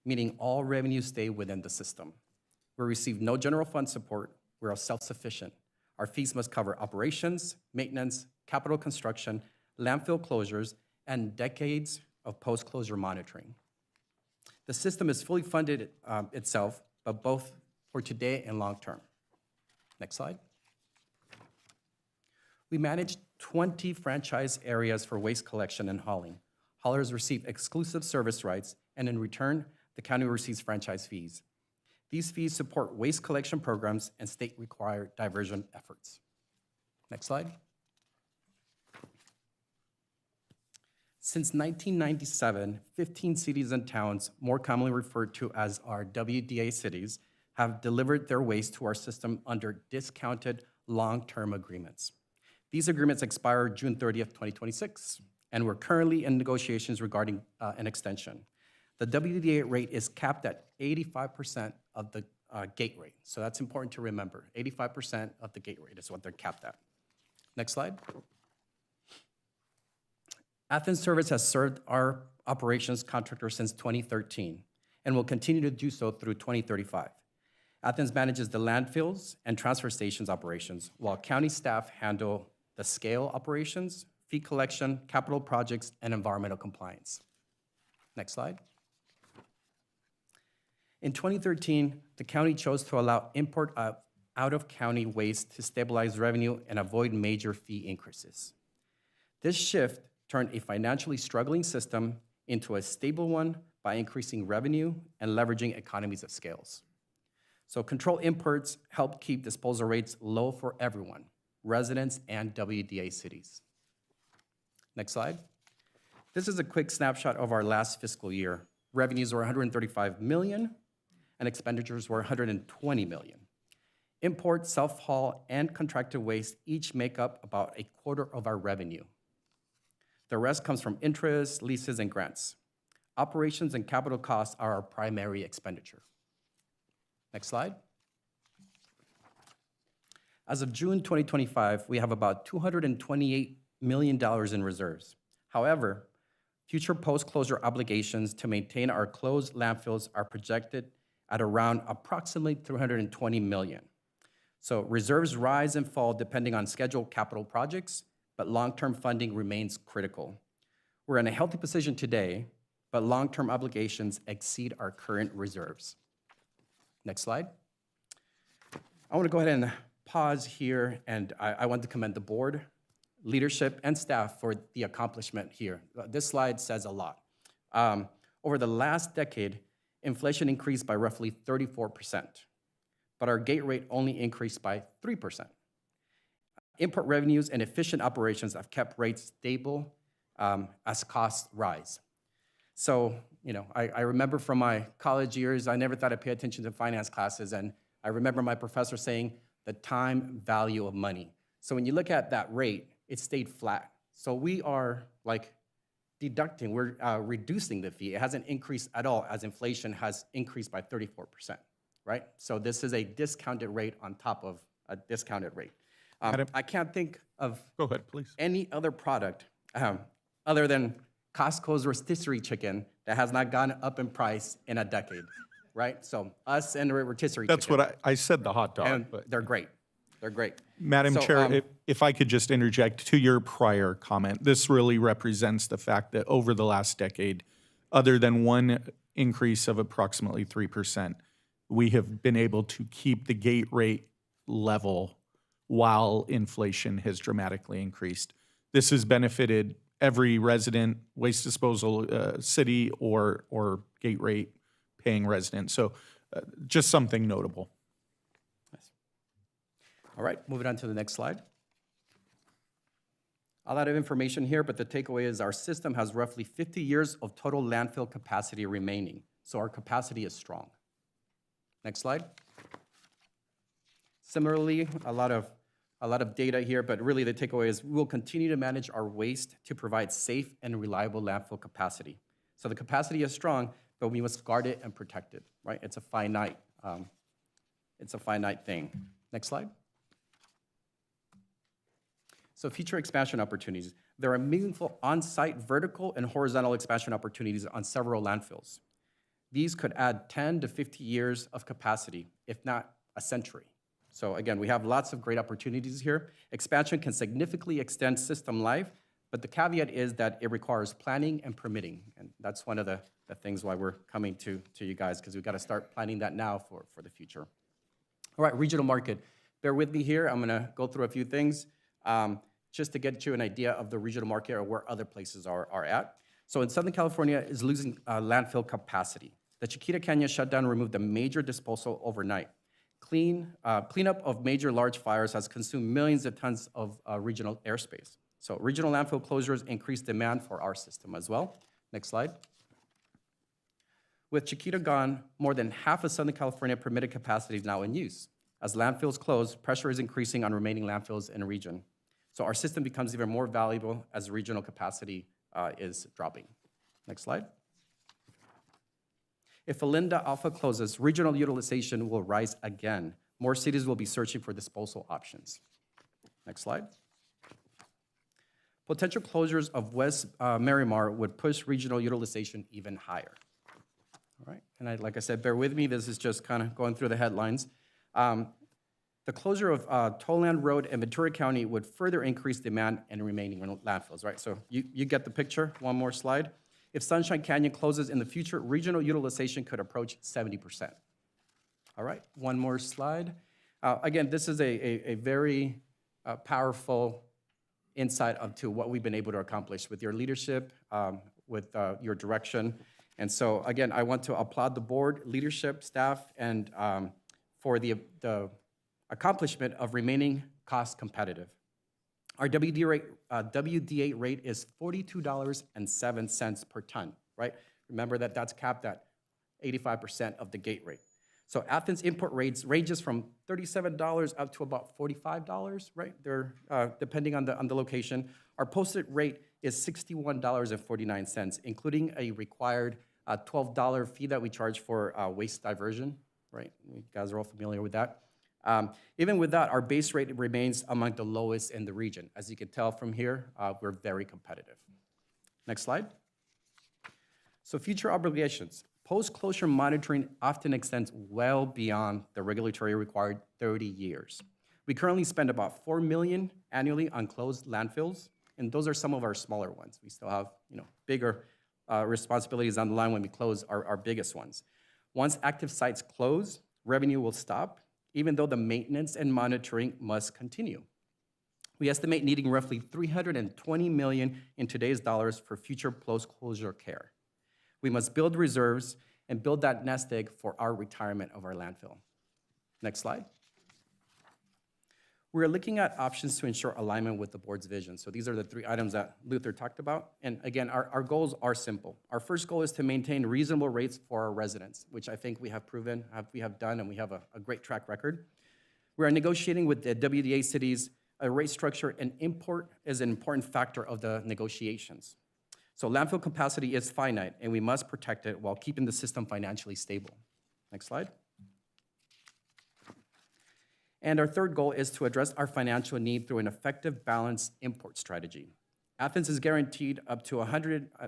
meaning all revenues stay within the system. We receive no general fund support. We are self-sufficient. Our fees must cover operations, maintenance, capital construction, landfill closures, and decades of post-closure monitoring. The system is fully funded itself, but both for today and long term. Next slide. We manage 20 franchise areas for waste collection and hauling. Haulers receive exclusive service rights, and in return, the county receives franchise fees. These fees support waste collection programs and state-required diversion efforts. Next slide. Since 1997, 15 cities and towns, more commonly referred to as our WDA cities, have delivered their waste to our system under discounted long-term agreements. These agreements expire June 30th, 2026, and we're currently in negotiations regarding an extension. The WDA rate is capped at 85% of the gate rate. So that's important to remember. 85% of the gate rate is what they're capped at. Next slide. Athens Service has served our operations contractor since 2013 and will continue to do so through 2035. Athens manages the landfills and transfer stations operations, while county staff handle the scale operations, fee collection, capital projects, and environmental compliance. Next slide. In 2013, the county chose to allow import of out-of-county waste to stabilize revenue and avoid major fee increases. This shift turned a financially struggling system into a stable one by increasing revenue and leveraging economies of scales. So control imports help keep disposal rates low for everyone, residents and WDA cities. Next slide. This is a quick snapshot of our last fiscal year. Revenues were $135 million and expenditures were $120 million. Import, self-haul, and contracted waste each make up about a quarter of our revenue. The rest comes from interest, leases, and grants. Operations and capital costs are our primary expenditure. Next slide. As of June 2025, we have about $228 million in reserves. However, future post-closure obligations to maintain our closed landfills are projected at around approximately $320 million. So reserves rise and fall depending on scheduled capital projects, but long-term funding remains critical. We're in a healthy position today, but long-term obligations exceed our current reserves. Next slide. I want to go ahead and pause here, and I want to commend the board, leadership, and staff for the accomplishment here. This slide says a lot. Over the last decade, inflation increased by roughly 34%, but our gate rate only increased by 3%. Import revenues and efficient operations have kept rates stable as costs rise. So, I remember from my college years, I never thought I'd pay attention to finance classes, and I remember my professor saying the time value of money. So when you look at that rate, it stayed flat. So we are deducting, we're reducing the fee. It hasn't increased at all as inflation has increased by 34%, right? So this is a discounted rate on top of a discounted rate. I can't think of Go ahead, please. any other product other than Costco's rotisserie chicken that has not gone up in price in a decade, right? So us and rotisserie That's chicken. what I said, the hot dog. And But they're great. They're great. Madam So, Chair, if I could just interject to your prior comment, this really represents the fact that over the last decade, other than one increase of approximately 3%, we have been able to keep the gate rate level while inflation has dramatically increased. This has benefited every resident, waste disposal city, or gate rate paying resident. So just something notable. All right, moving on to the next slide. A lot of information here, but the takeaway is our system has roughly 50 years of total landfill capacity remaining, so our capacity is strong. Next slide. Similarly, a lot of data here, but really the takeaway is we'll continue to manage our waste to provide safe and reliable landfill capacity. So the capacity is strong, but we must guard it and protect it, right? It's a finite thing. Next slide. So future expansion opportunities. There are meaningful on-site vertical and horizontal expansion opportunities on several landfills. These could add 10 to 50 years of capacity, if not a century. So again, we have lots of great opportunities here. Expansion can significantly extend system life, but the caveat is that it requires planning and permitting. And that's one of the things why we're coming to you guys, because we've got to start planning that now for the future. All right, regional market. Bear with me here. I'm gonna go through a few things just to get you an idea of the regional market or where other places are at. So in Southern California is losing landfill capacity. The Chiquita Canyon shutdown removed a major disposal overnight. Cleanup of major large fires has consumed millions of tons of regional airspace. So regional landfill closures increase demand for our system as well. Next slide. With Chiquita gone, more than half of Southern California permitted capacity is now in use. As landfills close, pressure is increasing on remaining landfills in the region. So our system becomes even more valuable as regional capacity is dropping. Next slide. If Olinda Alpha closes, regional utilization will rise again. More cities will be searching for disposal options. Next slide. Potential closures of West Marimar would push regional utilization even higher. All right, and like I said, bear with me, this is just kind of going through the headlines. The closure of Toland Road and Ventura County would further increase demand in remaining landfills, right? So you get the picture. One more slide. If Sunshine Canyon closes in the future, regional utilization could approach 70%. All right, one more slide. Again, this is a very powerful insight into what we've been able to accomplish with your leadership, with your direction. And so, again, I want to applaud the board, leadership, staff, and for the accomplishment of remaining cost competitive. Our WDA rate is $42.07 per ton, right? Remember that that's capped at 85% of the gate rate. So Athens import rates ranges from $37 up to about $45, right? They're depending on the location. Our posted rate is $61.49, including a required $12 fee that we charge for waste diversion, right? You guys are all familiar with that. Even with that, our base rate remains among the lowest in the region. As you can tell from here, we're very competitive. Next slide. So future obligations. Post-closure monitoring often extends well beyond the regulatory required 30 years. We currently spend about $4 million annually on closed landfills, and those are some of our smaller ones. We still have, bigger responsibilities on the line when we close our biggest ones. Once active sites close, revenue will stop, even though the maintenance and monitoring must continue. We estimate needing roughly $320 million in today's dollars for future post-closure care. We must build reserves and build that nest egg for our retirement of our landfill. Next slide. We're looking at options to ensure alignment with the board's vision. So these are the 3 items that Luther talked about. And again, our goals are simple. Our first goal is to maintain reasonable rates for our residents, which I think we have proven, we have done, and we have a great track record. We are negotiating with the WDA cities a rate structure, and import is an important factor of the negotiations. So landfill capacity is finite, and we must protect it while keeping the system financially stable. Next slide. And our third goal is to address our financial need through an effective balanced import strategy. Athens is guaranteed up to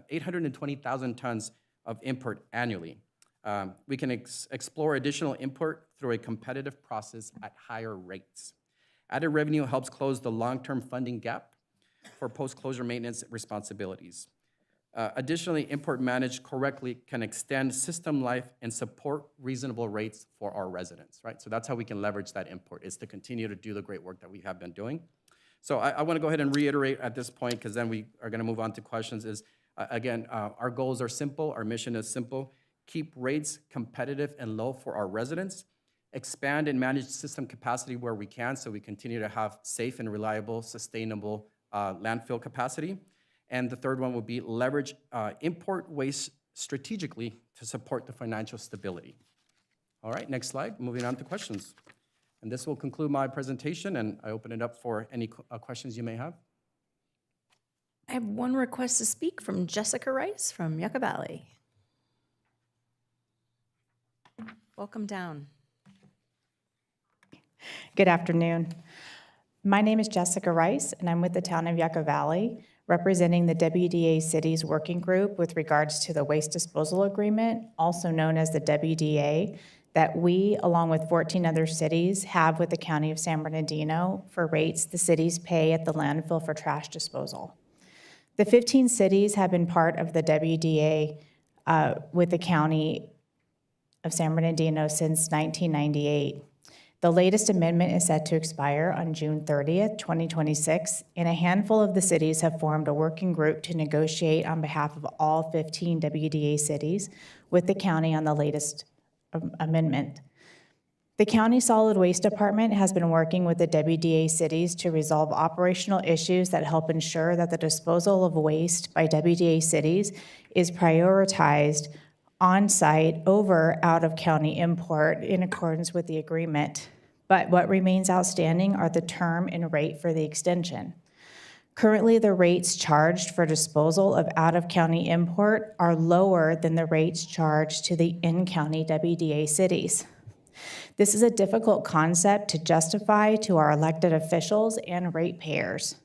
820,000 tons of import annually. We can explore additional import through a competitive process at higher rates. Added revenue helps close the long-term funding gap for post-closure maintenance responsibilities. Additionally, import managed correctly can extend system life and support reasonable rates for our residents, right? So that's how we can leverage that import, is to continue to do the great work that we have been doing. So I want to go ahead and reiterate at this point, because then we are going to move on to questions, is, again, our goals are simple, our mission is simple. Keep rates competitive and low for our residents. Expand and manage system capacity where we can, so we continue to have safe and reliable, sustainable landfill capacity. And the third one would be leverage import waste strategically to support the financial stability. All right, next slide, moving on to questions. And this will conclude my presentation, and I open it up for any questions you may have. I have one request to speak from Jessica Rice from Yucca Valley. Welcome down. Good afternoon. My name is Jessica Rice, and I'm with the town of Yucca Valley, representing the WDA Cities Working Group with regards to the Waste Disposal Agreement, also known as the WDA, that we, along with 14 other cities, have with the County of San Bernardino for rates the cities pay at the landfill for trash disposal. The 15 cities have been part of the WDA with the County of San Bernardino since 1998. The latest amendment is set to expire on June 30th, 2026, and a handful of the cities have formed a working group to negotiate on behalf of all 15 WDA cities with the county on the latest amendment. The County Solid Waste Department has been working with the WDA cities to resolve operational issues that help ensure that the disposal of waste by WDA cities is prioritized on-site over out-of-county import in accordance with the agreement. But what remains outstanding are the term and rate for the extension. Currently, the rates charged for disposal of out-of-county import are lower than the rates charged to the in-county WDA cities. This is a difficult concept to justify to our elected officials and ratepayers.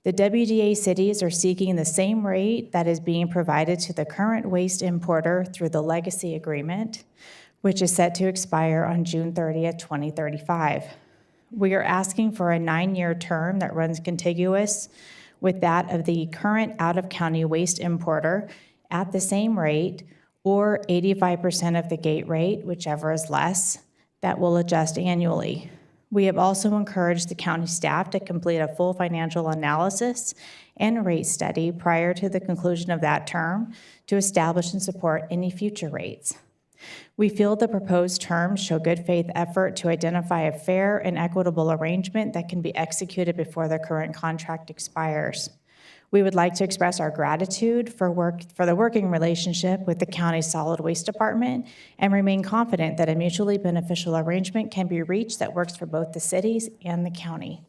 The WDA cities are seeking the same rate that is being provided to the current waste importer through the legacy agreement, which is set to expire on June 30th, 2035. We are asking for a 9-year term that runs contiguous with that of the current out-of-county waste importer at the same rate, or 85% of the gate rate, whichever is less, that will adjust annually. We have also encouraged the county staff to complete a full financial analysis and rate study prior to the conclusion of that term to establish and support any future rates. We feel the proposed terms show good faith effort to identify a fair and equitable arrangement that can be executed before the current contract expires. We would like to express our gratitude for the working relationship with the county's solid waste department and remain confident that a mutually beneficial arrangement can be reached that works for both the cities and the county.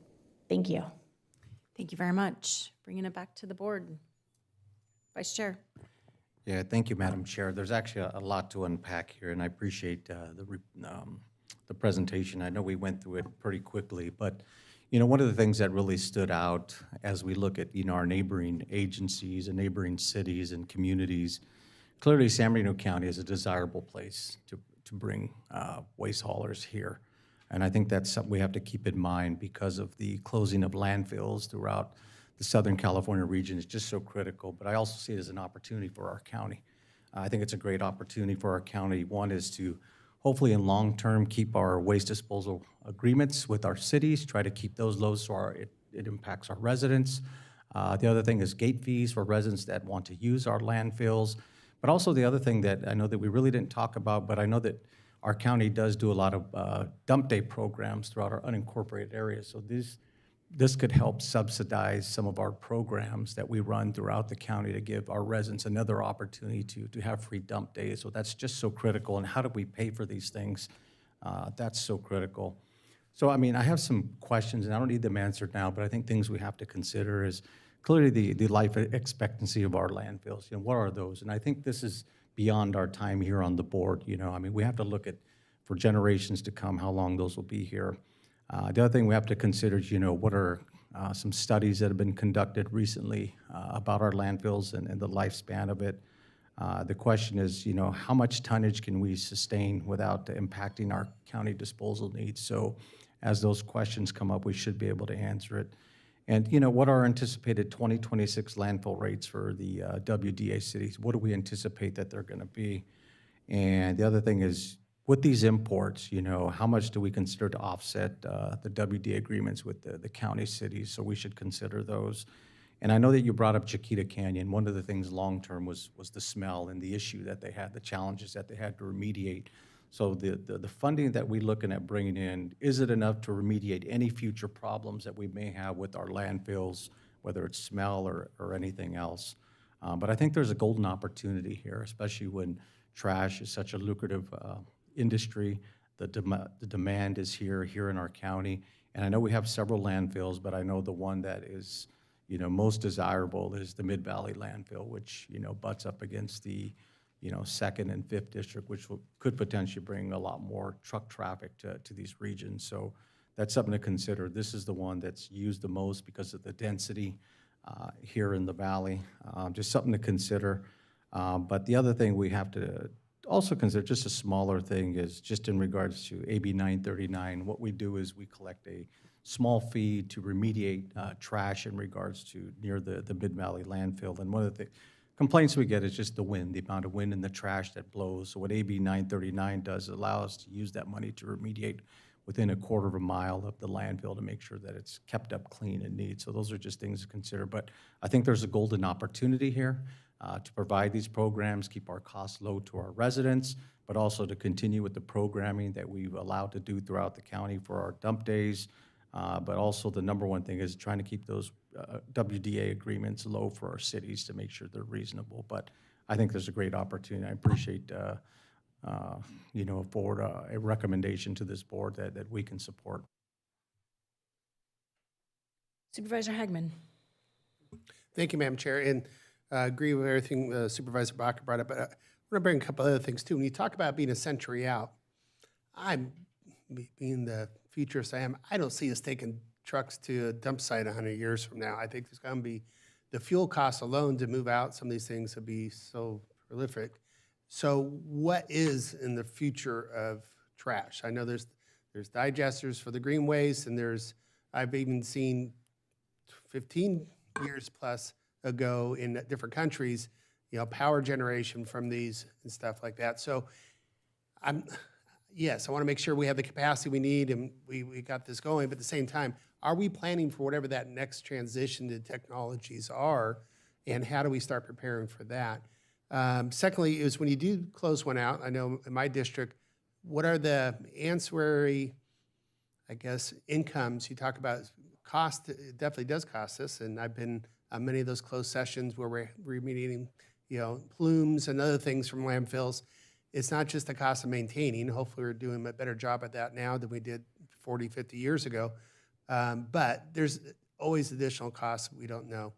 Thank you. Thank you very much. Bringing it back to the board. Vice Chair. Yeah, thank you, Madam Chair. There's actually a lot to unpack here, and I appreciate the presentation. I know we went through it pretty quickly, but one of the things that really stood out as we look at our neighboring agencies and neighboring cities and communities, clearly San Bernardino County is a desirable place to bring waste haulers here. And I think that's something we have to keep in mind because of the closing of landfills throughout the Southern California region is just so critical, but I also see it as an opportunity for our county. I think it's a great opportunity for our county. One is to hopefully in long term keep our waste disposal agreements with our cities, try to keep those low so it impacts our residents. The other thing is gate fees for residents that want to use our landfills. But also the other thing that I know that we really didn't talk about, but I know that our county does do a lot of dump day programs throughout our unincorporated areas. So this could help subsidize some of our programs that we run throughout the county to give our residents another opportunity to have free dump days. So that's just so critical. And how do we pay for these things? That's so critical. So, I mean, I have some questions, and I don't need them answered now, but I think things we have to consider is clearly the life expectancy of our landfills. What are those? And I think this is beyond our time here on the board. I mean, we have to look at, for generations to come, how long those will be here. The other thing we have to consider is, what are some studies that have been conducted recently about our landfills and the lifespan of it. The question is, how much tonnage can we sustain without impacting our county disposal needs? So as those questions come up, we should be able to answer it. And, what are our anticipated 2026 landfill rates for the WDA cities? What do we anticipate that they're going to be? And the other thing is, with these imports, how much do we consider to offset the WDA agreements with the county cities? So we should consider those. And I know that you brought up Chiquita Canyon. One of the things long-term was the smell and the issue that they had, the challenges that they had to remediate. So the funding that we're looking at bringing in, is it enough to remediate any future problems that we may have with our landfills, whether it's smell or anything else? But I think there's a golden opportunity here, especially when trash is such a lucrative industry. The demand is here in our county. And I know we have several landfills, but I know the one that is most desirable is the Mid-Valley landfill, which butts up against the 2nd and 5th district, which could potentially bring a lot more truck traffic to these regions. So that's something to consider. This is the one that's used the most because of the density here in the valley. Just something to consider. But the other thing we have to also consider, just a smaller thing, is just in regards to AB 939. What we do is we collect a small fee to remediate trash in regards to near the Mid-Valley landfill. And one of the complaints we get is just the wind, the amount of wind in the trash that blows. So what AB 939 does is allow us to use that money to remediate within a quarter of a mile of the landfill to make sure that it's kept up clean and neat. So those are just things to consider. But I think there's a golden opportunity here to provide these programs, keep our costs low to our residents, but also to continue with the programming that we've allowed to do throughout the county for our dump days. But also the number one thing is trying to keep those WDA agreements low for our cities to make sure they're reasonable. But I think there's a great opportunity. I appreciate forward a recommendation to this board that we can support. Supervisor Hagman. Thank you, Madam Chair, and agree with everything Supervisor Baca brought up, but I want to bring a couple other things too. When you talk about being a century out, being the futurist I am, I don't see us taking trucks to a dump site 100 years from now. I think there's going to be, the fuel costs alone to move out some of these things would be so prolific. So what is in the future of trash? I know there's digesters for the green waste, and I've even seen 15 years plus ago in different countries, power generation from these and stuff like that. So yes, I want to make sure we have the capacity we need and we got this going, but at the same time, are we planning for whatever that next transition to technologies are, and how do we start preparing for that? Secondly, is when you do close one out, I know in my district, what are the ancillary, I guess, incomes? You talk about cost, it definitely does cost us, and I've been on many of those closed sessions where we're remediating, plumes and other things from landfills. It's not just the cost of maintaining. Hopefully we're doing a better job at that now than we did 40, 50 years ago. But there's always additional costs we don't know.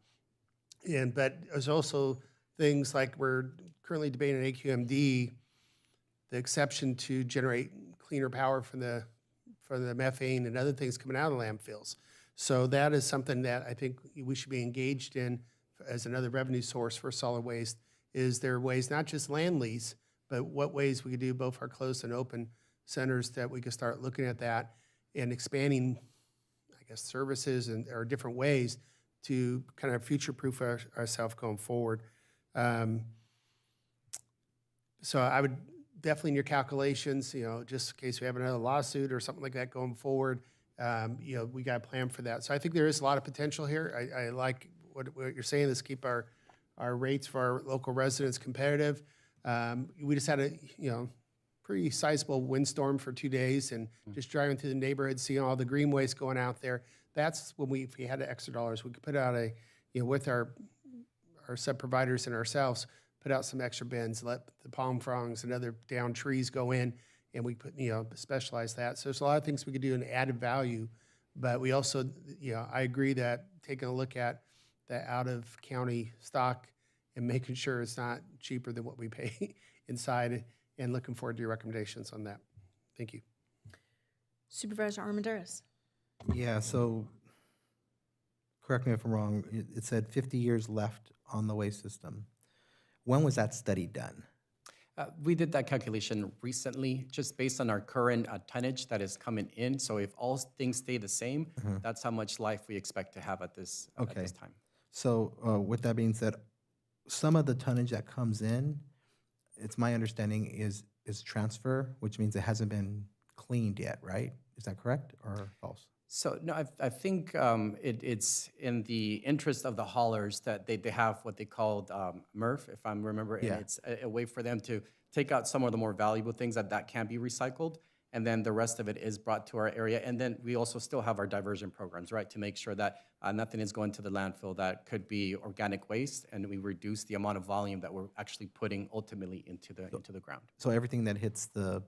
But there's also things like we're currently debating an AQMD, the exception to generate cleaner power from the methane and other things coming out of landfills. So that is something that I think we should be engaged in as another revenue source for solid waste. Is there ways, not just land lease, but what ways we could do both our closed and open centers that we could start looking at that and expanding, I guess, services or different ways to kind of future-proof ourselves going forward. So I would definitely in your calculations, just in case we have another lawsuit or something like that going forward, we got to plan for that. So I think there is a lot of potential here. I like what you're saying, is keep our rates for our local residents competitive. We just had a pretty sizable windstorm for 2 days, and just driving through the neighborhood, seeing all the green waste going out there. That's when if we had the extra dollars, we could put out with our sub-providers and ourselves, put out some extra bins, let the palm fronds and other down trees go in, and we put, specialize that. So there's a lot of things we could do in added value, but we also, I agree that taking a look at the out-of-county stock and making sure it's not cheaper than what we pay inside, and looking forward to your recommendations on that. Thank you. Supervisor Armendariz. Yeah, so correct me if I'm wrong, it said 50 years left on the waste system. When was that study done? We did that calculation recently, just based on our current tonnage that is coming in. So if all things stay the same, that's how much life we expect to have at this time. So with that being said, some of the tonnage that comes in, it's my understanding is transfer, which means it hasn't been cleaned yet, right? Is that correct or false? So no, I think it's in the interest of the haulers that they have what they called MRF, if I'm remembering. Yeah. And it's a way for them to take out some of the more valuable things that can be recycled, and then the rest of it is brought to our area. And then we also still have our diversion programs, right, to make sure that nothing is going to the landfill that could be organic waste, and we reduce the amount of volume that we're actually putting ultimately into the ground. So everything that hits the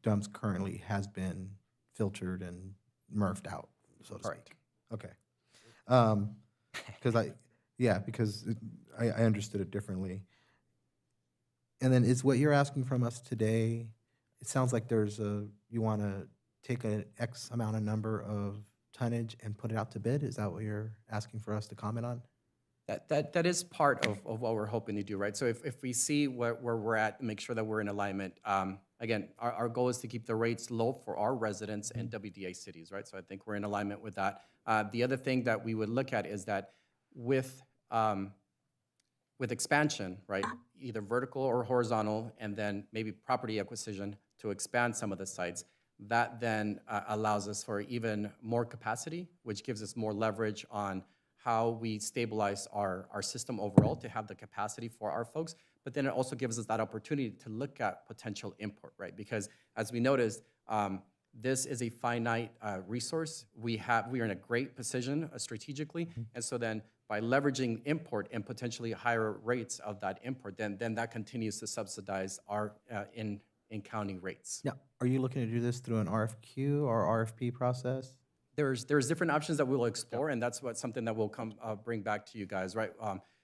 dumps currently has been filtered and MRF'd out, so to Correct. speak. Okay. Because I understood it differently. And then is what you're asking from us today, it sounds like you want to take an X amount of number of tonnage and put it out to bid? Is that what you're asking for us to comment on? That is part of what we're hoping to do, right? So if we see where we're at, make sure that we're in alignment. Again, our goal is to keep the rates low for our residents and WDA cities, right? So I think we're in alignment with that. The other thing that we would look at is that with expansion, right, either vertical or horizontal, and then maybe property acquisition to expand some of the sites, that then allows us for even more capacity, which gives us more leverage on how we stabilize our system overall to have the capacity for our folks. But then it also gives us that opportunity to look at potential import, right? Because as we noticed, this is a finite resource. We are in a great position strategically, and so then by leveraging import and potentially higher rates of that import, then that continues to subsidize our in-county rates. Now, are you looking to do this through an RFQ or RFP process? there's different options that we'll explore, and that's something that we'll come bring back to you guys, right?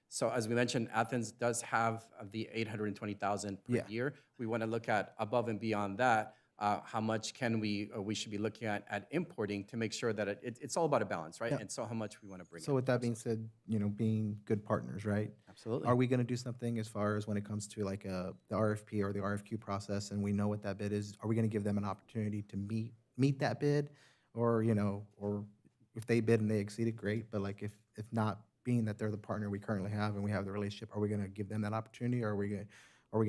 So as we mentioned, Athens does have the 820,000 per year. We want to look at above and beyond that. How much can we should be looking at importing to make sure that it's all about a balance, right? Yeah. And so how much we want to bring So in. with that being said, being good partners, right? Absolutely. Are we going to do something as far as when it comes to like the RFP or the RFQ process, and we know what that bid is? Are we going to give them an opportunity to meet that bid, or or if they bid and they exceed it, great. But like if not, being that they're the partner we currently have and we have the relationship, are we going to give them that opportunity, or are we going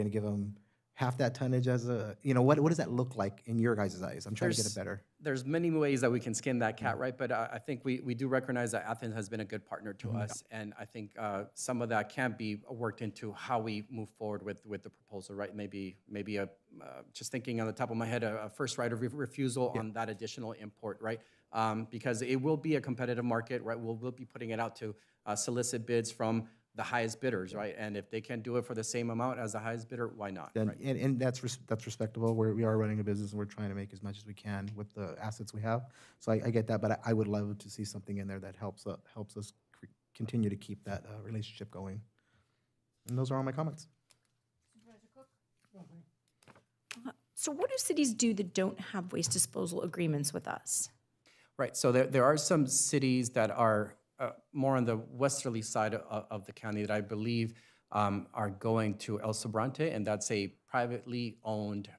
to give them half that tonnage as a, what does that look like in your guys' eyes? I'm trying to get it better. There's many ways that we can skin that cat, right? But I think we do recognize that Athens has been a good partner to us, and I think some of that can be worked into how we move forward with the proposal, right? Maybe just thinking on the top of my head, a first right of refusal on that additional import, right? Because it will be a competitive market, right? We'll be putting it out to solicit bids from the highest bidders, right? And if they can't do it for the same amount as the highest bidder, why not? And, Right? and that's respectable. We are running a business and we're trying to make as much as we can with the assets we have. So I get that, but I would love to see something in there that helps us continue to keep that relationship going. And those are all my comments. So what do cities do that don't have waste disposal agreements with us? Right, so there are some cities that are more on the westerly side of the county that I believe are going to El Sobrante, and that's a privately owned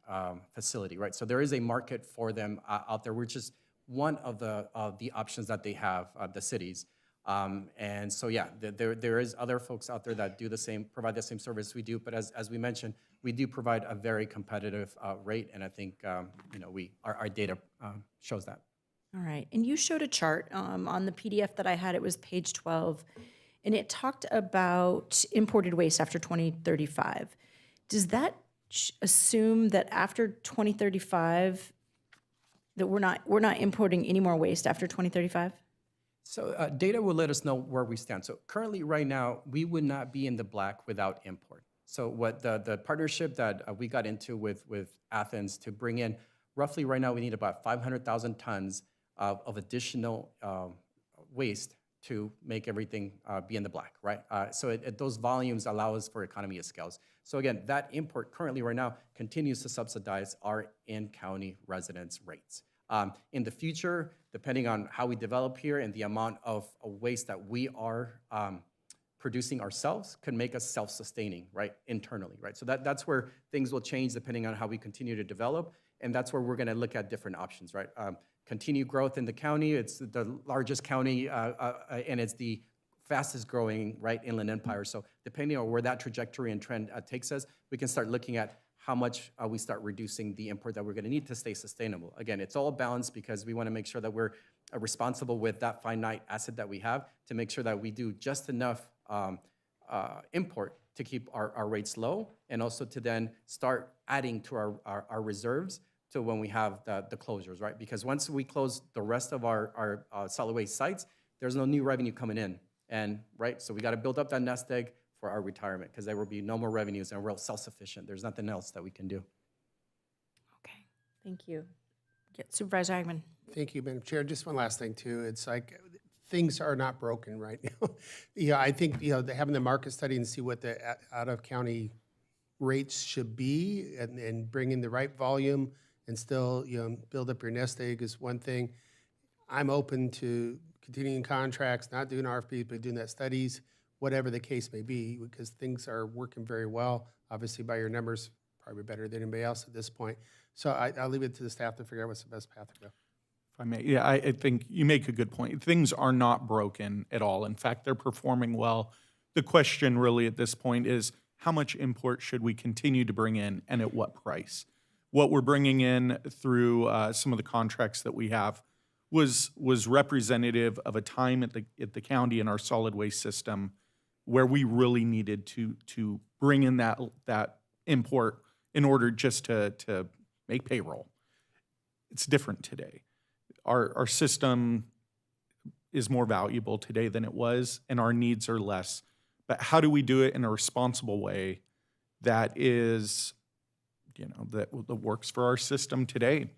facility, right? So there is a market for them out there, which is one of the options that they have, the cities. And so, yeah, there is other folks out there that do the same, provide the same service we do, but as we mentioned, we do provide a very competitive rate, and I think, our data shows that. All right, and you showed a chart on the PDF that I had, it was page 12, and it talked about imported waste after 2035. Does that assume that after 2035, that we're not importing any more waste after 2035? So data will let us know where we stand. So currently, right now, we would not be in the black without import. So what the partnership that we got into with Athens to bring in, roughly right now, we need about 500,000 tons of additional waste to make everything be in the black, right? So those volumes allow us for economy of scales. So again, that import currently right now continues to subsidize our in-county residents' rates. In the future, depending on how we develop here and the amount of waste that we are producing ourselves could make us self-sustaining, right, internally, right? So that's where things will change depending on how we continue to develop, and that's where we're gonna look at different options, right? Continued growth in the county, it's the largest county, and it's the fastest growing, right, inland empire. So depending on where that trajectory and trend takes us, we can start looking at how much we start reducing the import that we're gonna need to stay sustainable. Again, it's all balanced because we wanna make sure that we're responsible with that finite asset that we have to make sure that we do just enough import to keep our rates low, and also to then start adding to our reserves to when we have the closures, right? Because once we close the rest of our solid waste sites, there's no new revenue coming in, and right? So we gotta build up that nest egg for our retirement, because there will be no more revenues and we're self-sufficient. There's nothing else that we can do. Okay, thank you. Yeah, Supervisor Hagman. Thank you, Madam Chair. Just one last thing too. It's like things are not broken right now. I think having the market study and see what the out-of-county rates should be, and bring in the right volume and still build up your nest egg is one thing. I'm open to continuing contracts, not doing RFPs, but doing that studies, whatever the case may be, because things are working very well. Obviously, by your numbers, probably better than anybody else at this point. So I'll leave it to the staff to figure out what's the best path to go. If I may, yeah, I think you make a good point. Things are not broken at all. In fact, they're performing well. The question really at this point is how much import should we continue to bring in, and at what price? What we're bringing in through some of the contracts that we have was representative of a time at the county and our solid waste system where we really needed to bring in that import in order just to make payroll. It's different today. Our system is more valuable today than it was, and our needs are less. But how do we do it in a responsible way that is, that works for our system today,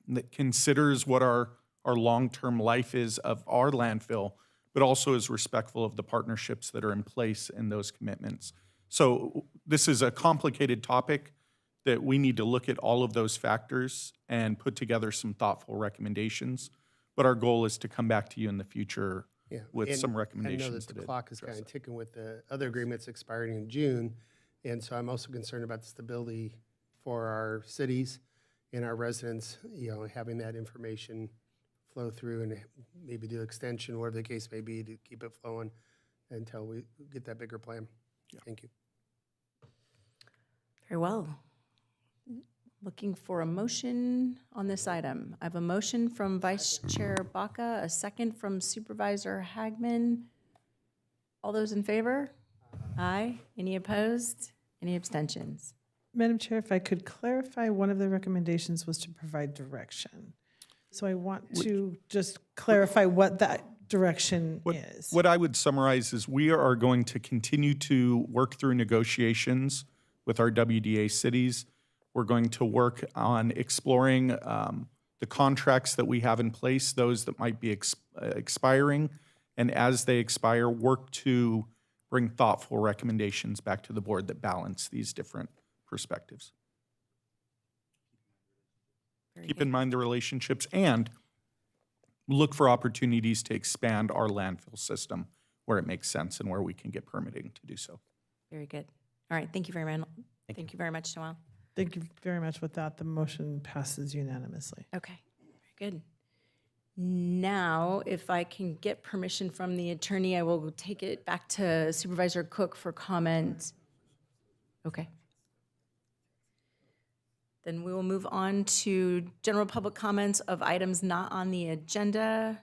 that considers what our our long-term life is of our landfill, but also is respectful of the partnerships that are in place in those commitments. So this is a complicated topic that we need to look at all of those factors and put together some thoughtful recommendations. But our goal is to come back to you in the future Yeah, with and some I recommendations. know that the that clock is address kind of it. ticking with the other agreements expiring in June. And so I'm also concerned about the stability for our cities and our residents, having that information flow through and maybe do extension, whatever the case may be, to keep it flowing until we get that bigger plan. Thank you. Very well. Looking for a motion on this item. I have a motion from Vice Chair Baca, a second from Supervisor Hagman. All those in favor? Aye. Any opposed? Any abstentions? Madam Chair, if I could clarify, one of the recommendations was to provide direction. So I want to just clarify what that direction is. What I would summarize is we are going to continue to work through negotiations with our WDA cities. We're going to work on exploring the contracts that we have in place, those that might be expiring, and as they expire, work to bring thoughtful recommendations back to the board that balance these different perspectives. Keep in mind the relationships and look for opportunities to expand our landfill system where it makes sense and where we can get permitting to do so. Very good. All right, thank you very much. Thank you very much, Noel. Thank you very much. With that, the motion passes unanimously. Okay, very good. Now, if I can get permission from the attorney, I will take it back to Supervisor Cook for comment. Okay. Then we will move on to general public comments of items not on the agenda.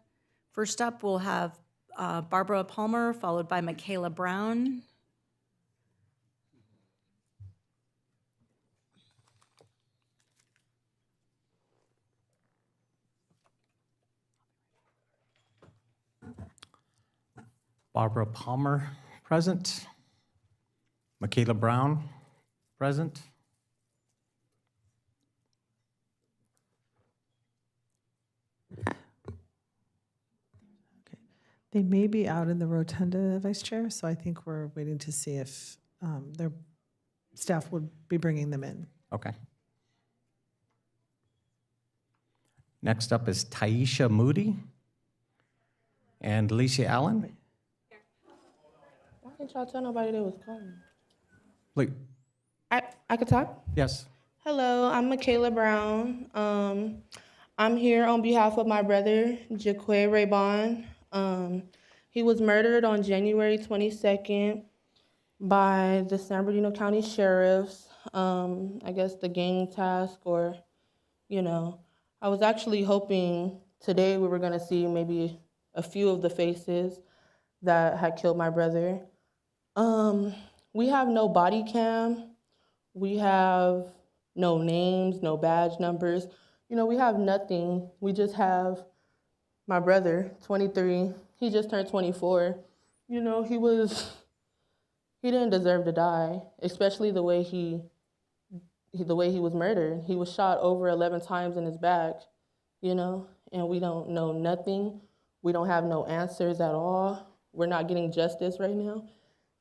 First up, we'll have Barbara Palmer, followed by Michaela Brown. Barbara Palmer, present. Michaela Brown, present. They may be out in the rotunda, Vice Chair, so I think we're waiting to see if their staff would be bringing them in. Okay. Next up is Taisha Moody and Alicia Allen. Why didn't y'all tell nobody they was coming? Please. I could talk? Yes. Hello, I'm Michaela Brown. I'm here on behalf of my brother, Jaquay Raybon. He was murdered on January 22nd by the San Bernardino County Sheriffs. I guess the gang task or, I was actually hoping today we were gonna see maybe a few of the faces that had killed my brother. We have no body cam. We have no names, no badge numbers. We have nothing. We just have my brother, 23. He just turned 24. He didn't deserve to die, especially the way he was murdered. He was shot over 11 times in his back, and we don't know nothing. We don't have no answers at all. We're not getting justice right now.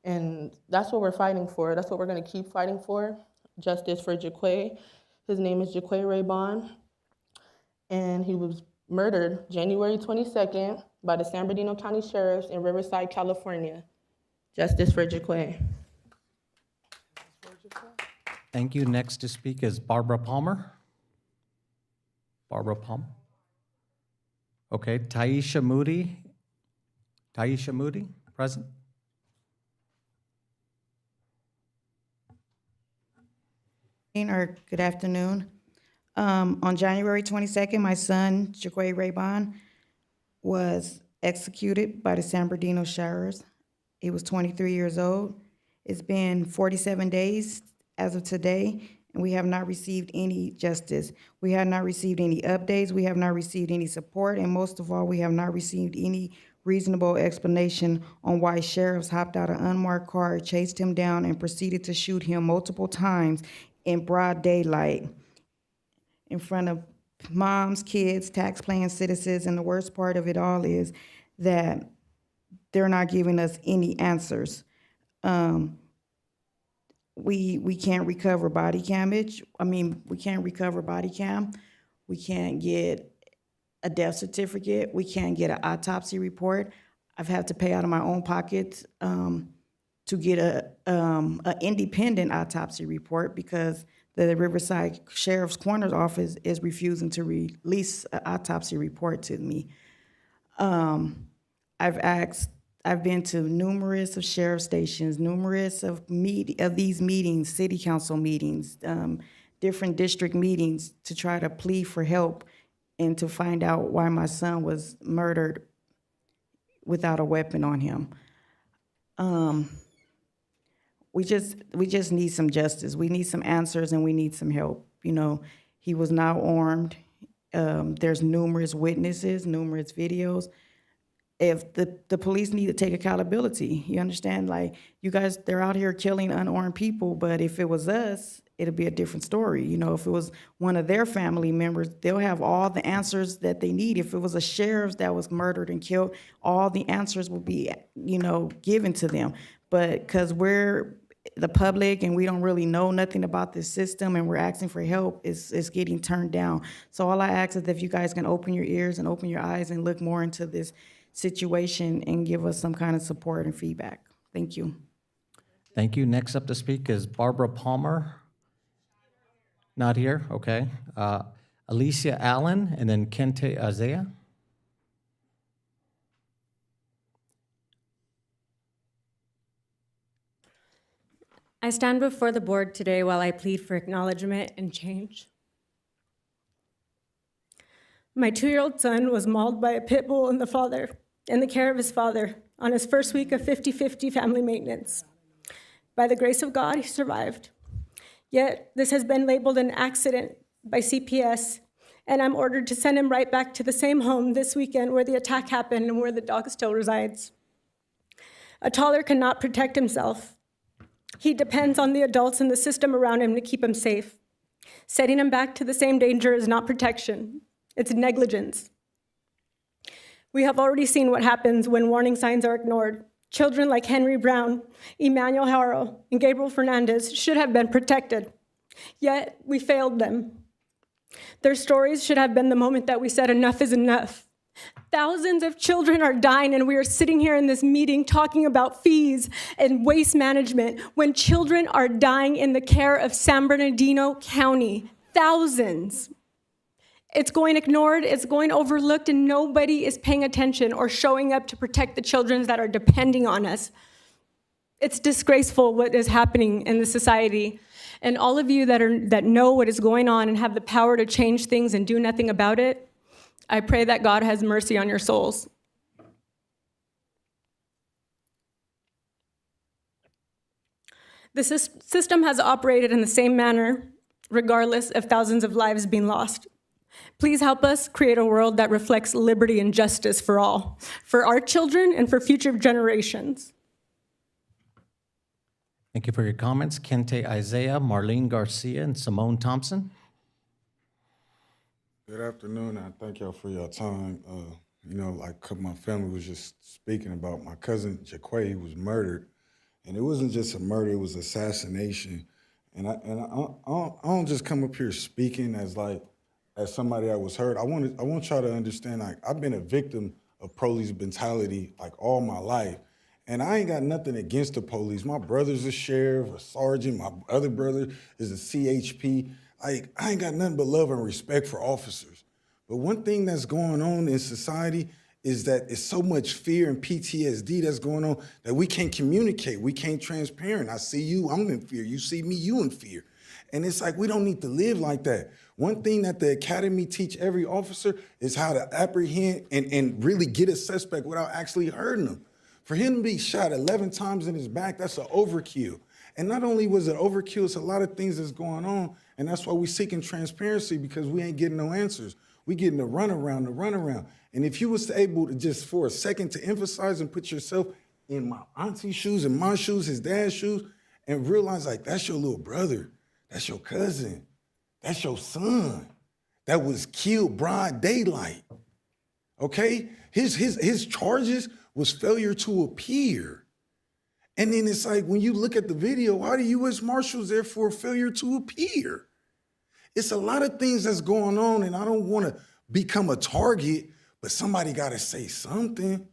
And that's what we're fighting for. That's what we're gonna keep fighting for, justice for Jaquay. His name is Jaquay Raybon, and he was murdered January 22nd by the San Bernardino County Sheriffs in Riverside, California. Justice for Jaquay. Thank you. Next to speak is Barbara Palmer. Barbara Palmer. Okay, Taisha Moody. Taisha Moody, present. Or good afternoon. On January 22nd, my son, Jaquay Raybon, was executed by the San Bernardino Sheriffs. He was 23 years old. It's been 47 days as of today, and we have not received any justice. We have not received any updates. We have not received any support, and most of all, we have not received any reasonable explanation on why sheriffs hopped out an unmarked car, chased him down, and proceeded to shoot him multiple times in broad daylight in front of moms, kids, tax-paying citizens, and the worst part of it all is that they're not giving us any answers. We can't recover body camage. We can't recover body cam. We can't get a death certificate. We can't get an autopsy report. I've had to pay out of my own pocket to get an independent autopsy report because the Riverside Sheriff's Coroner's Office is refusing to release an autopsy report to me. I've been to numerous of sheriff stations, numerous of these meetings, city council meetings, different district meetings to try to plead for help and to find out why my son was murdered without a weapon on him. We just need some justice. We need some answers and we need some help. You know, he was not armed. There's numerous witnesses, numerous videos. If the police need to take accountability, you understand? Like, you guys, they're out here killing unarmed people, but if it was us, it'd be a different story. You know, if it was one of their family members, they'll have all the answers that they need. If it was a sheriff that was murdered and killed, all the answers will be, you know, given to them. But because we're the public and we don't really know nothing about this system and we're asking for help, it's getting turned down. So all I ask is if you guys can open your ears and open your eyes and look more into this situation and give us some kind of support and feedback. Thank you. Thank you. Next up to speak is Barbara Palmer. Not here, okay. Alicia Allen, and then Kente Isaiah. I stand before the board today while I plead for acknowledgement and change. My 2-year-old son was mauled by a pit bull in the care of his father on his first week of 50-50 family maintenance. By the grace of God, he survived. Yet, this has been labeled an accident by CPS, and I'm ordered to send him right back to the same home this weekend where the attack happened and where the dog still resides. A toddler cannot protect himself. He depends on the adults in the system around him to keep him safe. Setting him back to the same danger is not protection. It's negligence. We have already seen what happens when warning signs are ignored. Children like Henry Brown, Emmanuel Haro, and Gabriel Fernandez should have been protected, yet we failed them. Their stories should have been the moment that we said enough is enough. Thousands of children are dying, and we are sitting here in this meeting talking about fees and waste management when children are dying in the care of San Bernardino County. Thousands. It's going ignored, it's going overlooked, and nobody is paying attention or showing up to protect the children that are depending on us. It's disgraceful what is happening in the society. And all of you that know what is going on and have the power to change things and do nothing about it, I pray that God has mercy on your souls. The system has operated in the same manner, regardless of thousands of lives being lost. Please help us create a world that reflects liberty and justice for all, for our children and for future generations. Thank you for your comments. Kente Isaiah, Marlene Garcia, and Simone Thompson. Good afternoon, and thank y'all for your time. You know, like my family was just speaking about my cousin Jaquay was murdered, and it wasn't just a murder; it was assassination. And I don't just come up here speaking as somebody that was hurt. I want y'all to understand, like, I've been a victim of police brutality like all my life. And I ain't got nothing against the police. My brother's a sheriff, a sergeant. My other brother is a CHP. I ain't got nothing but love and respect for officers. But one thing that's going on in society is that it's so much fear and PTSD that's going on that we can't communicate. We can't transparent. I see you, I'm in fear. You see me, you in fear. And it's like, we don't need to live like that. One thing that the academy teach every officer is how to apprehend and really get a suspect without actually hurting them. For him to be shot 11 times in his back, that's an overkill. And not only was it overkill, it's a lot of things that's going on, and that's why we're seeking transparency, because we ain't getting no answers. We getting the runaround. And if you was able to just for a second to emphasize and put yourself in my auntie's shoes, in my shoes, his dad's shoes, and realize, like, that's your little brother, that's your cousin, that's your son. that was killed broad daylight. Okay? His charges was failure to appear. And then it's like, when you look at the video, why the U.S. Marshals there for failure to appear? It's a lot of things that's going on, and I don't want to become a target, but somebody got to say something.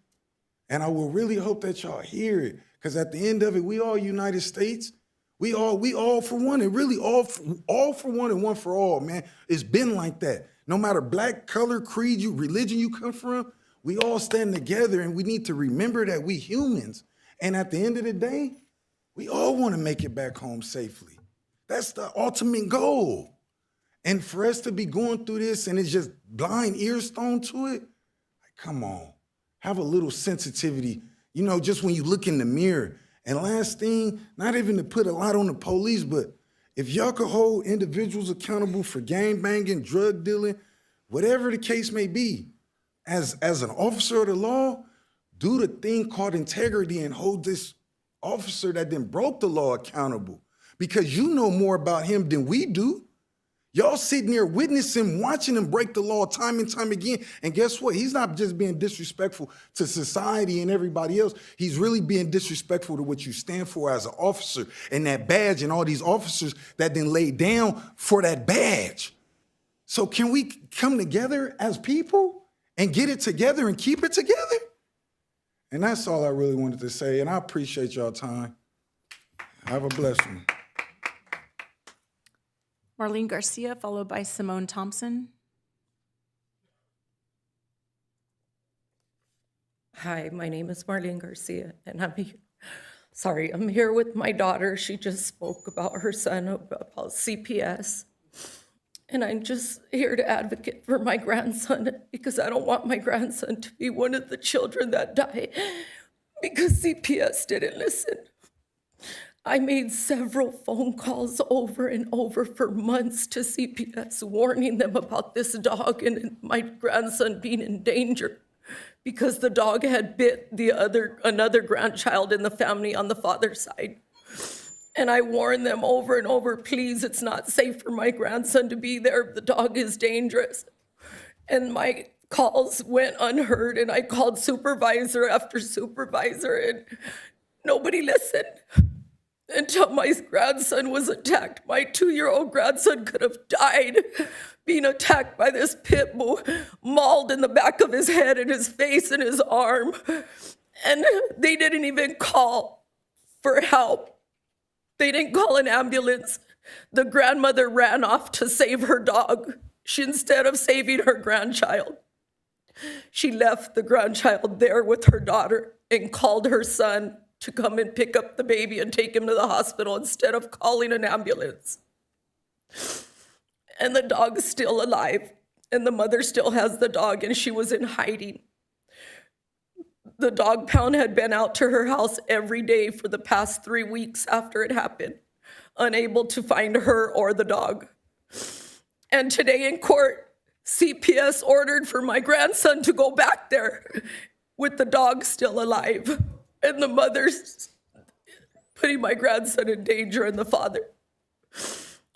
And I will really hope that y'all hear it, because at the end of it, we all United States. We all for one, and really all for one and one for all, man. It's been like that. No matter black, color, creed, religion you come from, we all stand together, and we need to remember that we humans. And at the end of the day, we all want to make it back home safely. That's the ultimate goal. And for us to be going through this and it's just blind ears thrown to it, like, come on, have a little sensitivity, you know, just when you look in the mirror. And last thing, not even to put a lot on the police, but if y'all could hold individuals accountable for gang banging, drug dealing, whatever the case may be, as an officer of the law, do the thing called integrity and hold this officer that then broke the law accountable, because you know more about him than we do. Y'all sitting there witnessing, watching him break the law time and time again. And guess what? He's not just being disrespectful to society and everybody else. He's really being disrespectful to what you stand for as an officer and that badge and all these officers that then laid down for that badge. So can we come together as people and get it together and keep it together? And that's all I really wanted to say. And I appreciate y'all time. Have a blessed one. Marlene Garcia, followed by Simone Thompson. Hi, my name is Marlene Garcia, and I'm here with my daughter. She just spoke about her son, about CPS. And I'm just here to advocate for my grandson, because I don't want my grandson to be one of the children that die because CPS didn't listen. I made several phone calls over and over for months to CPS, warning them about this dog and my grandson being in danger because the dog had bit another grandchild in the family on the father's side. And I warned them over and over, please, it's not safe for my grandson to be there. The dog is dangerous. And my calls went unheard, and I called supervisor after supervisor, and nobody listened. Until my grandson was attacked. My 2-year-old grandson could have died being attacked by this pit bull, mauled in the back of his head and his face and his arm. And they didn't even call for help. They didn't call an ambulance. The grandmother ran off to save her dog. Instead of saving her grandchild, she left the grandchild there with her daughter and called her son to come and pick up the baby and take him to the hospital instead of calling an ambulance. And the dog is still alive, and the mother still has the dog, and she was in hiding. The dog pound had been out to her house every day for the past 3 weeks after it happened, unable to find her or the dog. And today in court, CPS ordered for my grandson to go back there with the dog still alive. And the mother's putting my grandson in danger, and the father.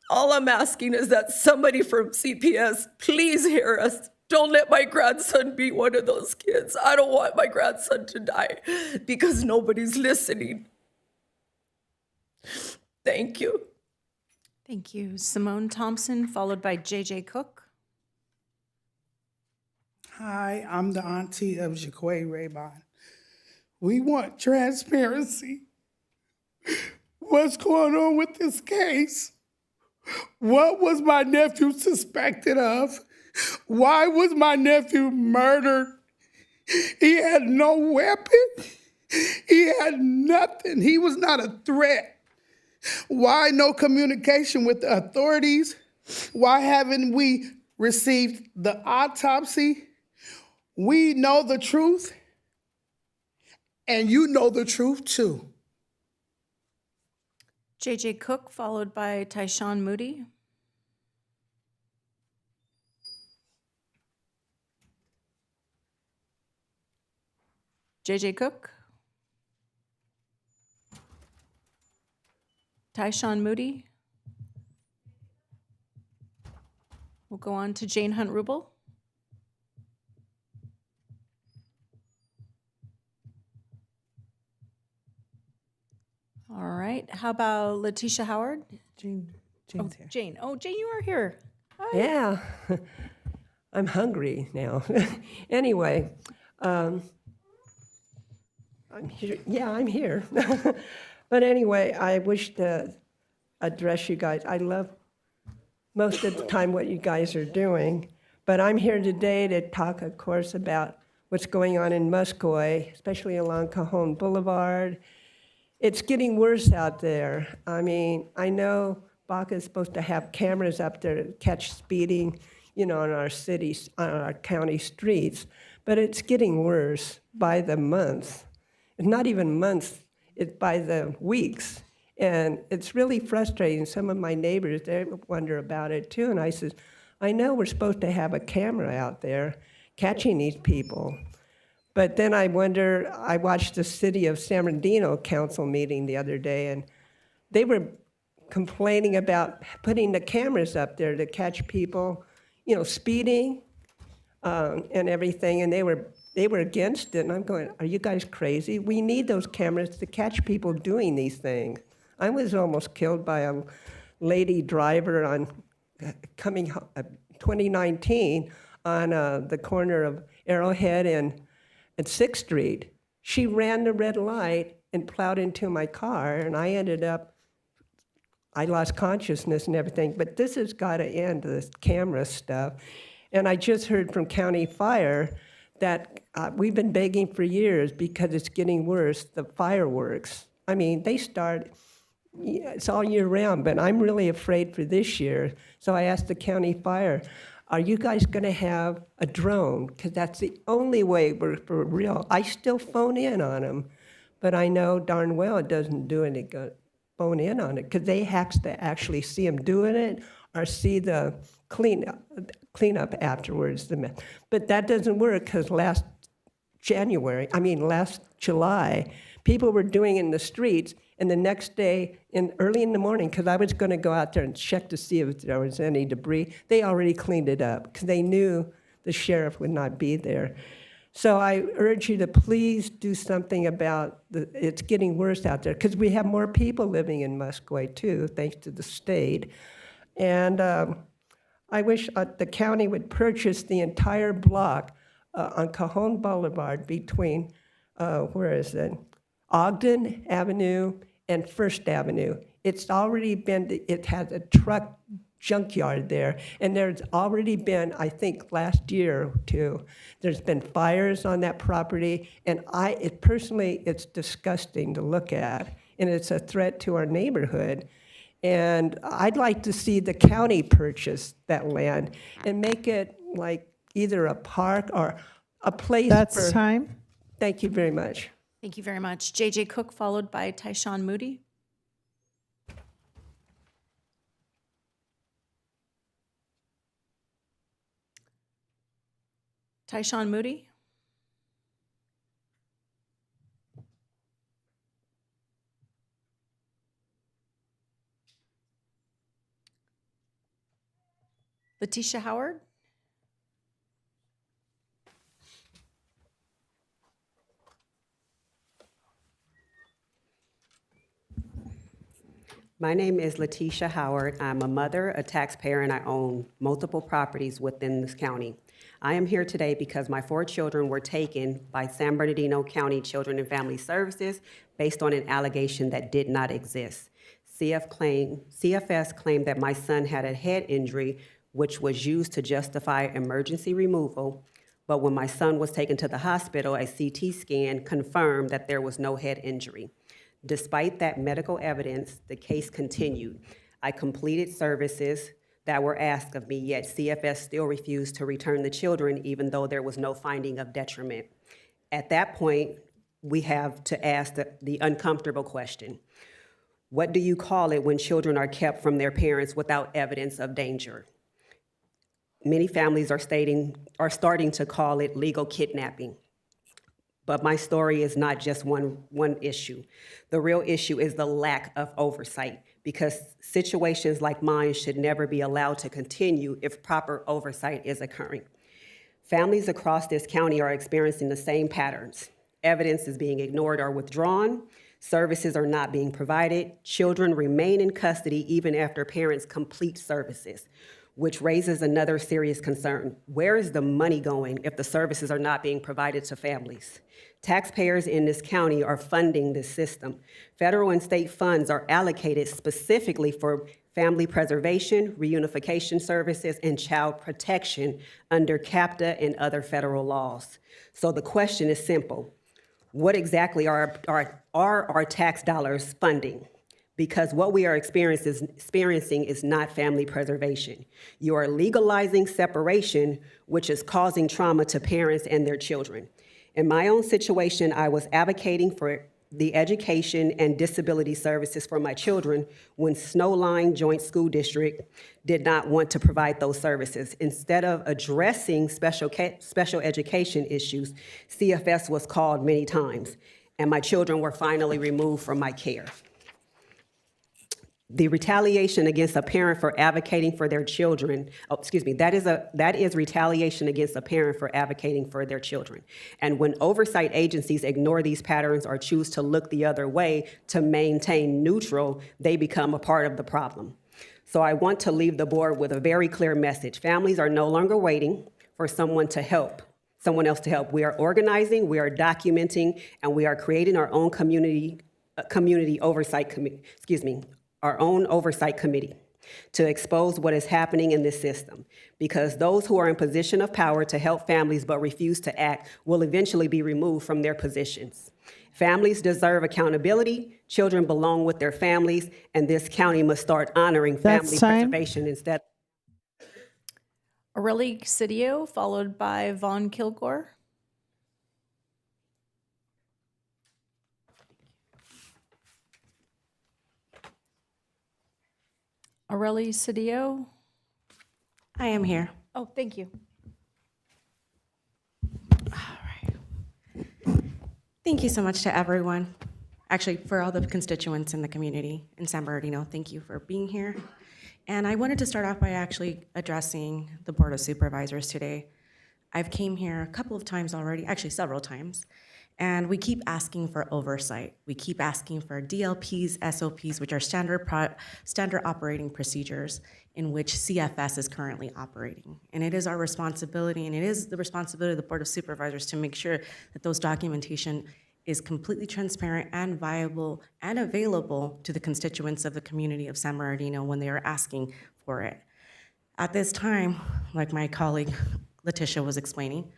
All I'm asking is that somebody from CPS, please hear us. Don't let my grandson be one of those kids. I don't want my grandson to die because nobody's listening. Thank you. Thank you. Simone Thompson, followed by JJ Cook. Hi, I'm the auntie of Jaquay Raybon. We want transparency. What's going on with this case? What was my nephew suspected of? Why was my nephew murdered? He had no weapon. He had nothing. He was not a threat. Why no communication with the authorities? Why haven't we received the autopsy? We know the truth. And you know the truth too. JJ Cook, followed by Tyshawn Moody. JJ Cook. Tyshawn Moody. We'll go on to Jane Hunt Rubel. All right. How about Letitia Howard? Jane's here. Jane. Oh, Jane, you are here. Hi. Yeah, I'm hungry now. Anyway, I'm here. Yeah, I'm here. But anyway, I wish to address you guys. I love most of the time what you guys are doing, but I'm here today to talk, of course, about what's going on in Muscoy, especially along Cajon Boulevard. It's getting worse out there. I mean, I know Baca is supposed to have cameras up there to catch speeding, you know, on our cities, on our county streets, but it's getting worse by the month. It's not even months, it's by the weeks. And it's really frustrating. Some of my neighbors, they wonder about it too. And I says, I know we're supposed to have a camera out there catching these people. But then I wonder, I watched the city of San Bernardino council meeting the other day, and they were complaining about putting the cameras up there to catch people, you know, speeding and everything, and they were against it. And I'm going, are you guys crazy? We need those cameras to catch people doing these things. I was almost killed by a lady driver on 2019 on the corner of Arrowhead and 6th Street. She ran the red light and plowed into my car, and I lost consciousness and everything. But this has got to end, this camera stuff. And I just heard from County Fire that we've been begging for years because it's getting worse, the fireworks. I mean, they start, it's all year round, but I'm really afraid for this year. So I asked the County Fire, are you guys going to have a drone? Because that's the only way we're for real. I still phone in on them, but I know darn well it doesn't do any good. Phone in on it because they have to actually see them doing it or see the cleanup afterwards. But that doesn't work because last July, people were doing it in the streets, and the next day, early in the morning, because I was going to go out there and check to see if there was any debris, they already cleaned it up because they knew the sheriff would not be there. So I urge you to please do something about it's getting worse out there because we have more people living in Muscoy too, thanks to the state. And I wish the county would purchase the entire block on Cajon Boulevard between, Ogden Avenue and First Avenue. It's already been, it has a truck junkyard there, and there's already been, I think last year or two, there's been fires on that property, and personally, it's disgusting to look at, and it's a threat to our neighborhood. And I'd like to see the county purchase that land and make it like either a park or a place That's time. Thank you very much. Thank you very much. J.J. Cook, followed by Tyshawn Moody. Tyshawn Moody. Letitia Howard. My name is Letitia Howard. I'm a mother, a taxpayer, and I own multiple properties within this county. I am here today because my 4 children were taken by San Bernardino County Children and Family Services based on an allegation that did not exist. CFS claimed that my son had a head injury, which was used to justify emergency removal, but when my son was taken to the hospital, a CT scan confirmed that there was no head injury. Despite that medical evidence, the case continued. I completed services that were asked of me, yet CFS still refused to return the children even though there was no finding of detriment. At that point, we have to ask the uncomfortable question. What do you call it when children are kept from their parents without evidence of danger? Many families are starting to call it legal kidnapping. But my story is not just one issue. The real issue is the lack of oversight, because situations like mine should never be allowed to continue if proper oversight is occurring. Families across this county are experiencing the same patterns. Evidence is being ignored or withdrawn. Services are not being provided. Children remain in custody even after parents complete services, which raises another serious concern. Where is the money going if the services are not being provided to families? Taxpayers in this county are funding this system. Federal and state funds are allocated specifically for family preservation, reunification services, and child protection under CAPTA and other federal laws. So the question is simple. What exactly are our tax dollars funding? Because what we are experiencing is not family preservation. You are legalizing separation, which is causing trauma to parents and their children. In my own situation, I was advocating for the education and disability services for my children when Snowline Joint School District did not want to provide those services. Instead of addressing special education issues, CFS was called many times, and my children were finally removed from my care. The retaliation against a parent for advocating for their children, that is retaliation against a parent for advocating for their children. And when oversight agencies ignore these patterns or choose to look the other way to maintain neutral, they become a part of the problem. So I want to leave the board with a very clear message. Families are no longer waiting for someone else to help. We are organizing, we are documenting, and we are creating our own community oversight committee, our own oversight committee to expose what is happening in this system, because those who are in position of power to help families but refuse to act will eventually be removed from their positions. Families deserve accountability, children belong with their families, and this county must start honoring family preservation instead. Aurelie Cedillo, followed by Vaughn Kilgore. Aurelie Cedillo. I am here. Oh, thank you. Thank you so much to everyone. Actually, for all the constituents in the community in San Bernardino, thank you for being here. And I wanted to start off by actually addressing the Board of Supervisors today. I've came here a couple of times already, actually several times, and we keep asking for oversight. We keep asking for DLPs, SOPs, which are standard operating procedures in which CFS is currently operating. And it is our responsibility, and it is the responsibility of the Board of Supervisors to make sure that those documentation is completely transparent and viable and available to the constituents of the community of San Bernardino when they are asking for it. At this time, like my colleague Letitia was explaining,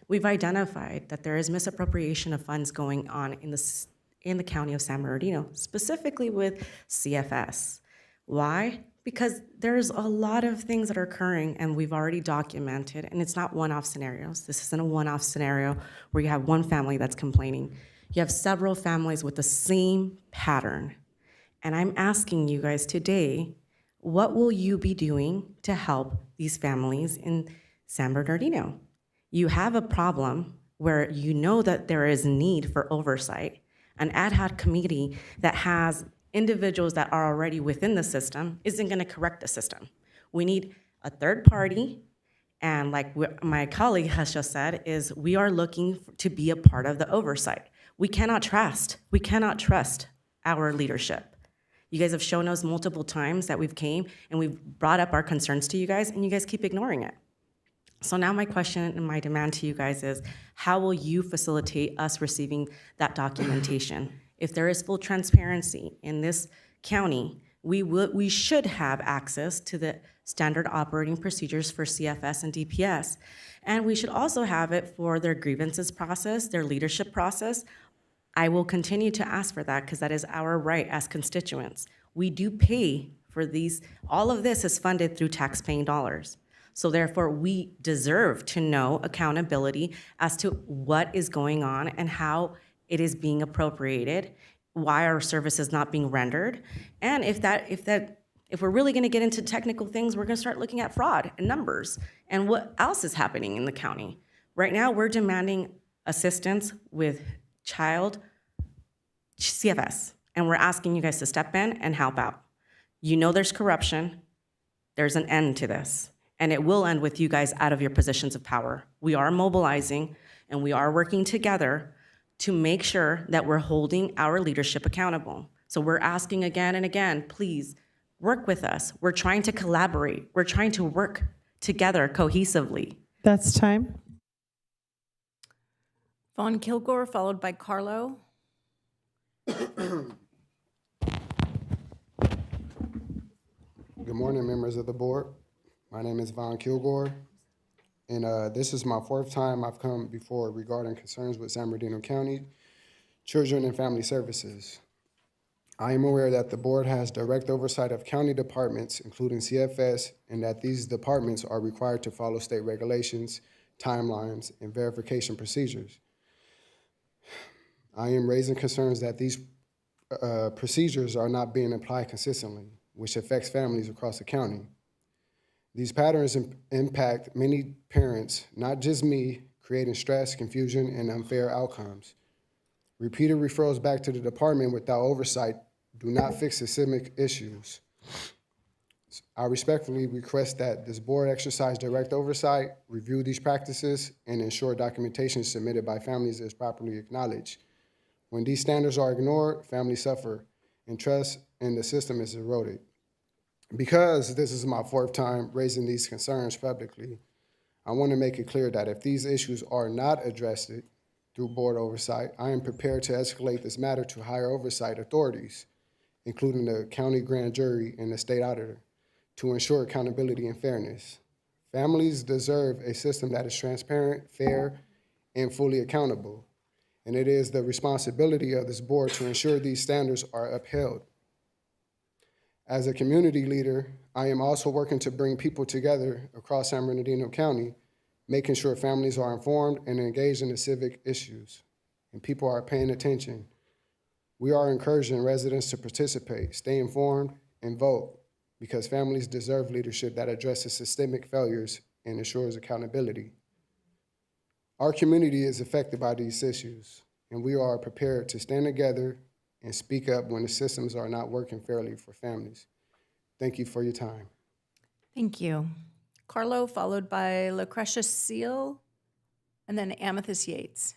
we've identified that there is misappropriation of funds going on in the county of San Bernardino, specifically with CFS. Why? Because there's a lot of things that are occurring and we've already documented, and it's not one-off scenarios. This isn't a one-off scenario where you have one family that's complaining. You have several families with the same pattern. And I'm asking you guys today, what will you be doing to help these families in San Bernardino? You have a problem where you know that there is need for oversight. An ad hoc committee that has individuals that are already within the system isn't going to correct the system. We need a third party, and like my colleague has just said, is we are looking to be a part of the oversight. We cannot trust our leadership. You guys have shown us multiple times that we've came and we've brought up our concerns to you guys, and you guys keep ignoring it. So now my question and my demand to you guys is, how will you facilitate us receiving that documentation? If there is full transparency in this county, we should have access to the standard operating procedures for CFS and DPS. And we should also have it for their grievances process, their leadership process. I will continue to ask for that because that is our right as constituents. We do pay for these. All of this is funded through tax-paying dollars. So therefore, we deserve to know accountability as to what is going on and how it is being appropriated, why our service is not being rendered. And if we're really gonna get into technical things, we're gonna start looking at fraud and numbers and what else is happening in the county. Right now, we're demanding assistance with child CFS. And we're asking you guys to step in and help out. You know there's corruption. There's an end to this. And it will end with you guys out of your positions of power. We are mobilizing and we are working together to make sure that we're holding our leadership accountable. So we're asking again and again, please work with us. We're trying to collaborate. We're trying to work together cohesively. That's time. Vaughn Kilgore, followed by Carlo. Good morning, members of the board. My name is Vaughn Kilgore, and this is my fourth time I've come before regarding concerns with San Bernardino County Children and Family Services. I am aware that the board has direct oversight of county departments, including CFS, and that these departments are required to follow state regulations, timelines, and verification procedures. I am raising concerns that these procedures are not being applied consistently, which affects families across the county. These patterns impact many parents, not just me, creating stress, confusion, and unfair outcomes. Repeated referrals back to the department without oversight do not fix systemic issues. I respectfully request that this board exercise direct oversight, review these practices, and ensure documentation submitted by families is properly acknowledged. When these standards are ignored, families suffer, and trust in the system is eroded. Because this is my fourth time raising these concerns publicly, I want to make it clear that if these issues are not addressed through board oversight, I am prepared to escalate this matter to higher oversight authorities, including the county grand jury and the state auditor, to ensure accountability and fairness. Families deserve a system that is transparent, fair, and fully accountable. And it is the responsibility of this board to ensure these standards are upheld. As a community leader, I am also working to bring people together across San Bernardino County, making sure families are informed and engaged in the civic issues, and people are paying attention. We are encouraging residents to participate, stay informed, and vote, because families deserve leadership that addresses systemic failures and ensures accountability. Our community is affected by these issues, and we are prepared to stand together and speak up when the systems are not working fairly for families. Thank you for your time. Thank you. Carlo, followed by Lucretia Seal, and then Amethyst Yates.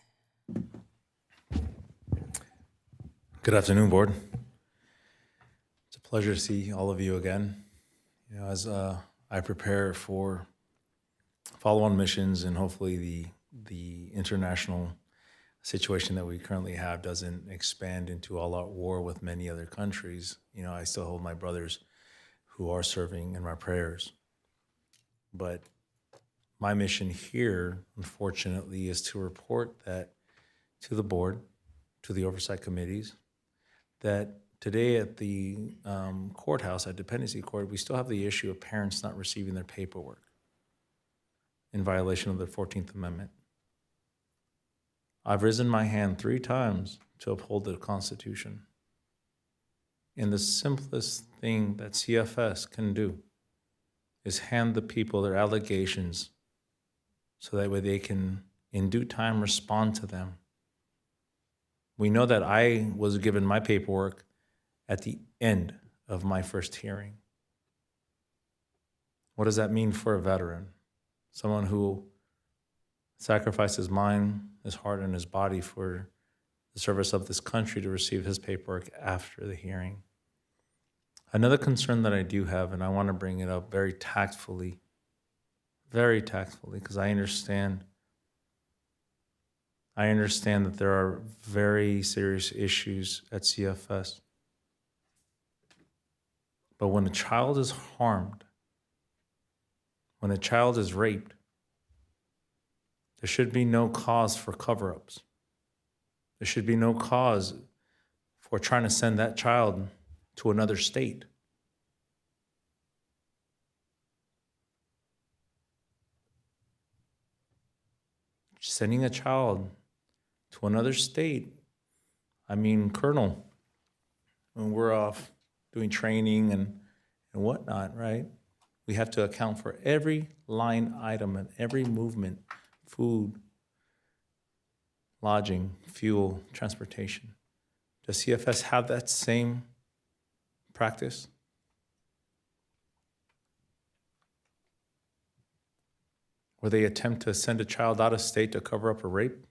Good afternoon, board. It's a pleasure to see all of you again. You know, as I prepare for follow-on missions and hopefully the international situation that we currently have doesn't expand into all-out war with many other countries. You know, I still hold my brothers who are serving in my prayers. But my mission here, unfortunately, is to report that to the board, to the oversight committees, that today at the courthouse, at Dependency Court, we still have the issue of parents not receiving their paperwork in violation of the 14th Amendment. I've risen my hand 3 times to uphold the Constitution. And the simplest thing that CFS can do is hand the people their allegations so that way they can, in due time, respond to them. We know that I was given my paperwork at the end of my first hearing. What does that mean for a veteran? Someone who sacrificed his mind, his heart, and his body for the service of this country to receive his paperwork after the hearing. Another concern that I do have, and I want to bring it up very tactfully, because I understand that there are very serious issues at CFS. But when a child is harmed, when a child is raped, there should be no cause for cover-ups. There should be no cause for trying to send that child to another state. Sending a child to another state, I mean, Colonel, when we're off doing training and whatnot, right? We have to account for every line item and every movement, food. lodging, fuel, transportation. Does CFS have that same practice? Where they attempt to send a child out of state to cover up a rape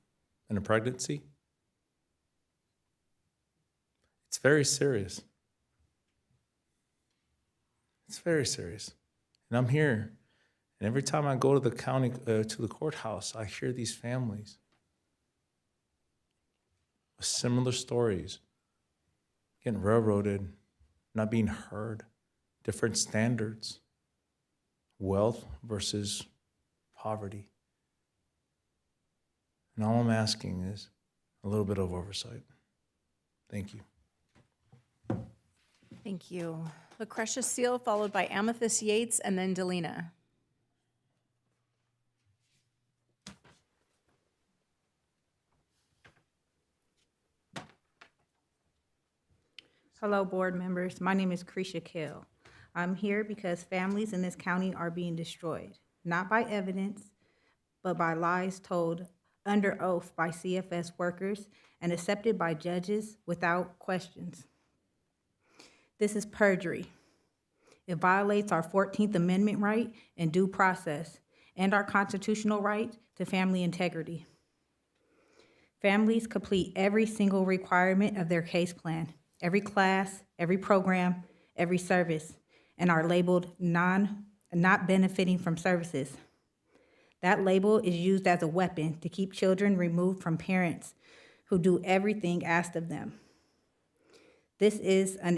and a pregnancy? It's very serious. It's very serious. And I'm here, and every time I go to the county, to the courthouse, I hear these families with similar stories, getting railroaded, not being heard, different standards, wealth versus poverty. And all I'm asking is a little bit of oversight. Thank you. Thank you. Lucretia Seal, followed by Amethyst Yates, and then Delina. Hello, board members. My name is Krisha Kell. I'm here because families in this county are being destroyed, not by evidence, but by lies told under oath by CFS workers and accepted by judges without questions. This is perjury. It violates our 14th Amendment right and due process and our constitutional right to family integrity. Families complete every single requirement of their case plan, every class, every program, every service, and are labeled not benefiting from services. That label is used as a weapon to keep children removed from parents who do everything asked of them. This is an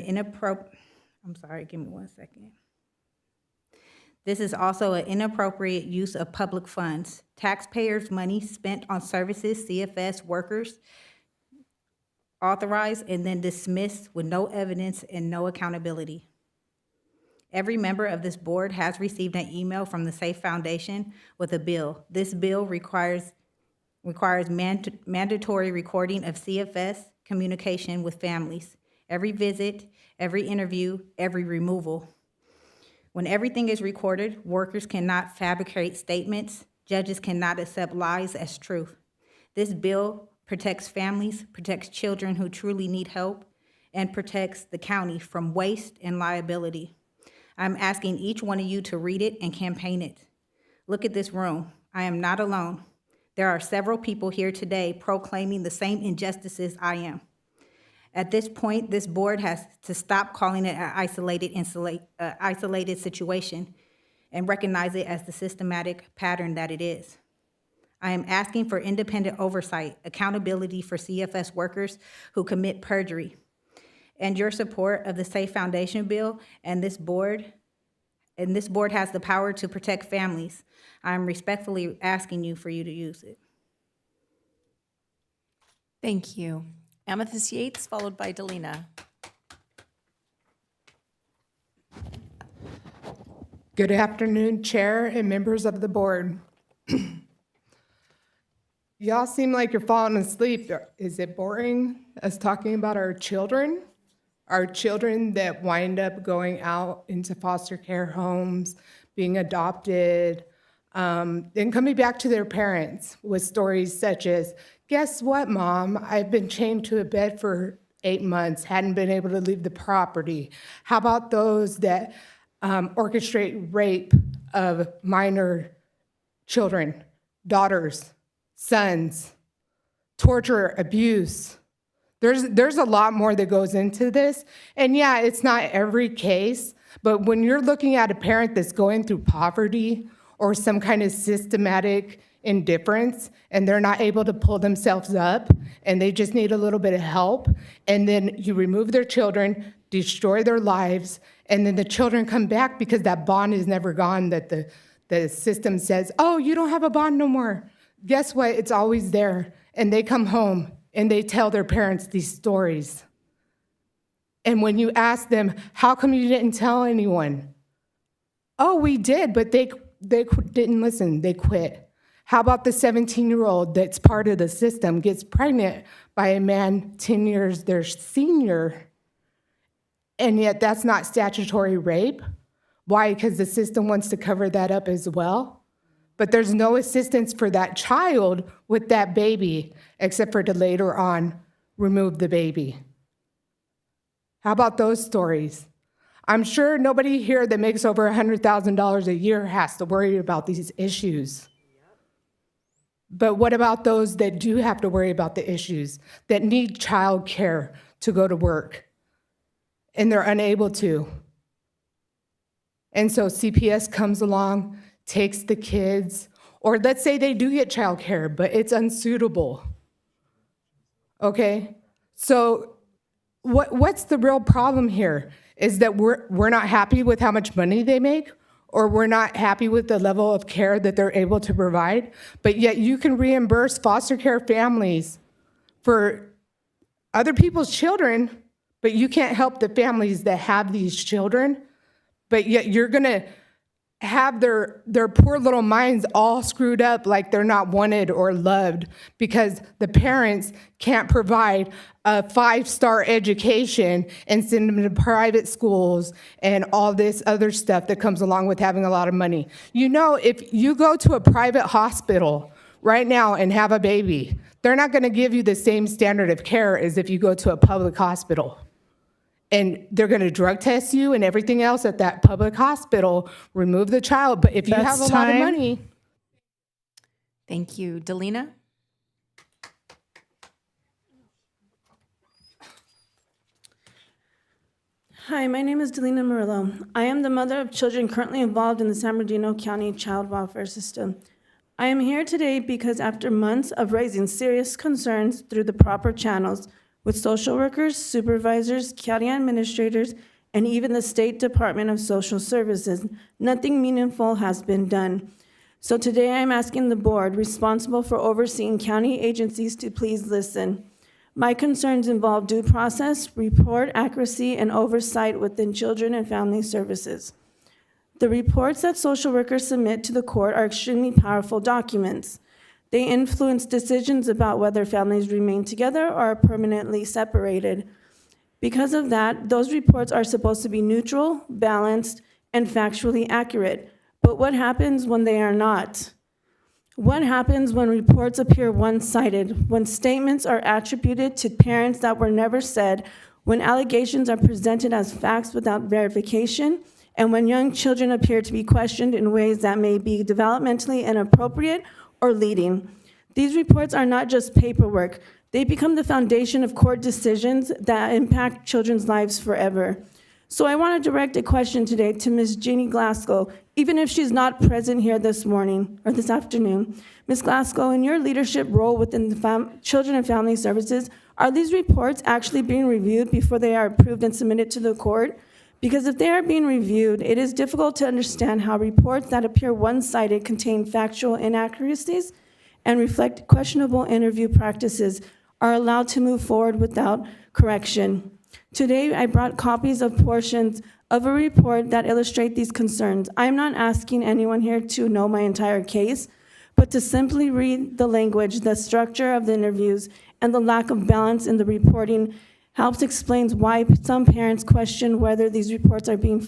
This is also an inappropriate use of public funds, taxpayers' money spent on services CFS workers authorize and then dismiss with no evidence and no accountability. Every member of this board has received an email from the SAFE Foundation with a bill. This bill requires mandatory recording of CFS communication with families, every visit, every interview, every removal. When everything is recorded, workers cannot fabricate statements, judges cannot accept lies as truth. This bill protects families, protects children who truly need help, and protects the county from waste and liability. I'm asking each one of you to read it and campaign it. Look at this room. I am not alone. There are several people here today proclaiming the same injustices I am. At this point, this board has to stop calling it an isolated situation and recognize it as the systematic pattern that it is. I am asking for independent oversight, accountability for CFS workers who commit perjury, and your support of the SAFE Foundation bill, and this board has the power to protect families. I am respectfully asking you for you to use it. Thank you. Amethyst Yates, followed by Delina. Good afternoon, Chair and members of the board. Y'all seem like you're falling asleep. Is it boring us talking about our children? Our children that wind up going out into foster care homes, being adopted, then coming back to their parents with stories such as, guess what, Mom? I've been chained to a bed for 8 months, hadn't been able to leave the property. How about those that orchestrate rape of minor children, daughters, sons, torture, abuse? There's a lot more that goes into this. And yeah, it's not every case, but when you're looking at a parent that's going through poverty or some kind of systematic indifference and they're not able to pull themselves up and they just need a little bit of help, and then you remove their children, destroy their lives, and then the children come back because that bond is never gone, that the system says, oh, you don't have a bond no more. Guess what? It's always there. And they come home and they tell their parents these stories. And when you ask them, how come you didn't tell anyone? Oh, we did, but they didn't listen. They quit. How about the 17-year-old that's part of the system, gets pregnant by a man 10 years their senior, and yet that's not statutory rape? Why? Because the system wants to cover that up as well. but there's no assistance for that child with that baby, except for to later on remove the baby. How about those stories? I'm sure nobody here that makes over $100,000 a year has to worry about these issues. But what about those that do have to worry about the issues, that need child care to go to work, and they're unable to? And so CPS comes along, takes the kids, or let's say they do get child care, but it's unsuitable. Okay? So what's the real problem here? Is that we're not happy with how much money they make, or we're not happy with the level of care that they're able to provide, but yet you can reimburse foster care families for other people's children, but you can't help the families that have these children, but yet you're gonna have their poor little minds all screwed up like they're not wanted or loved because the parents can't provide a 5-star education and send them to private schools and all this other stuff that comes along with having a lot of money. You know, if you go to a private hospital right now and have a baby, they're not gonna give you the same standard of care as if you go to a public hospital. And they're going to drug test you and everything else at that public hospital, remove the child. But if you have a lot of money. Thank you. Delina? Hi, my name is Delina Murillo. I am the mother of children currently involved in the San Bernardino County child welfare system. I am here today because after months of raising serious concerns through the proper channels, with social workers, supervisors, county administrators, and even the State Department of Social Services, nothing meaningful has been done. So today I'm asking the board responsible for overseeing county agencies to please listen. My concerns involve due process, report accuracy, and oversight within Children and Family Services. The reports that social workers submit to the court are extremely powerful documents. They influence decisions about whether families remain together or are permanently separated. Because of that, those reports are supposed to be neutral, balanced, and factually accurate. But what happens when they are not? What happens when reports appear one-sided, when statements are attributed to parents that were never said, when allegations are presented as facts without verification, and when young children appear to be questioned in ways that may be developmentally inappropriate or leading? These reports are not just paperwork. They become the foundation of court decisions that impact children's lives forever. So I want to direct a question today to Ms. Jeannie Glasgow, even if she's not present here this morning or this afternoon. Ms. Glasgow, in your leadership role within the Children and Family Services, are these reports actually being reviewed before they are approved and submitted to the court? Because if they are being reviewed, it is difficult to understand how reports that appear one-sided contain factual inaccuracies and reflect questionable interview practices are allowed to move forward without correction. Today, I brought copies of portions of a report that illustrate these concerns. I'm not asking anyone here to know my entire case, but to simply read the language, the structure of the interviews, and the lack of balance in the reporting helps explain why some parents question whether these reports are being